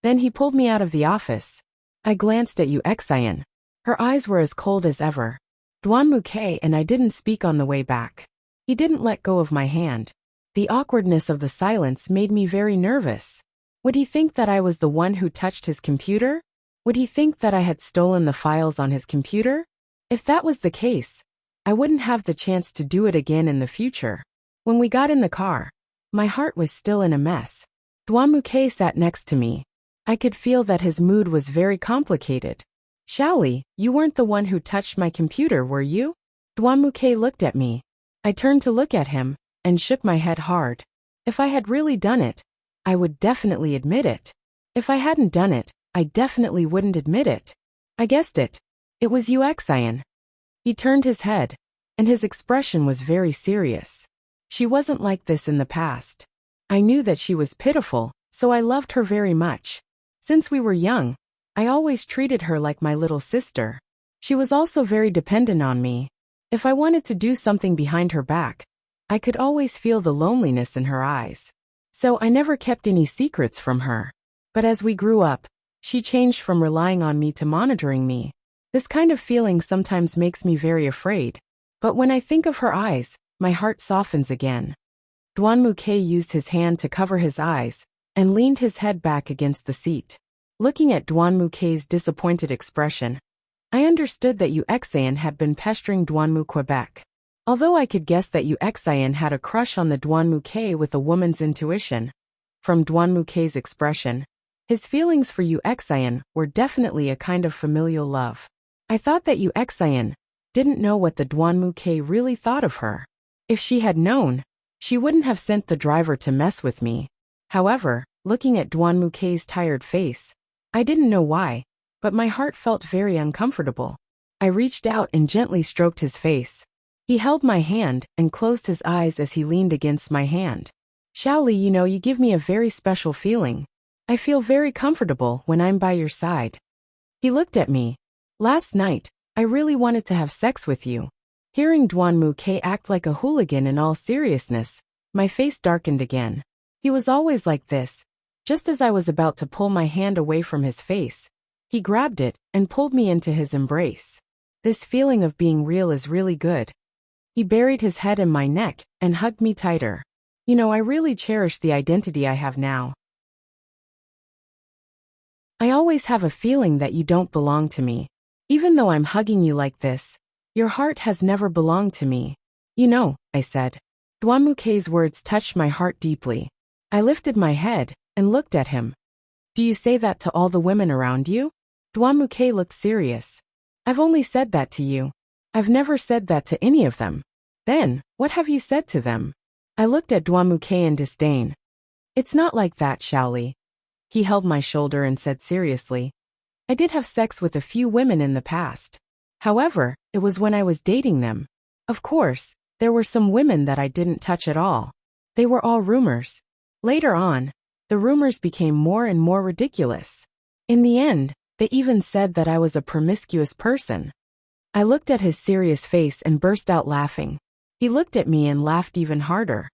Then he pulled me out of the office. I glanced at Yu Xian. Her eyes were as cold as ever. Duanmuke and I didn't speak on the way back. He didn't let go of my hand. The awkwardness of the silence made me very nervous. Would he think that I was the one who touched his computer? Would he think that I had stolen the files on his computer? If that was the case, I wouldn't have the chance to do it again in the future. When we got in the car, my heart was still in a mess. Duanmuke sat next to me. I could feel that his mood was very complicated. "Shaoli, you weren't the one who touched my computer, were you?" Duanmuke looked at me. I turned to look at him, and shook my head hard. If I had really done it, I would definitely admit it. If I hadn't done it, I definitely wouldn't admit it. I guessed it. It was Yu Xian. He turned his head, and his expression was very serious. She wasn't like this in the past. I knew that she was pitiful, so I loved her very much. Since we were young, I always treated her like my little sister. She was also very dependent on me. If I wanted to do something behind her back, I could always feel the loneliness in her eyes. So I never kept any secrets from her. But as we grew up, she changed from relying on me to monitoring me. This kind of feeling sometimes makes me very afraid. But when I think of her eyes, my heart softens again. Duanmuke used his hand to cover his eyes and leaned his head back against the seat. Looking at Duanmuke's disappointed expression, I understood that Yu Xian had been pestering Duanmuke. Although I could guess that Yu Xian had a crush on the Duanmuke with a woman's intuition, from Duanmuke's expression, his feelings for Yu Xian were definitely a kind of familial love. I thought that Yu Xian didn't know what the Duanmuke really thought of her. If she had known, she wouldn't have sent the driver to mess with me. However, looking at Duanmuke's tired face, I didn't know why, but my heart felt very uncomfortable. I reached out and gently stroked his face. He held my hand and closed his eyes as he leaned against my hand. "Shaoli, you give me a very special feeling. I feel very comfortable when I'm by your side." He looked at me. "Last night, I really wanted to have sex with you." Hearing Duanmuke act like a hooligan in all seriousness, my face darkened again. He was always like this. Just as I was about to pull my hand away from his face, he grabbed it and pulled me into his embrace. This feeling of being real is really good. He buried his head in my neck and hugged me tighter. I really cherish the identity I have now. I always have a feeling that you don't belong to me. Even though I'm hugging you like this, your heart has never belonged to me. I said. Duanmuke's words touched my heart deeply. I lifted my head and looked at him. "Do you say that to all the women around you?" Duanmuke looked serious. "I've only said that to you. I've never said that to any of them." "Then, what have you said to them?" I looked at Duanmuke in disdain. "It's not like that, Shaoli." He held my shoulder and said seriously, "I did have sex with a few women in the past. However, it was when I was dating them. Of course, there were some women that I didn't touch at all. They were all rumors. Later on, the rumors became more and more ridiculous. In the end, they even said that I was a promiscuous person." I looked at his serious face and burst out laughing. He looked at me and laughed even harder.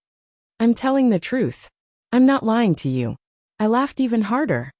"I'm telling the truth. I'm not lying to you." I laughed even harder.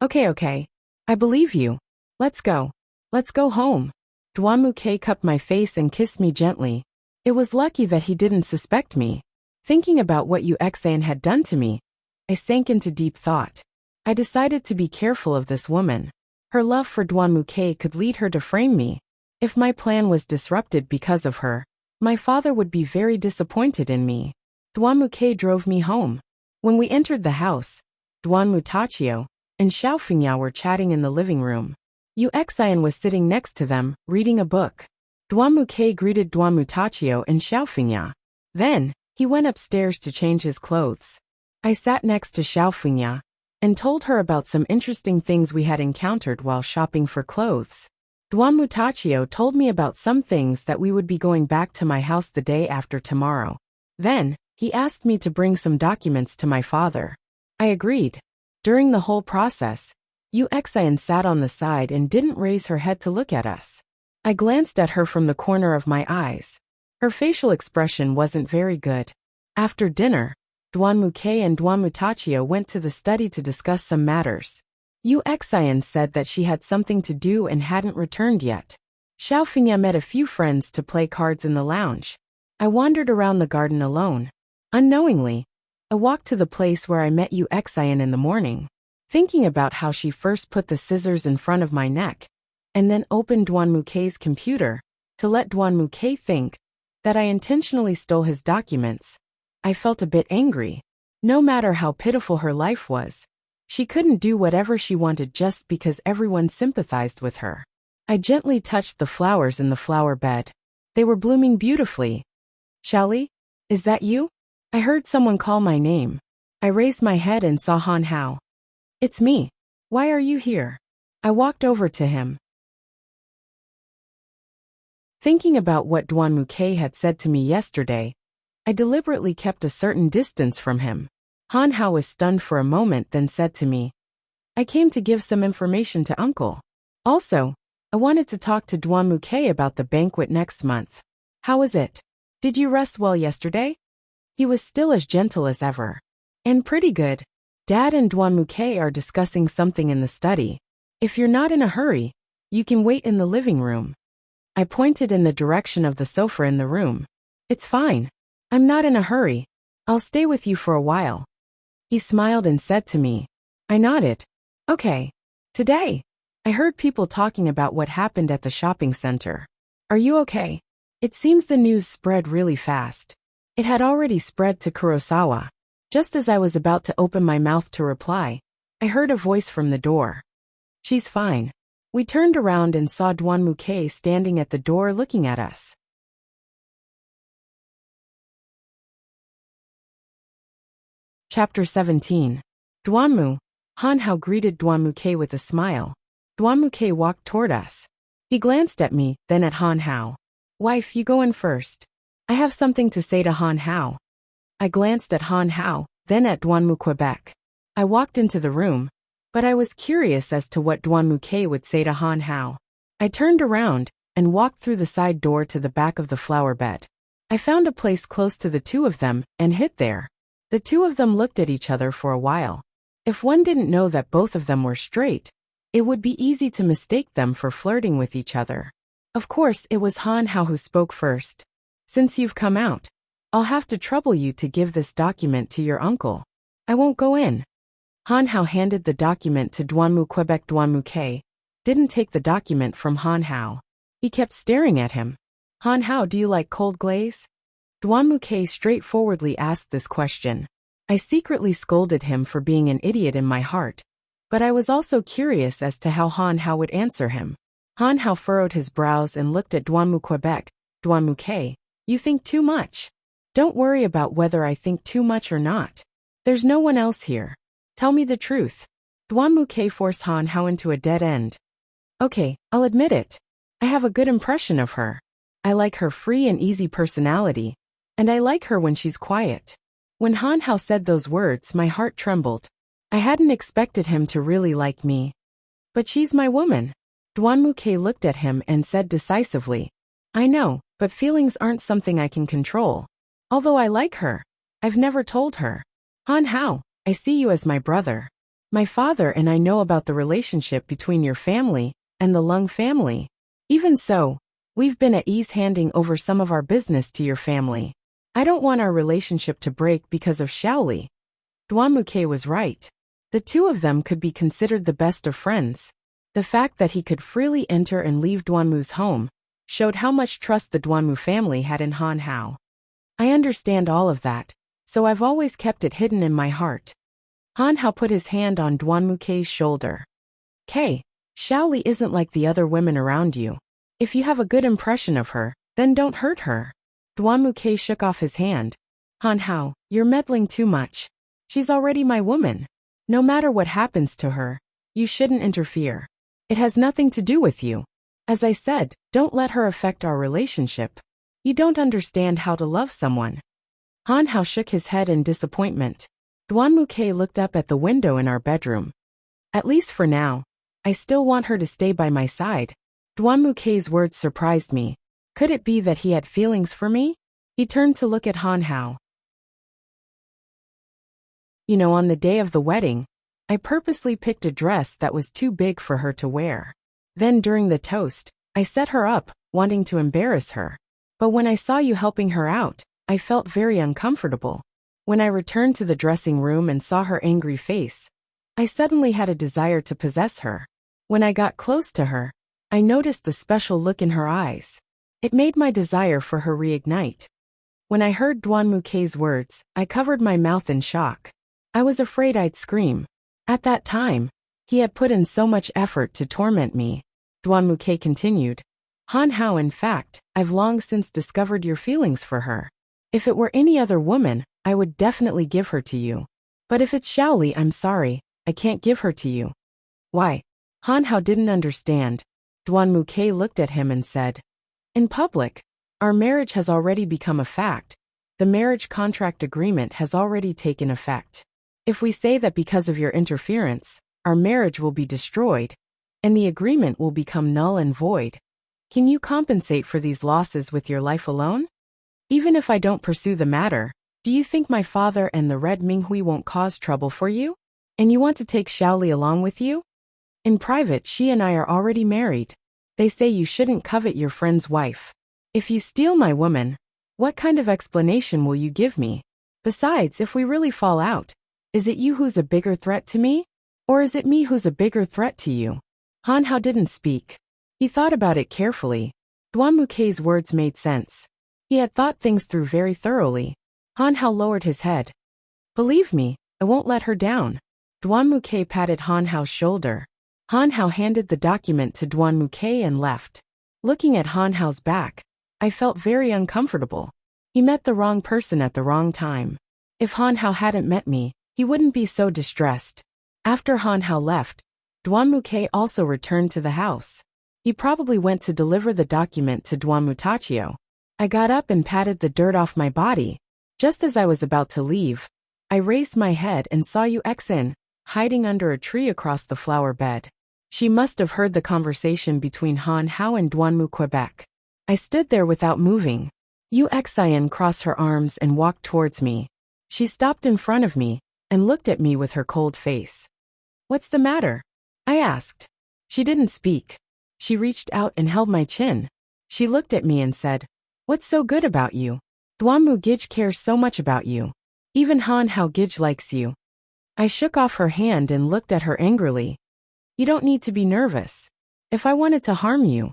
Okay. I believe you. Let's go. Let's go home." Duanmuke cupped my face and kissed me gently. It was lucky that he didn't suspect me. Thinking about what Yu Xian had done to me, I sank into deep thought. I decided to be careful of this woman. Her love for Duanmuke could lead her to frame me. If my plan was disrupted because of her, my father would be very disappointed in me. Duanmuke drove me home. When we entered the house, Duanmutachio and Xiao Fingyao were chatting in the living room. Yu Xian was sitting next to them, reading a book. Duanmu K greeted Duanmu Tachio and Xiaofingya. Then, he went upstairs to change his clothes. I sat next to Xiaofingya and told her about some interesting things we had encountered while shopping for clothes. Duanmu Tachio told me about some things that we would be going back to my house the day after tomorrow. Then, he asked me to bring some documents to my father. I agreed. During the whole process, Yu Xian sat on the side and didn't raise her head to look at us. I glanced at her from the corner of my eyes. Her facial expression wasn't very good. After dinner, Duanmu K and Duanmu Tachio went to the study to discuss some matters. Yu Xian said that she had something to do and hadn't returned yet. Xiaofingya met a few friends to play cards in the lounge. I wandered around the garden alone. Unknowingly, I walked to the place where I met Yu Xian in the morning, thinking about how she first put the scissors in front of my neck, and then opened Duanmu K's computer to let Duanmu K think that I intentionally stole his documents. I felt a bit angry. No matter how pitiful her life was, she couldn't do whatever she wanted just because everyone sympathized with her. I gently touched the flowers in the flower bed. They were blooming beautifully. Xiaoli, is that you? I heard someone call my name. I raised my head and saw Han Hao. It's me. Why are you here? I walked over to him. Thinking about what Duanmu K had said to me yesterday, I deliberately kept a certain distance from him. Han Hao was stunned for a moment, then said to me, I came to give some information to Uncle. Also, I wanted to talk to Duanmu K about the banquet next month. How was it? Did you rest well yesterday? He was still as gentle as ever. And pretty good. Dad and Duanmu K are discussing something in the study. If you're not in a hurry, you can wait in the living room. I pointed in the direction of the sofa in the room. It's fine. I'm not in a hurry. I'll stay with you for a while. He smiled and said to me. I nodded. Okay. Today, I heard people talking about what happened at the shopping center. Are you okay? It seems the news spread really fast. It had already spread to Kurosawa. Just as I was about to open my mouth to reply, I heard a voice from the door. She's fine. We turned around and saw Duanmu K standing at the door looking at us. Chapter 17. Duanmu. Han Hao greeted Duanmu K with a smile. Duanmu K walked toward us. He glanced at me, then at Han Hao. Wife, you go in first. I have something to say to Han Hao. I glanced at Han Hao, then at Duanmu Quebec. I walked into the room, but I was curious as to what Duanmu K would say to Han Hao. I turned around and walked through the side door to the back of the flower bed. I found a place close to the two of them and hid there. The two of them looked at each other for a while. If one didn't know that both of them were straight, it would be easy to mistake them for flirting with each other. Of course, it was Han Hao who spoke first. Since you've come out, I'll have to trouble you to give this document to your uncle. I won't go in. Han Hao handed the document to Duanmu Quebec. Duanmu K didn't take the document from Han Hao. He kept staring at him. Han Hao, do you like cold glaze? Duanmu K straightforwardly asked this question. I secretly scolded him for being an idiot in my heart, but I was also curious as to how Han Hao would answer him. Han Hao furrowed his brows and looked at Duanmu Quebec. Duanmu K, you think too much. Don't worry about whether I think too much or not. There's no one else here. Tell me the truth. Duanmu K forced Han Hao into a dead end. Okay, I'll admit it. I have a good impression of her. I like her free and easy personality, and I like her when she's quiet. When Han Hao said those words, my heart trembled. I hadn't expected him to really like me. But she's my woman. Duanmu K looked at him and said decisively, I know, but feelings aren't something I can control. Although I like her, I've never told her. Han Hao, I see you as my brother. My father and I know about the relationship between your family and the Lung family. Even so, we've been at ease handing over some of our business to your family. I don't want our relationship to break because of Xiaoli. Duanmu K was right. The two of them could be considered the best of friends. The fact that he could freely enter and leave Duanmu's home showed how much trust the Duanmu family had in Han Hao. I understand all of that, so I've always kept it hidden in my heart. Han Hao put his hand on Duanmu K's shoulder. K, Xiaoli isn't like the other women around you. If you have a good impression of her, then don't hurt her. Dwanmuke shook off his hand. Han Hao, you're meddling too much. She's already my woman. No matter what happens to her, you shouldn't interfere. It has nothing to do with you. As I said, don't let her affect our relationship. You don't understand how to love someone. Han Hao shook his head in disappointment. Dwanmuke looked up at the window in our bedroom. At least for now. I still want her to stay by my side. Dwanmuke's words surprised me. Could it be that he had feelings for me? He turned to look at Han Hao. You know, on the day of the wedding, I purposely picked a dress that was too big for her to wear. Then during the toast, I set her up, wanting to embarrass her. But when I saw you helping her out, I felt very uncomfortable. When I returned to the dressing room and saw her angry face, I suddenly had a desire to possess her. When I got close to her, I noticed the special look in her eyes. It made my desire for her reignite. When I heard Dwanmuke's words, I covered my mouth in shock. I was afraid I'd scream. At that time, he had put in so much effort to torment me. Dwanmuke continued. Han Hao, in fact, I've long since discovered your feelings for her. If it were any other woman, I would definitely give her to you. But if it's Xiaoli, I'm sorry, I can't give her to you. Why? Han Hao didn't understand. Dwanmuke looked at him and said, in public, our marriage has already become a fact. The marriage contract agreement has already taken effect. If we say that because of your interference, our marriage will be destroyed, and the agreement will become null and void, can you compensate for these losses with your life alone? Even if I don't pursue the matter, do you think my father and the Red Minghui won't cause trouble for you? And you want to take Xiaoli along with you? In private, she and I are already married. They say you shouldn't covet your friend's wife. If you steal my woman, what kind of explanation will you give me? Besides, if we really fall out, is it you who's a bigger threat to me? Or is it me who's a bigger threat to you? Han Hao didn't speak. He thought about it carefully. Dwanmuke's words made sense. He had thought things through very thoroughly. Han Hao lowered his head. Believe me, I won't let her down. Dwanmuke patted Han Hao's shoulder. Han Hao handed the document to Dwanmuke and left. Looking at Han Hao's back, I felt very uncomfortable. He met the wrong person at the wrong time. If Han Hao hadn't met me, he wouldn't be so distressed. After Han Hao left, Dwanmuke also returned to the house. He probably went to deliver the document to Dwanmutachio. I got up and patted the dirt off my body. Just as I was about to leave, I raised my head and saw Yu Xin, hiding under a tree across the flower bed. She must have heard the conversation between Han Hao and Dwanmu Quebec. I stood there without moving. Yu Xin crossed her arms and walked towards me. She stopped in front of me and looked at me with her cold face. What's the matter? I asked. She didn't speak. She reached out and held my chin. She looked at me and said, what's so good about you? Dwanmu Gij cares so much about you. Even Han Hao Gij likes you. I shook off her hand and looked at her angrily. You don't need to be nervous. If I wanted to harm you,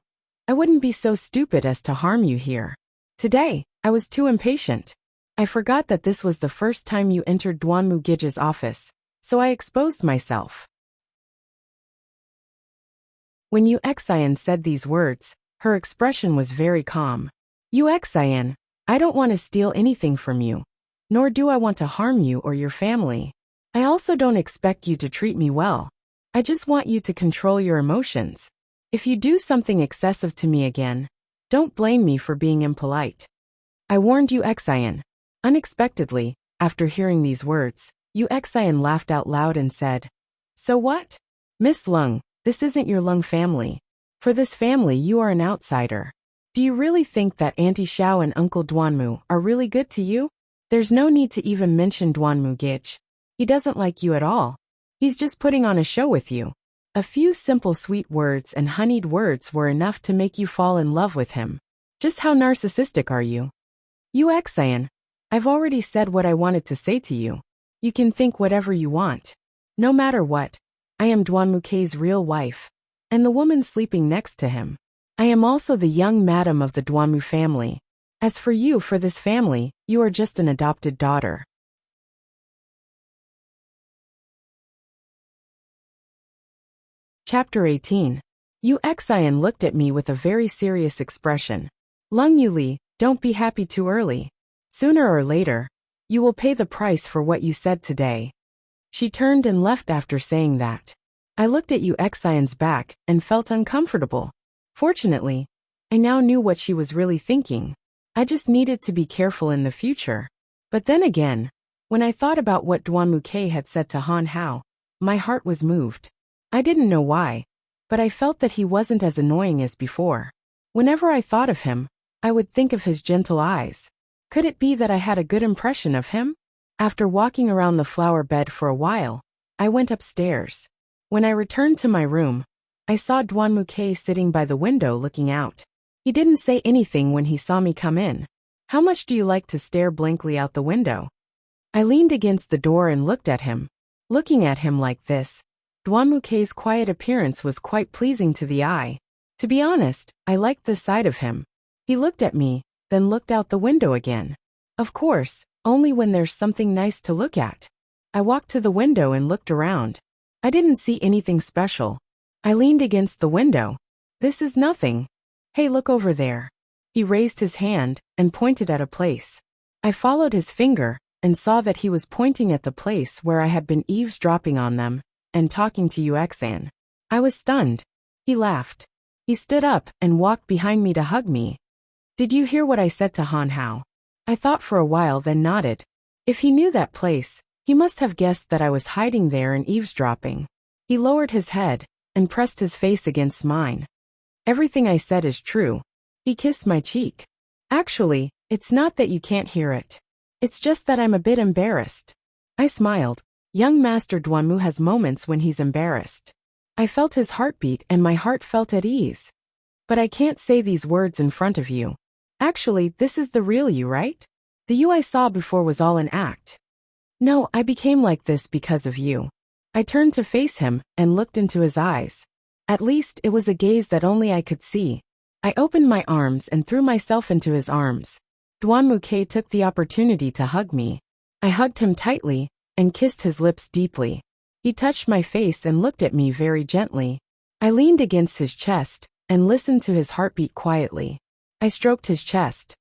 I wouldn't be so stupid as to harm you here. Today, I was too impatient. I forgot that this was the first time you entered Dwanmu Gij's office, so I exposed myself. When Yu Xin said these words, her expression was very calm. Yu Xin, I don't want to steal anything from you, nor do I want to harm you or your family. I also don't expect you to treat me well. I just want you to control your emotions. If you do something excessive to me again, don't blame me for being impolite. I warned Yu Xin. Unexpectedly, after hearing these words, Yu Xin laughed out loud and said, so what? Miss Lung, this isn't your Lung family. For this family you are an outsider. Do you really think that Auntie Xiao and Uncle Dwanmu are really good to you? There's no need to even mention Dwanmu Gij. He doesn't like you at all. He's just putting on a show with you. A few simple sweet words and honeyed words were enough to make you fall in love with him. Just how narcissistic are you? Yu Xin, I've already said what I wanted to say to you. You can think whatever you want. No matter what, I am Dwanmuke's real wife, and the woman sleeping next to him. I am also the young madam of the Dwanmu family. As for you, for this family, you are just an adopted daughter. Chapter 18. Yu Xian looked at me with a very serious expression. Lung Yuli, don't be happy too early. Sooner or later, you will pay the price for what you said today. She turned and left after saying that. I looked at Yu Xian's back and felt uncomfortable. Fortunately, I now knew what she was really thinking. I just needed to be careful in the future. But then again, when I thought about what Duanmuke had said to Han Hao, my heart was moved. I didn't know why, but I felt that he wasn't as annoying as before. Whenever I thought of him, I would think of his gentle eyes. Could it be that I had a good impression of him? After walking around the flower bed for a while, I went upstairs. When I returned to my room, I saw Duanmuke sitting by the window looking out. He didn't say anything when he saw me come in. How much do you like to stare blankly out the window? I leaned against the door and looked at him. Looking at him like this, Duanmuke's quiet appearance was quite pleasing to the eye. To be honest, I liked this side of him. He looked at me, then looked out the window again. Of course, only when there's something nice to look at. I walked to the window and looked around. I didn't see anything special. I leaned against the window. This is nothing. Hey, look over there. He raised his hand and pointed at a place. I followed his finger and saw that he was pointing at the place where I had been eavesdropping on them and talking to Yu Xian. I was stunned. He laughed. He stood up and walked behind me to hug me. Did you hear what I said to Han Hao? I thought for a while, then nodded. If he knew that place, he must have guessed that I was hiding there and eavesdropping. He lowered his head and pressed his face against mine. Everything I said is true. He kissed my cheek. Actually, it's not that you can't hear it. It's just that I'm a bit embarrassed. I smiled. Young Master Duanmu has moments when he's embarrassed. I felt his heartbeat and my heart felt at ease. But I can't say these words in front of you. Actually, this is the real you, right? The you I saw before was all an act. No, I became like this because of you. I turned to face him and looked into his eyes. At least it was a gaze that only I could see. I opened my arms and threw myself into his arms. Duanmuke took the opportunity to hug me. I hugged him tightly and kissed his lips deeply. He touched my face and looked at me very gently. I leaned against his chest and listened to his heartbeat quietly. I stroked his chest.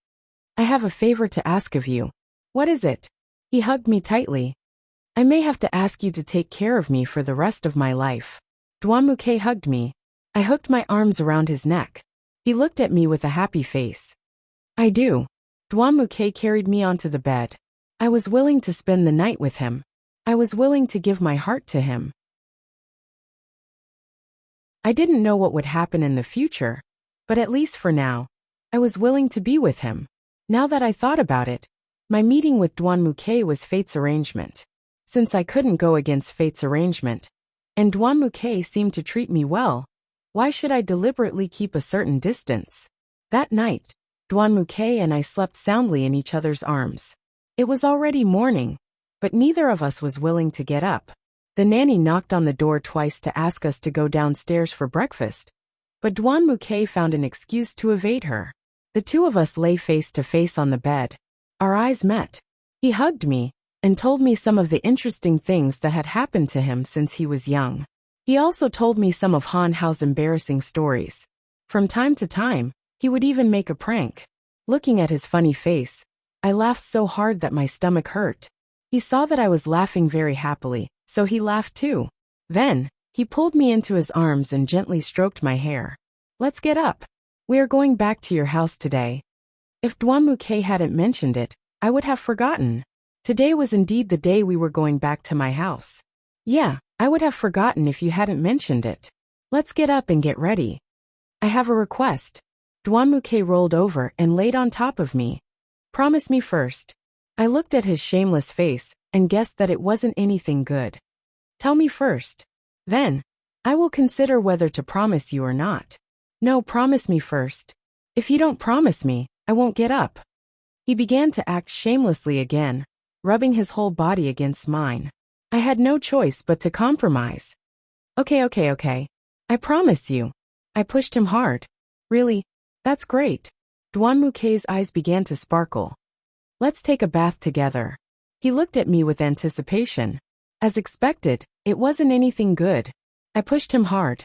I have a favor to ask of you. What is it? He hugged me tightly. I may have to ask you to take care of me for the rest of my life. Duanmuke hugged me. I hooked my arms around his neck. He looked at me with a happy face. I do. Duanmuke carried me onto the bed. I was willing to spend the night with him. I was willing to give my heart to him. I didn't know what would happen in the future, but at least for now, I was willing to be with him. Now that I thought about it, my meeting with Duanmuke was fate's arrangement. Since I couldn't go against fate's arrangement, and Duanmuke seemed to treat me well, why should I deliberately keep a certain distance? That night, Duanmuke and I slept soundly in each other's arms. It was already morning, but neither of us was willing to get up. The nanny knocked on the door twice to ask us to go downstairs for breakfast, but Duanmuke found an excuse to evade her. The two of us lay face to face on the bed. Our eyes met. He hugged me and told me some of the interesting things that had happened to him since he was young. He also told me some of Han Hao's embarrassing stories. From time to time, he would even make a prank. Looking at his funny face, I laughed so hard that my stomach hurt. He saw that I was laughing very happily, so he laughed too. Then, he pulled me into his arms and gently stroked my hair. Let's get up. We are going back to your house today. If Duanmuke hadn't mentioned it, I would have forgotten. Today was indeed the day we were going back to my house. Yeah, I would have forgotten if you hadn't mentioned it. Let's get up and get ready. I have a request. Duanmuke rolled over and laid on top of me. Promise me first. I looked at his shameless face and guessed that it wasn't anything good. Tell me first. Then, I will consider whether to promise you or not. No, promise me first. If you don't promise me, I won't get up. He began to act shamelessly again, rubbing his whole body against mine. I had no choice but to compromise. Okay. I promise you. I pushed him hard. Really? That's great. Duanmuke's eyes began to sparkle. Let's take a bath together. He looked at me with anticipation. As expected, it wasn't anything good. I pushed him hard.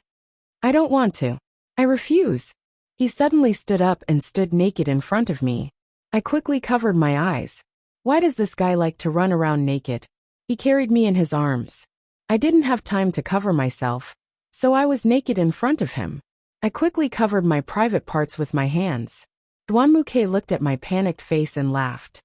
I don't want to. I refuse. He suddenly stood up and stood naked in front of me. I quickly covered my eyes. Why does this guy like to run around naked? He carried me in his arms. I didn't have time to cover myself, so I was naked in front of him. I quickly covered my private parts with my hands. Duanmuke looked at my panicked face and laughed.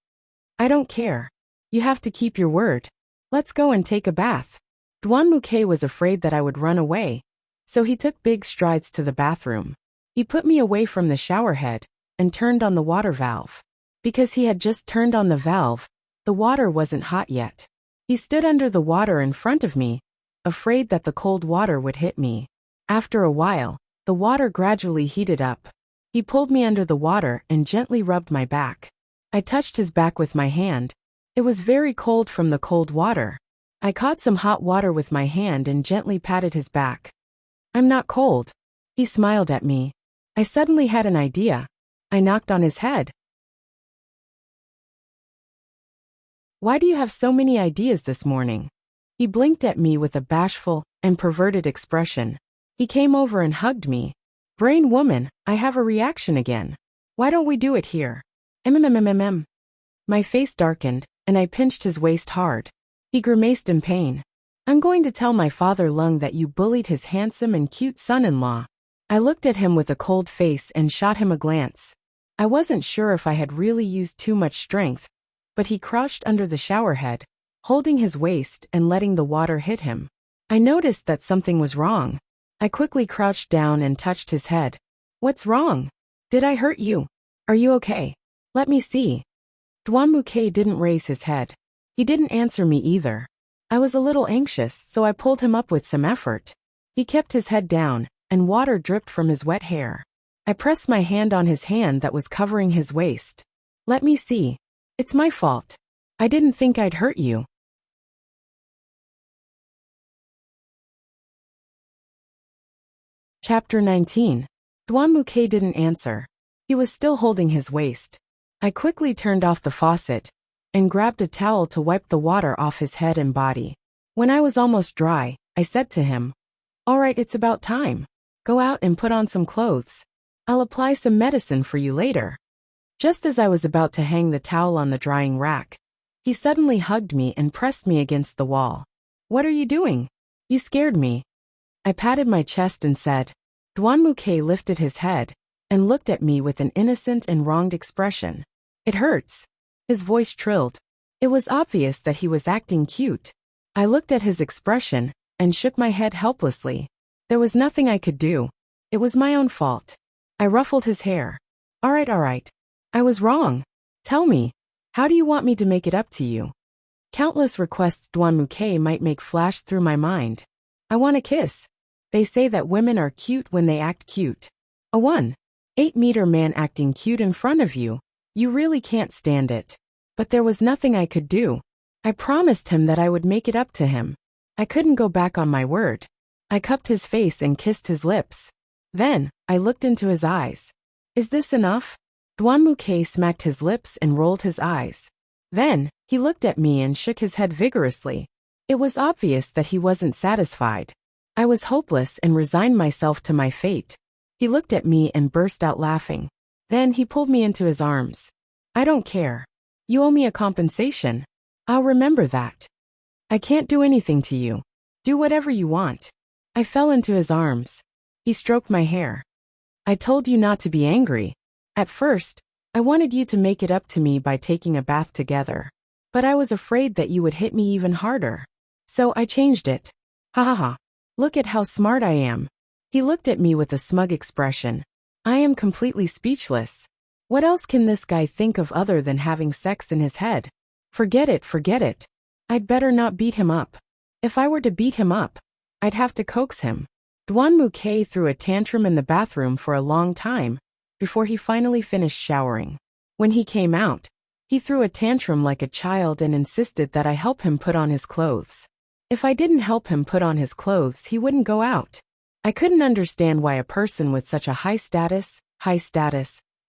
I don't care. You have to keep your word. Let's go and take a bath. Duanmuke was afraid that I would run away, so he took big strides to the bathroom. He put me away from the shower head and turned on the water valve. Because he had just turned on the valve, the water wasn't hot yet. He stood under the water in front of me, afraid that the cold water would hit me. After a while, the water gradually heated up. He pulled me under the water and gently rubbed my back. I touched his back with my hand. It was very cold from the cold water. I caught some hot water with my hand and gently patted his back. I'm not cold. He smiled at me. I suddenly had an idea. I knocked on his head. Why do you have so many ideas this morning? He blinked at me with a bashful and perverted expression. He came over and hugged me. Brain woman, I have a reaction again. Why don't we do it here? MMMMM. My face darkened, and I pinched his waist hard. He grimaced in pain. I'm going to tell my father Lung that you bullied his handsome and cute son-in-law. I looked at him with a cold face and shot him a glance. I wasn't sure if I had really used too much strength, but he crouched under the shower head, holding his waist and letting the water hit him. I noticed that something was wrong. I quickly crouched down and touched his head. What's wrong? Did I hurt you? Are you okay? Let me see. Duanmuke didn't raise his head. He didn't answer me either. I was a little anxious, so I pulled him up with some effort. He kept his head down, and water dripped from his wet hair. I pressed my hand on his hand that was covering his waist. Let me see. It's my fault. I didn't think I'd hurt you. Chapter 19. Duanmuke didn't answer. He was still holding his waist. I quickly turned off the faucet and grabbed a towel to wipe the water off his head and body. When I was almost dry, I said to him, All right, it's about time. Go out and put on some clothes. I'll apply some medicine for you later. Just as I was about to hang the towel on the drying rack, he suddenly hugged me and pressed me against the wall. What are you doing? You scared me. I patted my chest and said. Duanmuke lifted his head and looked at me with an innocent and wronged expression. It hurts. His voice trilled. It was obvious that he was acting cute. I looked at his expression and shook my head helplessly. There was nothing I could do. It was my own fault. I ruffled his hair. All right. I was wrong. Tell me, how do you want me to make it up to you? Countless requests Duanmuke might make flash through my mind. I want a kiss. They say that women are cute when they act cute. A 1.8-meter man acting cute in front of you. You really can't stand it. But there was nothing I could do. I promised him that I would make it up to him. I couldn't go back on my word. I cupped his face and kissed his lips. Then, I looked into his eyes. Is this enough? Duanmuke smacked his lips and rolled his eyes. Then, he looked at me and shook his head vigorously. It was obvious that he wasn't satisfied. I was hopeless and resigned myself to my fate. He looked at me and burst out laughing. Then he pulled me into his arms. I don't care. You owe me a compensation. I'll remember that. I can't do anything to you. Do whatever you want. I fell into his arms. He stroked my hair. I told you not to be angry. At first, I wanted you to make it up to me by taking a bath together. But I was afraid that you would hit me even harder. So I changed it. Ha ha ha. Look at how smart I am. He looked at me with a smug expression. I am completely speechless. What else can this guy think of other than having sex in his head? Forget it. I'd better not beat him up. If I were to beat him up, I'd have to coax him. Duanmuke threw a tantrum in the bathroom for a long time, before he finally finished showering. When he came out, he threw a tantrum like a child and insisted that I help him put on his clothes. If I didn't help him put on his clothes, he wouldn't go out. I couldn't understand why a person with such a high status,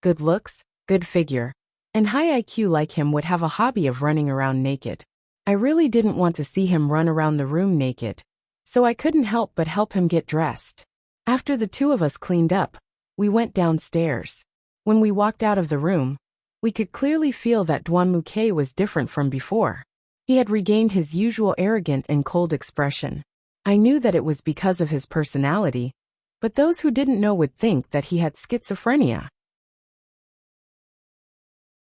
good looks, good figure, and high IQ like him would have a hobby of running around naked. I really didn't want to see him run around the room naked, so I couldn't help but help him get dressed. After the two of us cleaned up, we went downstairs. When we walked out of the room, we could clearly feel that Duan Muke was different from before. He had regained his usual arrogant and cold expression. I knew that it was because of his personality, but those who didn't know would think that he had schizophrenia.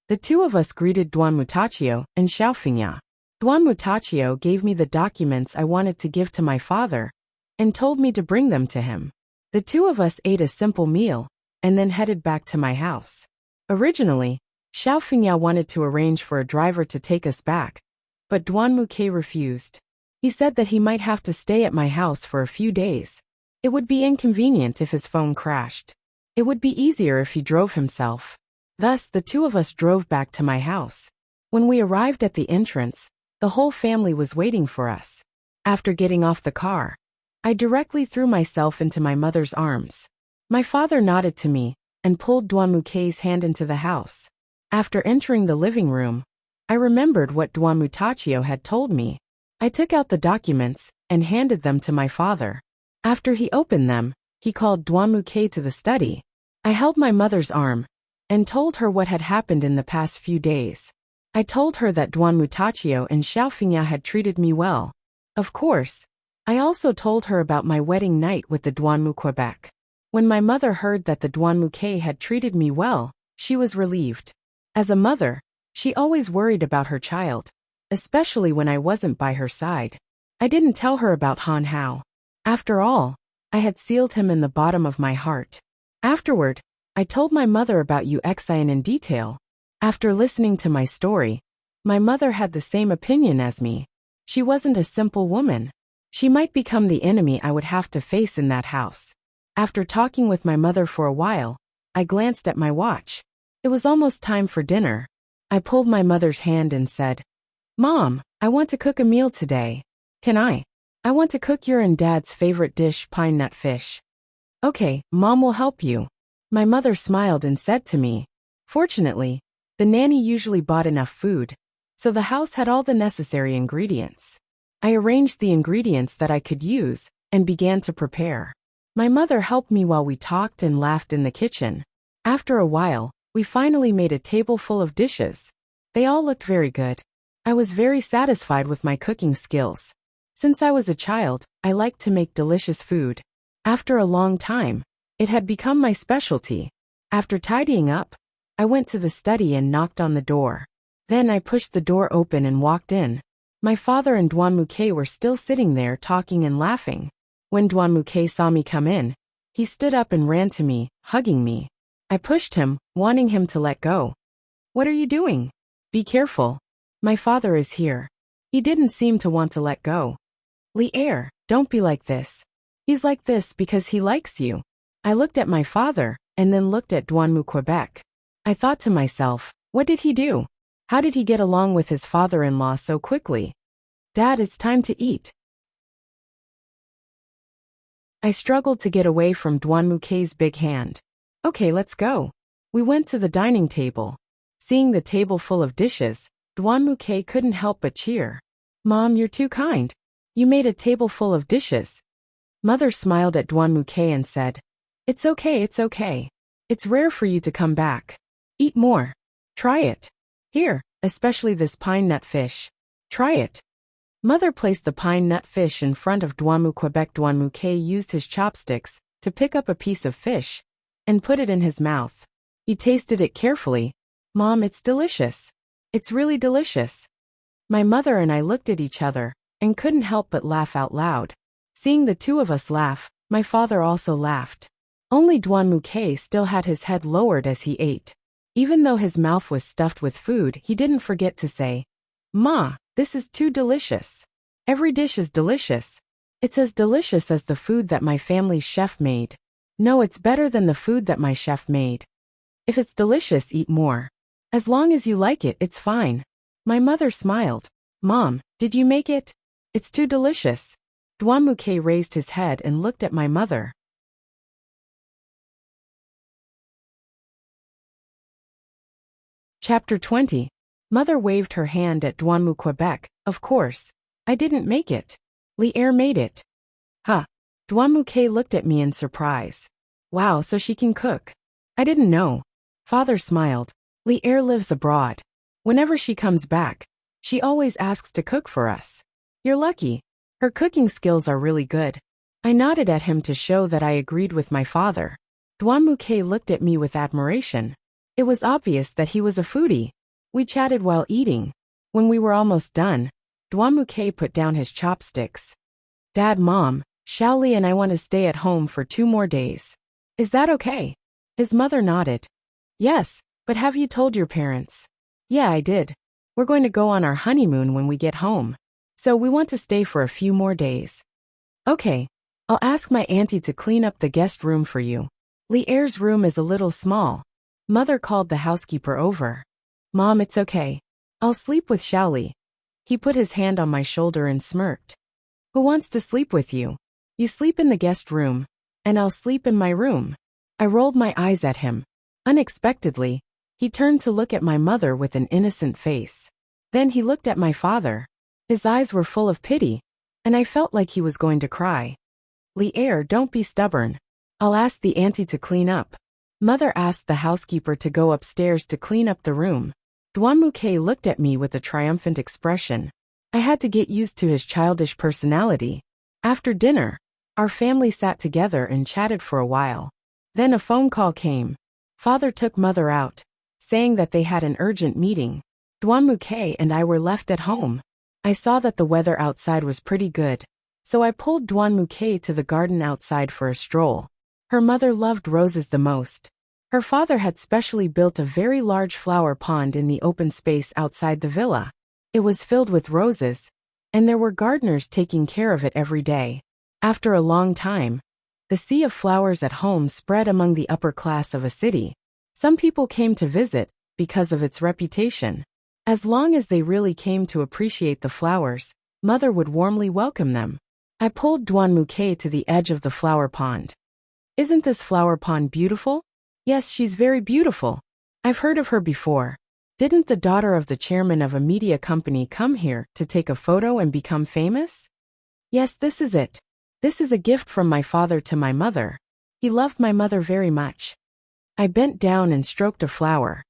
The two of us greeted Duan Mutachio and Xiaofingya. Duan Mutachio gave me the documents I wanted to give to my father and told me to bring them to him. The two of us ate a simple meal and then headed back to my house. Originally, Xiaofingya wanted to arrange for a driver to take us back, but Duan Muke refused. He said that he might have to stay at my house for a few days. It would be inconvenient if his phone crashed. It would be easier if he drove himself. Thus, the two of us drove back to my house. When we arrived at the entrance, the whole family was waiting for us. After getting off the car, I directly threw myself into my mother's arms. My father nodded to me and pulled Duan Muke's hand into the house. After entering the living room, I remembered what Duan Mutachio had told me. I took out the documents and handed them to my father. After he opened them, he called Duan Muke to the study. I held my mother's arm and told her what had happened in the past few days. I told her that Duan Mutachio and Xiaofingya had treated me well. Of course, I also told her about my wedding night with the Duan Mu Quebec. When my mother heard that the Duan Muke had treated me well, she was relieved. As a mother, she always worried about her child, especially when I wasn't by her side. I didn't tell her about Han Hao. After all, I had sealed him in the bottom of my heart. Afterward, I told my mother about Uxian in detail. After listening to my story, my mother had the same opinion as me. She wasn't a simple woman. She might become the enemy I would have to face in that house. After talking with my mother for a while, I glanced at my watch. It was almost time for dinner. I pulled my mother's hand and said, "Mom, I want to cook a meal today. Can I? I want to cook your and Dad's favorite dish, pine nut fish." "Okay, Mom will help you." My mother smiled and said to me, "Fortunately, the nanny usually bought enough food, so the house had all the necessary ingredients." I arranged the ingredients that I could use and began to prepare. My mother helped me while we talked and laughed in the kitchen. After a while, we finally made a table full of dishes. They all looked very good. I was very satisfied with my cooking skills. Since I was a child, I liked to make delicious food. After a long time, it had become my specialty. After tidying up, I went to the study and knocked on the door. Then I pushed the door open and walked in. My father and Duan Muke were still sitting there talking and laughing. When Duan Muke saw me come in, he stood up and ran to me, hugging me. I pushed him, wanting him to let go. "What are you doing? Be careful. My father is here." He didn't seem to want to let go. "Li'er, don't be like this. He's like this because he likes you." I looked at my father, and then looked at Duan Mu Quebec. I thought to myself, what did he do? How did he get along with his father-in-law so quickly? "Dad, it's time to eat." I struggled to get away from Duan Muke's big hand. "Okay, let's go." We went to the dining table. Seeing the table full of dishes, Duan Muke couldn't help but cheer. "Mom, you're too kind. You made a table full of dishes." Mother smiled at Duan Muke and said, "It's okay, it's okay. It's rare for you to come back. Eat more. Try it. Here, especially this pine nut fish. Try it." Mother placed the pine nut fish in front of Duan Mu Quebec. Duan Muke used his chopsticks to pick up a piece of fish and put it in his mouth. He tasted it carefully. "Mom, it's delicious. It's really delicious." My mother and I looked at each other and couldn't help but laugh out loud. Seeing the two of us laugh, my father also laughed. Only Duan Muke still had his head lowered as he ate. Even though his mouth was stuffed with food, he didn't forget to say, "Ma, this is too delicious. Every dish is delicious. It's as delicious as the food that my family's chef made. No, it's better than the food that my chef made. If it's delicious, eat more. As long as you like it, it's fine." My mother smiled. "Mom, did you make it? It's too delicious." Duan Muke raised his head and looked at my mother. Chapter 20. Mother waved her hand at Duan Mu Quebec. "Of course. I didn't make it. Li'er made it." "Huh. Dwamuke looked at me in surprise. Wow, so she can cook. I didn't know. Father smiled. Li'er lives abroad. Whenever she comes back, she always asks to cook for us. You're lucky. Her cooking skills are really good. I nodded at him to show that I agreed with my father. Dwamuke looked at me with admiration. It was obvious that he was a foodie. We chatted while eating. When we were almost done, Dwamuke put down his chopsticks. Dad, Mom, Xiaoli and I want to stay at home for 2 more days. Is that okay? His mother nodded. Yes, but have you told your parents? Yeah, I did. We're going to go on our honeymoon when we get home. So we want to stay for a few more days. Okay, I'll ask my auntie to clean up the guest room for you. Li'er's room is a little small. Mother called the housekeeper over. Mom, it's okay. I'll sleep with Xiaoli. He put his hand on my shoulder and smirked. Who wants to sleep with you? You sleep in the guest room, and I'll sleep in my room. I rolled my eyes at him. Unexpectedly, he turned to look at my mother with an innocent face. Then he looked at my father. His eyes were full of pity, and I felt like he was going to cry. Li'er, don't be stubborn. I'll ask the auntie to clean up. Mother asked the housekeeper to go upstairs to clean up the room. Dwamuke looked at me with a triumphant expression. I had to get used to his childish personality. After dinner, our family sat together and chatted for a while. Then a phone call came. Father took Mother out, saying that they had an urgent meeting. Dwamuke and I were left at home. I saw that the weather outside was pretty good, so I pulled Dwamuke to the garden outside for a stroll. Her mother loved roses the most. Her father had specially built a very large flower pond in the open space outside the villa. It was filled with roses, and there were gardeners taking care of it every day. After a long time, the sea of flowers at home spread among the upper class of a city. Some people came to visit because of its reputation. As long as they really came to appreciate the flowers, Mother would warmly welcome them. I pulled Dwamuke to the edge of the flower pond. Isn't this flower pond beautiful? Yes, she's very beautiful. I've heard of her before. Didn't the daughter of the chairman of a media company come here to take a photo and become famous? Yes, this is it. This is a gift from my father to my mother. He loved my mother very much. I bent down and stroked a flower.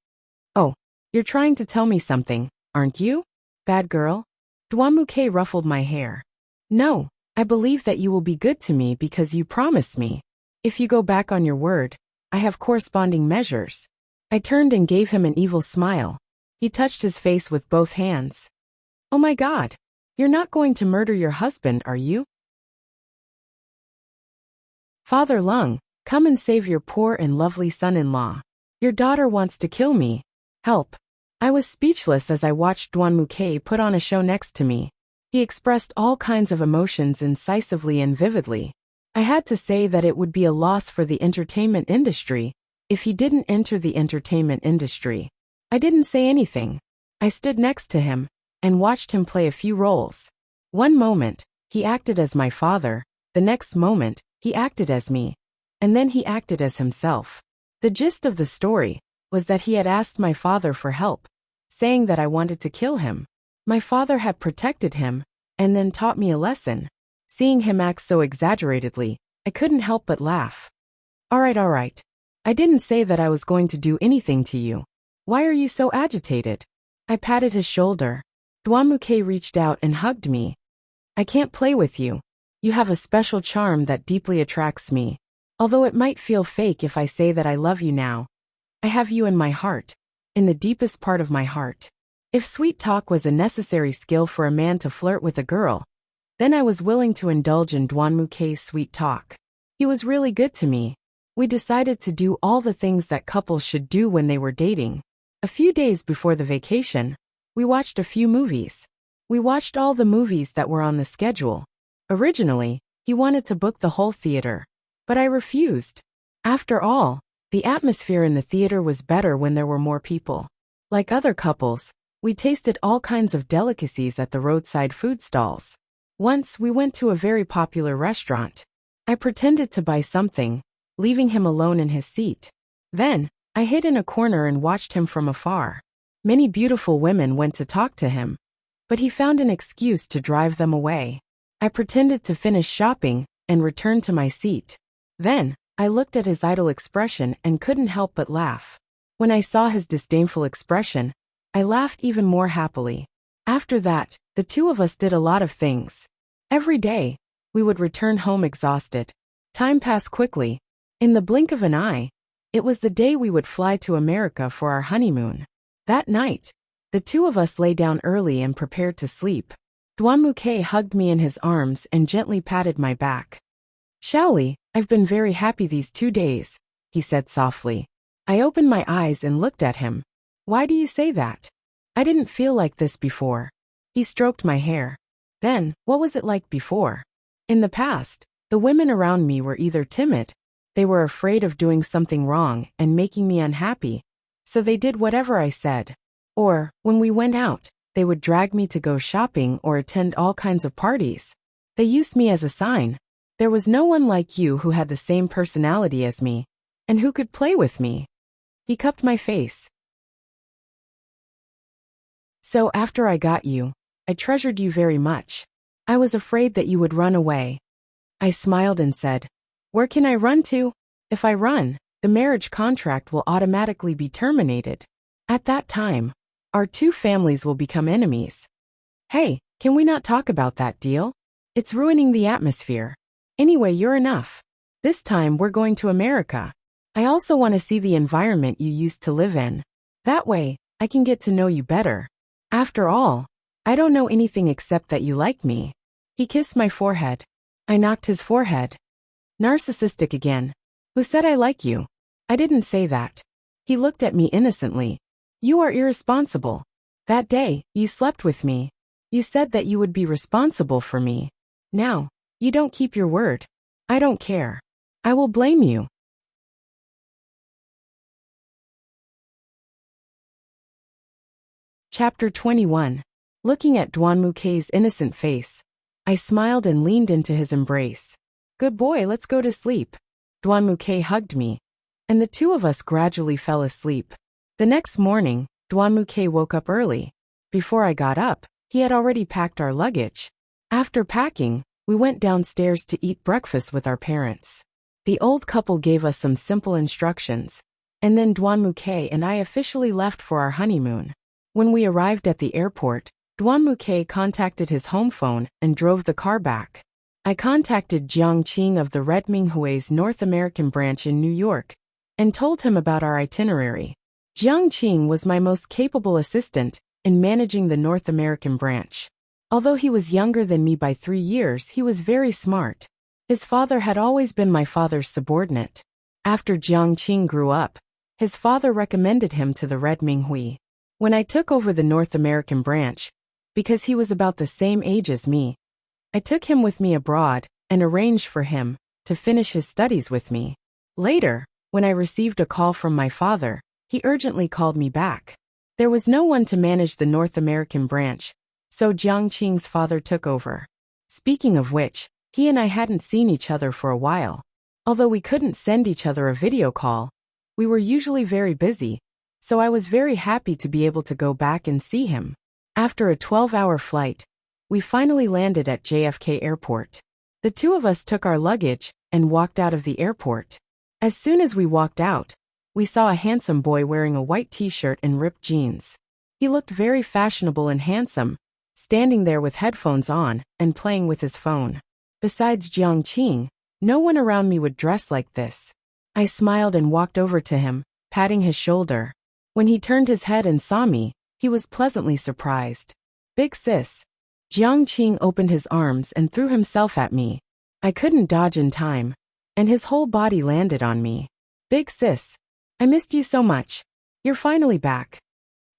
Oh, you're trying to tell me something, aren't you? Bad girl? Dwamuke ruffled my hair. No, I believe that you will be good to me because you promised me. If you go back on your word, I have corresponding measures. I turned and gave him an evil smile. He touched his face with both hands. Oh my God, you're not going to murder your husband, are you? Father Lung, come and save your poor and lovely son-in-law. Your daughter wants to kill me. Help. I was speechless as I watched Dwamuke put on a show next to me. He expressed all kinds of emotions incisively and vividly. I had to say that it would be a loss for the entertainment industry if he didn't enter the entertainment industry. I didn't say anything. I stood next to him and watched him play a few roles. One moment, he acted as my father. The next moment, he acted as me. And then he acted as himself. The gist of the story was that he had asked my father for help, saying that I wanted to kill him. My father had protected him and then taught me a lesson. Seeing him act so exaggeratedly, I couldn't help but laugh. All right. I didn't say that I was going to do anything to you. Why are you so agitated? I patted his shoulder. Dwamuke reached out and hugged me. I can't play with you. You have a special charm that deeply attracts me. Although it might feel fake if I say that I love you now, I have you in my heart, in the deepest part of my heart. If sweet talk was a necessary skill for a man to flirt with a girl, then I was willing to indulge in Dwamuke's sweet talk. He was really good to me. We decided to do all the things that couples should do when they were dating. A few days before the vacation, we watched a few movies. We watched all the movies that were on the schedule. Originally, he wanted to book the whole theater, but I refused. After all, the atmosphere in the theater was better when there were more people. Like other couples, we tasted all kinds of delicacies at the roadside food stalls. Once we went to a very popular restaurant. I pretended to buy something, leaving him alone in his seat. Then, I hid in a corner and watched him from afar. Many beautiful women went to talk to him, but he found an excuse to drive them away. I pretended to finish shopping and returned to my seat. Then, I looked at his idle expression and couldn't help but laugh. When I saw his disdainful expression, I laughed even more happily. After that, the two of us did a lot of things. Every day, we would return home exhausted. Time passed quickly. In the blink of an eye, it was the day we would fly to America for our honeymoon. That night, the two of us lay down early and prepared to sleep. Duanmuke hugged me in his arms and gently patted my back. Shaoli, I've been very happy these 2 days, he said softly. I opened my eyes and looked at him. Why do you say that? I didn't feel like this before. He stroked my hair. Then, what was it like before? In the past, the women around me were either timid, they were afraid of doing something wrong and making me unhappy, so they did whatever I said. Or, when we went out, they would drag me to go shopping or attend all kinds of parties. They used me as a sign. There was no one like you who had the same personality as me, and who could play with me. He cupped my face. So after I got you, I treasured you very much. I was afraid that you would run away. I smiled and said, where can I run to? If I run, the marriage contract will automatically be terminated. At that time, our two families will become enemies. Hey, can we not talk about that deal? It's ruining the atmosphere. Anyway, you're enough. This time we're going to America. I also want to see the environment you used to live in. That way, I can get to know you better. After all, I don't know anything except that you like me. He kissed my forehead. I knocked his forehead. Narcissistic again. Who said I like you? I didn't say that. He looked at me innocently. You are irresponsible. That day, you slept with me. You said that you would be responsible for me. Now, you don't keep your word. I don't care. I will blame you. Chapter 21. Looking at Duanmuke's innocent face, I smiled and leaned into his embrace. Good boy, let's go to sleep. Duanmuke hugged me, and the two of us gradually fell asleep. The next morning, Duanmuke woke up early. Before I got up, he had already packed our luggage. After packing, we went downstairs to eat breakfast with our parents. The old couple gave us some simple instructions, and then Duanmuke and I officially left for our honeymoon. When we arrived at the airport, Duanmuke contacted his home phone and drove the car back. I contacted Jiang Qing of the Red Minghui's North American branch in New York and told him about our itinerary. Jiang Qing was my most capable assistant in managing the North American branch. Although he was younger than me by 3 years, he was very smart. His father had always been my father's subordinate. After Jiang Qing grew up, his father recommended him to the Red Minghui. When I took over the North American branch, because he was about the same age as me, I took him with me abroad and arranged for him to finish his studies with me. Later, when I received a call from my father, he urgently called me back. There was no one to manage the North American branch, so Jiang Qing's father took over. Speaking of which, he and I hadn't seen each other for a while. Although we couldn't send each other a video call, we were usually very busy, so I was very happy to be able to go back and see him. After a 12-hour flight, we finally landed at JFK Airport. The two of us took our luggage and walked out of the airport. As soon as we walked out, we saw a handsome boy wearing a white t-shirt and ripped jeans. He looked very fashionable and handsome, standing there with headphones on and playing with his phone. Besides Jiang Qing, no one around me would dress like this. I smiled and walked over to him, patting his shoulder. When he turned his head and saw me, he was pleasantly surprised. Big sis. Jiang Qing opened his arms and threw himself at me. I couldn't dodge in time, and his whole body landed on me. Big sis. I missed you so much. You're finally back.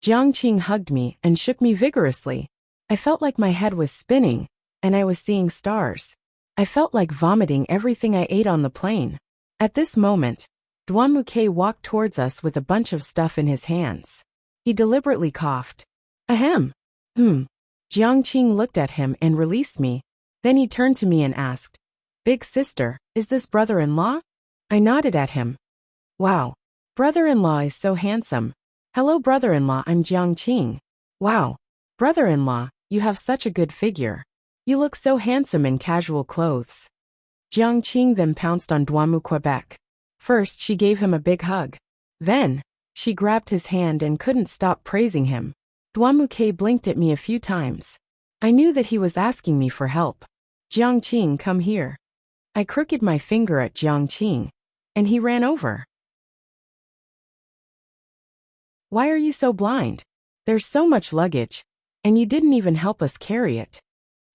Jiang Qing hugged me and shook me vigorously. I felt like my head was spinning, and I was seeing stars. I felt like vomiting everything I ate on the plane. At this moment, Duanmuke walked towards us with a bunch of stuff in his hands. He deliberately coughed. Ahem. Jiang Qing looked at him and released me. Then he turned to me and asked, Big sister, is this brother-in-law? I nodded at him. Wow. Brother-in-law is so handsome. Hello brother-in-law, I'm Jiang Qing. Wow. Brother-in-law, you have such a good figure. You look so handsome in casual clothes. Jiang Qing then pounced on Duanmu Quebec. First, she gave him a big hug. Then, she grabbed his hand and couldn't stop praising him. Duanmu K blinked at me a few times. I knew that he was asking me for help. Jiang Qing, come here. I crooked my finger at Jiang Qing, and he ran over. Why are you so blind? There's so much luggage, and you didn't even help us carry it.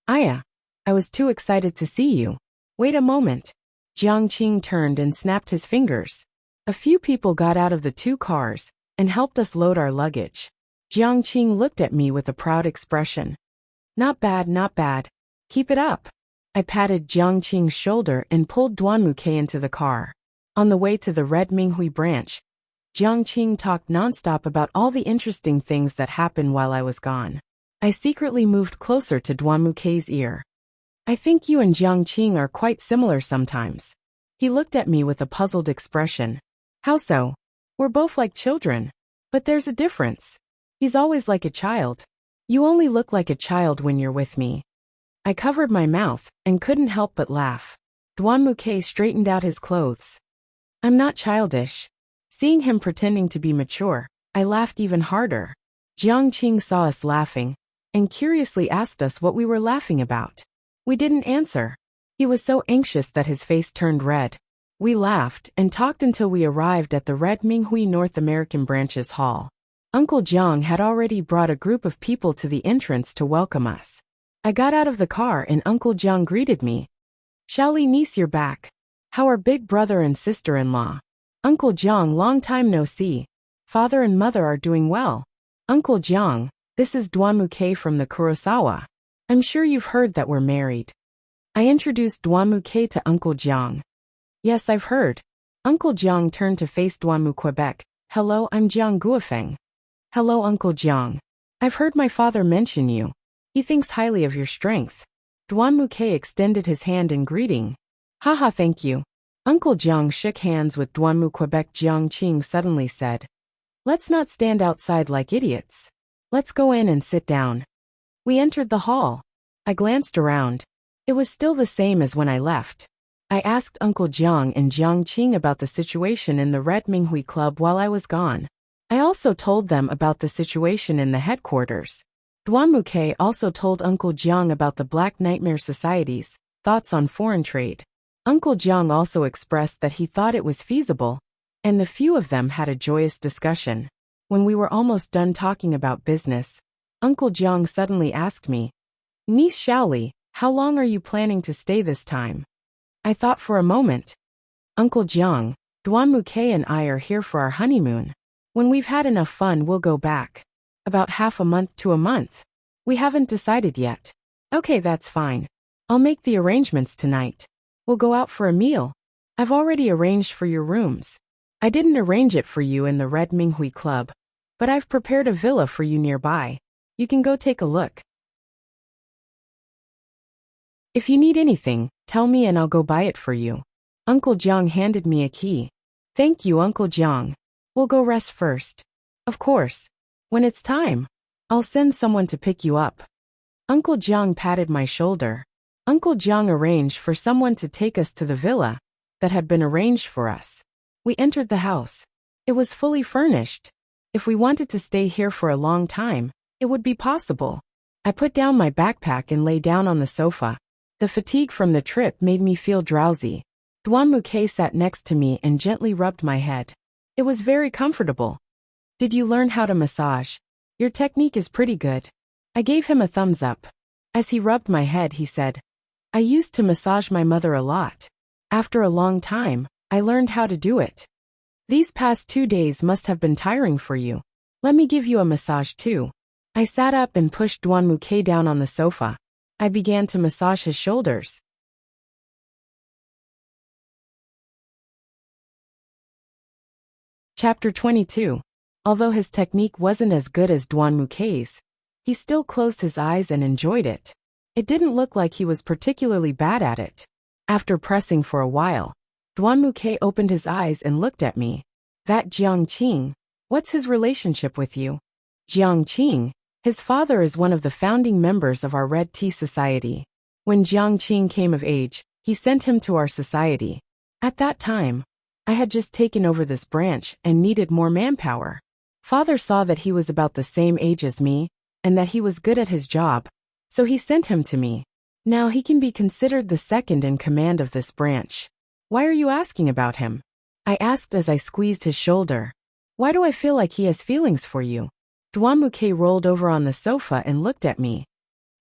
I was too excited to see you. Wait a moment. Jiang Qing turned and snapped his fingers. A few people got out of the 2 cars and helped us load our luggage. Jiang Qing looked at me with a proud expression. Not bad, not bad. Keep it up. I patted Jiang Qing's shoulder and pulled Duanmu K into the car. On the way to the Red Minghui branch, Jiang Qing talked nonstop about all the interesting things that happened while I was gone. I secretly moved closer to Duanmu K's ear. I think you and Jiang Qing are quite similar sometimes. He looked at me with a puzzled expression. How so? We're both like children. But there's a difference. He's always like a child. You only look like a child when you're with me. I covered my mouth and couldn't help but laugh. Duanmu K straightened out his clothes. I'm not childish. Seeing him pretending to be mature, I laughed even harder. Jiang Qing saw us laughing and curiously asked us what we were laughing about. We didn't answer. He was so anxious that his face turned red. We laughed and talked until we arrived at the Red Minghui North American Branch's hall. Uncle Jiang had already brought a group of people to the entrance to welcome us. I got out of the car and Uncle Jiang greeted me. Xiaoli niece, you're back. How are big brother and sister-in-law? Uncle Jiang, long time no see. Father and mother are doing well. Uncle Jiang, this is Duanmu K from the Kurosawa. I'm sure you've heard that we're married. I introduced Duanmu K to Uncle Jiang. Yes, I've heard. Uncle Jiang turned to face Duanmu Quebec. Hello, I'm Jiang Guofeng. Hello, Uncle Jiang. I've heard my father mention you. He thinks highly of your strength. Duanmu K extended his hand in greeting. Haha, thank you. Uncle Jiang shook hands with Duanmu Quebec. Jiang Qing suddenly said, let's not stand outside like idiots. Let's go in and sit down. We entered the hall. I glanced around. It was still the same as when I left. I asked Uncle Jiang and Jiang Qing about the situation in the Red Minghui Club while I was gone. I also told them about the situation in the headquarters. Duanmu K also told Uncle Jiang about the Black Nightmare Society's thoughts on foreign trade. Uncle Jiang also expressed that he thought it was feasible, and the few of them had a joyous discussion. When we were almost done talking about business, Uncle Jiang suddenly asked me, Niece Xiaoli, how long are you planning to stay this time? I thought for a moment. Uncle Jiang, Duanmu K and I are here for our honeymoon. When we've had enough fun, we'll go back. About half a month to a month. We haven't decided yet. Okay, that's fine. I'll make the arrangements tonight. We'll go out for a meal. I've already arranged for your rooms. I didn't arrange it for you in the Red Minghui Club, but I've prepared a villa for you nearby. You can go take a look. If you need anything, tell me and I'll go buy it for you. Uncle Jiang handed me a key. Thank you, Uncle Jiang. We'll go rest first. Of course. When it's time, I'll send someone to pick you up. Uncle Jiang patted my shoulder. Uncle Jiang arranged for someone to take us to the villa that had been arranged for us. We entered the house. It was fully furnished. If we wanted to stay here for a long time, it would be possible. I put down my backpack and lay down on the sofa. The fatigue from the trip made me feel drowsy. Duanmu K sat next to me and gently rubbed my head. It was very comfortable. Did you learn how to massage? Your technique is pretty good. I gave him a thumbs up. As he rubbed my head, he said, I used to massage my mother a lot. After a long time, I learned how to do it. These past 2 days must have been tiring for you. Let me give you a massage too. I sat up and pushed Duanmu K down on the sofa. I began to massage his shoulders. Chapter 22. Although his technique wasn't as good as Duanmu K's, he still closed his eyes and enjoyed it. It didn't look like he was particularly bad at it. After pressing for a while, Duanmu K opened his eyes and looked at me. That Jiang Qing, what's his relationship with you? Jiang Qing, his father is one of the founding members of our Red Tea Society. When Jiang Qing came of age, He sent him to our society. At that time, I had just taken over this branch and needed more manpower. Father saw that he was about the same age as me, and that he was good at his job, so he sent him to me. Now he can be considered the second in command of this branch. Why are you asking about him? I asked as I squeezed his shoulder. Why do I feel like he has feelings for you? Duamuke rolled over on the sofa and looked at me.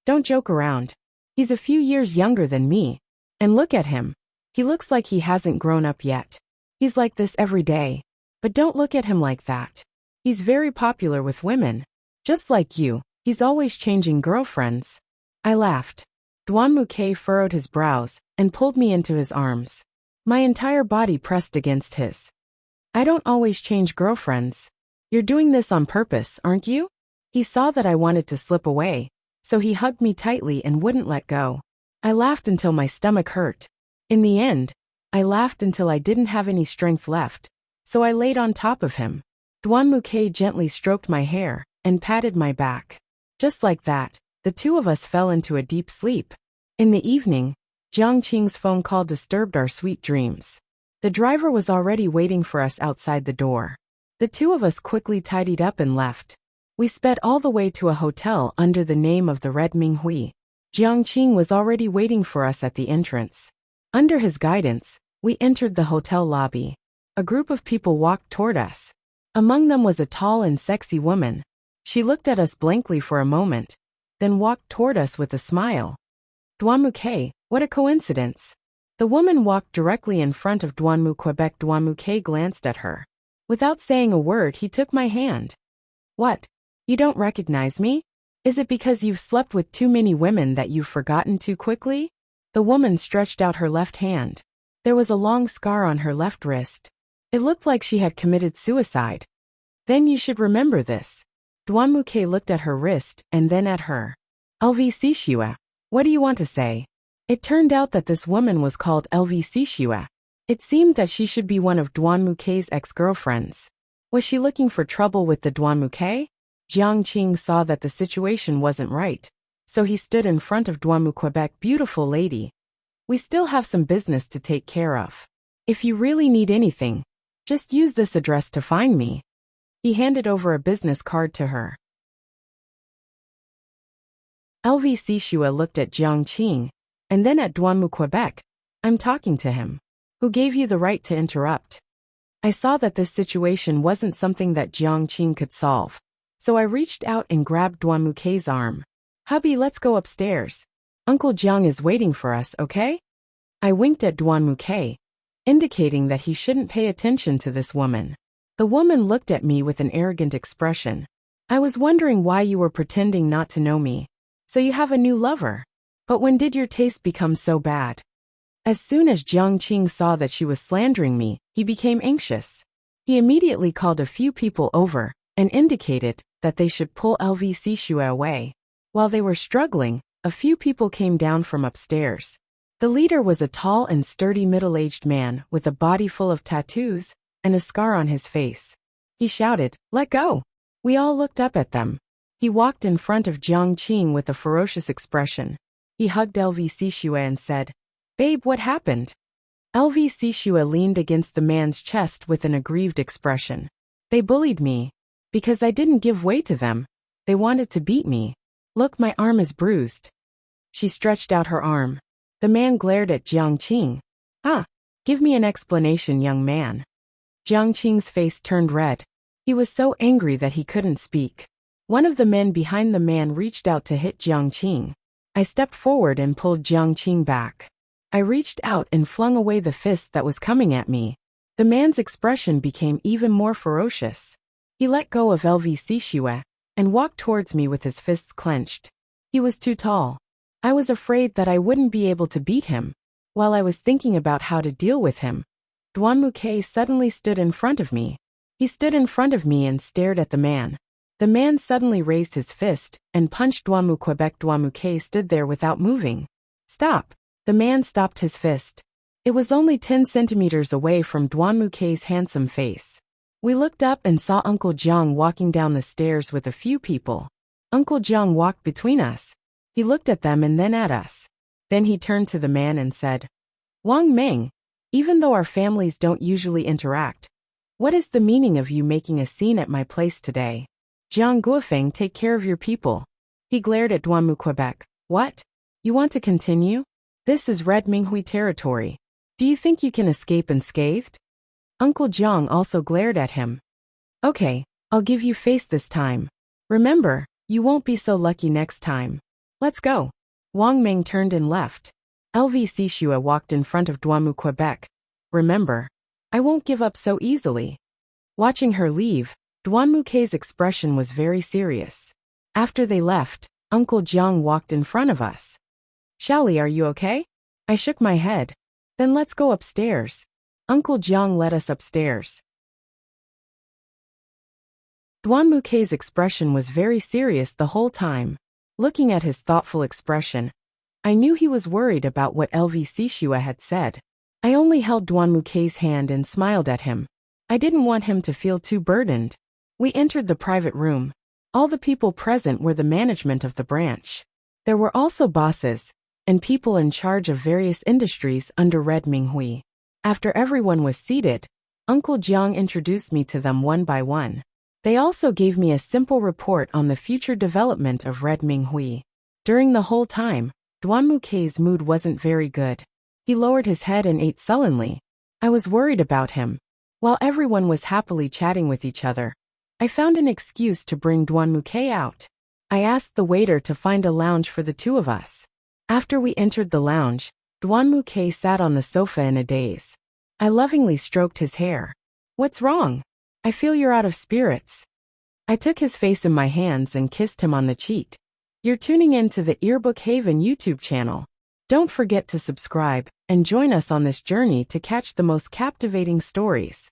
Don't joke around. He's a few years younger than me. And look at him. He looks like he hasn't grown up yet. He's like this every day. But don't look at him like that. He's very popular with women. Just like you, he's always changing girlfriends. I laughed. Duamuke furrowed his brows and pulled me into his arms. My entire body pressed against his. I don't always change girlfriends. You're doing this on purpose, aren't you? He saw that I wanted to slip away, so he hugged me tightly and wouldn't let go. I laughed until my stomach hurt. In the end, I laughed until I didn't have any strength left, so I laid on top of him. Duamuke gently stroked my hair and patted my back. Just like that, the two of us fell into a deep sleep. In the evening, Jiangqing's phone call disturbed our sweet dreams. The driver was already waiting for us outside the door. The two of us quickly tidied up and left. We sped all the way to a hotel under the name of the Red Minghui. Jiangqing was already waiting for us at the entrance. Under his guidance, we entered the hotel lobby. A group of people walked toward us. Among them was a tall and sexy woman. She looked at us blankly for a moment, then walked toward us with a smile. Duamuke, what a coincidence. The woman walked directly in front of Duamuke. Duamuke glanced at her. Without saying a word, he took my hand. What? You don't recognize me? Is it because you've slept with too many women that you've forgotten too quickly? The woman stretched out her left hand. There was a long scar on her left wrist. It looked like she had committed suicide. Then you should remember this. Duamuke looked at her wrist and then at her. LV Sishua, what do you want to say? It turned out that this woman was called LV Sishua. It seemed that she should be one of Duamuke's ex-girlfriends. Was she looking for trouble with the Duamuke? Jiangqing saw that the situation wasn't right, so he stood in front of Duamuke. Beautiful lady. We still have some business to take care of. If you really need anything, just use this address to find me. He handed over a business card to her. LV Sishua looked at Jiangqing, and then at Duamuke. I'm talking to him. Who gave you the right to interrupt? I saw that this situation wasn't something that Jiangqing could solve, so I reached out and grabbed Duamuke's arm. Hubby, let's go upstairs. Uncle Jiang is waiting for us, okay? I winked at Duamuke, indicating that he shouldn't pay attention to this woman. The woman looked at me with an arrogant expression. I was wondering why you were pretending not to know me. So you have a new lover. But when did your taste become so bad? As soon as Jiangqing saw that she was slandering me, he became anxious. He immediately called a few people over and indicated that they should pull LV Sishua away. While they were struggling, a few people came down from upstairs. The leader was a tall and sturdy middle-aged man with a body full of tattoos and a scar on his face. He shouted, "Let go!" We all looked up at them. He walked in front of Jiangqing with a ferocious expression. He hugged LV Sishua and said, "Babe, what happened?" LV Sishua leaned against the man's chest with an aggrieved expression. They bullied me. Because I didn't give way to them. They wanted to beat me. Look, my arm is bruised. She stretched out her arm. The man glared at Jiangqing. Give me an explanation, young man. Jiangqing's face turned red. He was so angry that he couldn't speak. One of the men behind the man reached out to hit Jiangqing. I stepped forward and pulled Jiangqing back. I reached out and flung away the fist that was coming at me. The man's expression became even more ferocious. He let go of LV Sishua and walked towards me with his fists clenched. He was too tall. I was afraid that I wouldn't be able to beat him. While I was thinking about how to deal with him, Duamuke suddenly stood in front of me. He stood in front of me and stared at the man. The man suddenly raised his fist and punched Duamuke. Duamuke stood there without moving. Stop! The man stopped his fist. It was only 10 centimeters away from Duamuke's handsome face. We looked up and saw Uncle Jiang walking down the stairs with a few people. Uncle Jiang walked between us. He looked at them and then at us. Then he turned to the man and said, Wang Meng, even though our families don't usually interact, what is the meaning of you making a scene at my place today? Jiang Guofeng, take care of your people. He glared at Duanmu Quebec. What? You want to continue? This is Red Minghui territory. Do you think you can escape unscathed? Uncle Jiang also glared at him. Okay, I'll give you face this time. Remember, you won't be so lucky next time. Let's go. Wang Meng turned and left. LV Sishua walked in front of Duanmu Quebec. Remember, I won't give up so easily. Watching her leave, Duanmu K's expression was very serious. After they left, Uncle Jiang walked in front of us. Shaoli, are you okay? I shook my head. Then let's go upstairs. Uncle Jiang led us upstairs. Duanmu K's expression was very serious the whole time. Looking at his thoughtful expression, I knew he was worried about what LV Sishua had said. I only held Duanmu K's hand and smiled at him. I didn't want him to feel too burdened. We entered the private room. All the people present were the management of the branch. There were also bosses and people in charge of various industries under Red Minghui. After everyone was seated, Uncle Jiang introduced me to them one by one. They also gave me a simple report on the future development of Red Minghui. During the whole time, Duanmu K's mood wasn't very good. He lowered his head and ate sullenly. I was worried about him. While everyone was happily chatting with each other, I found an excuse to bring Duanmu K out. I asked the waiter to find a lounge for the two of us. After we entered the lounge, Duanmu K sat on the sofa in a daze. I lovingly stroked his hair. What's wrong? I feel you're out of spirits. I took his face in my hands and kissed him on the cheek. You're tuning in to the Earbook Haven YouTube channel. Don't forget to subscribe and join us on this journey to catch the most captivating stories.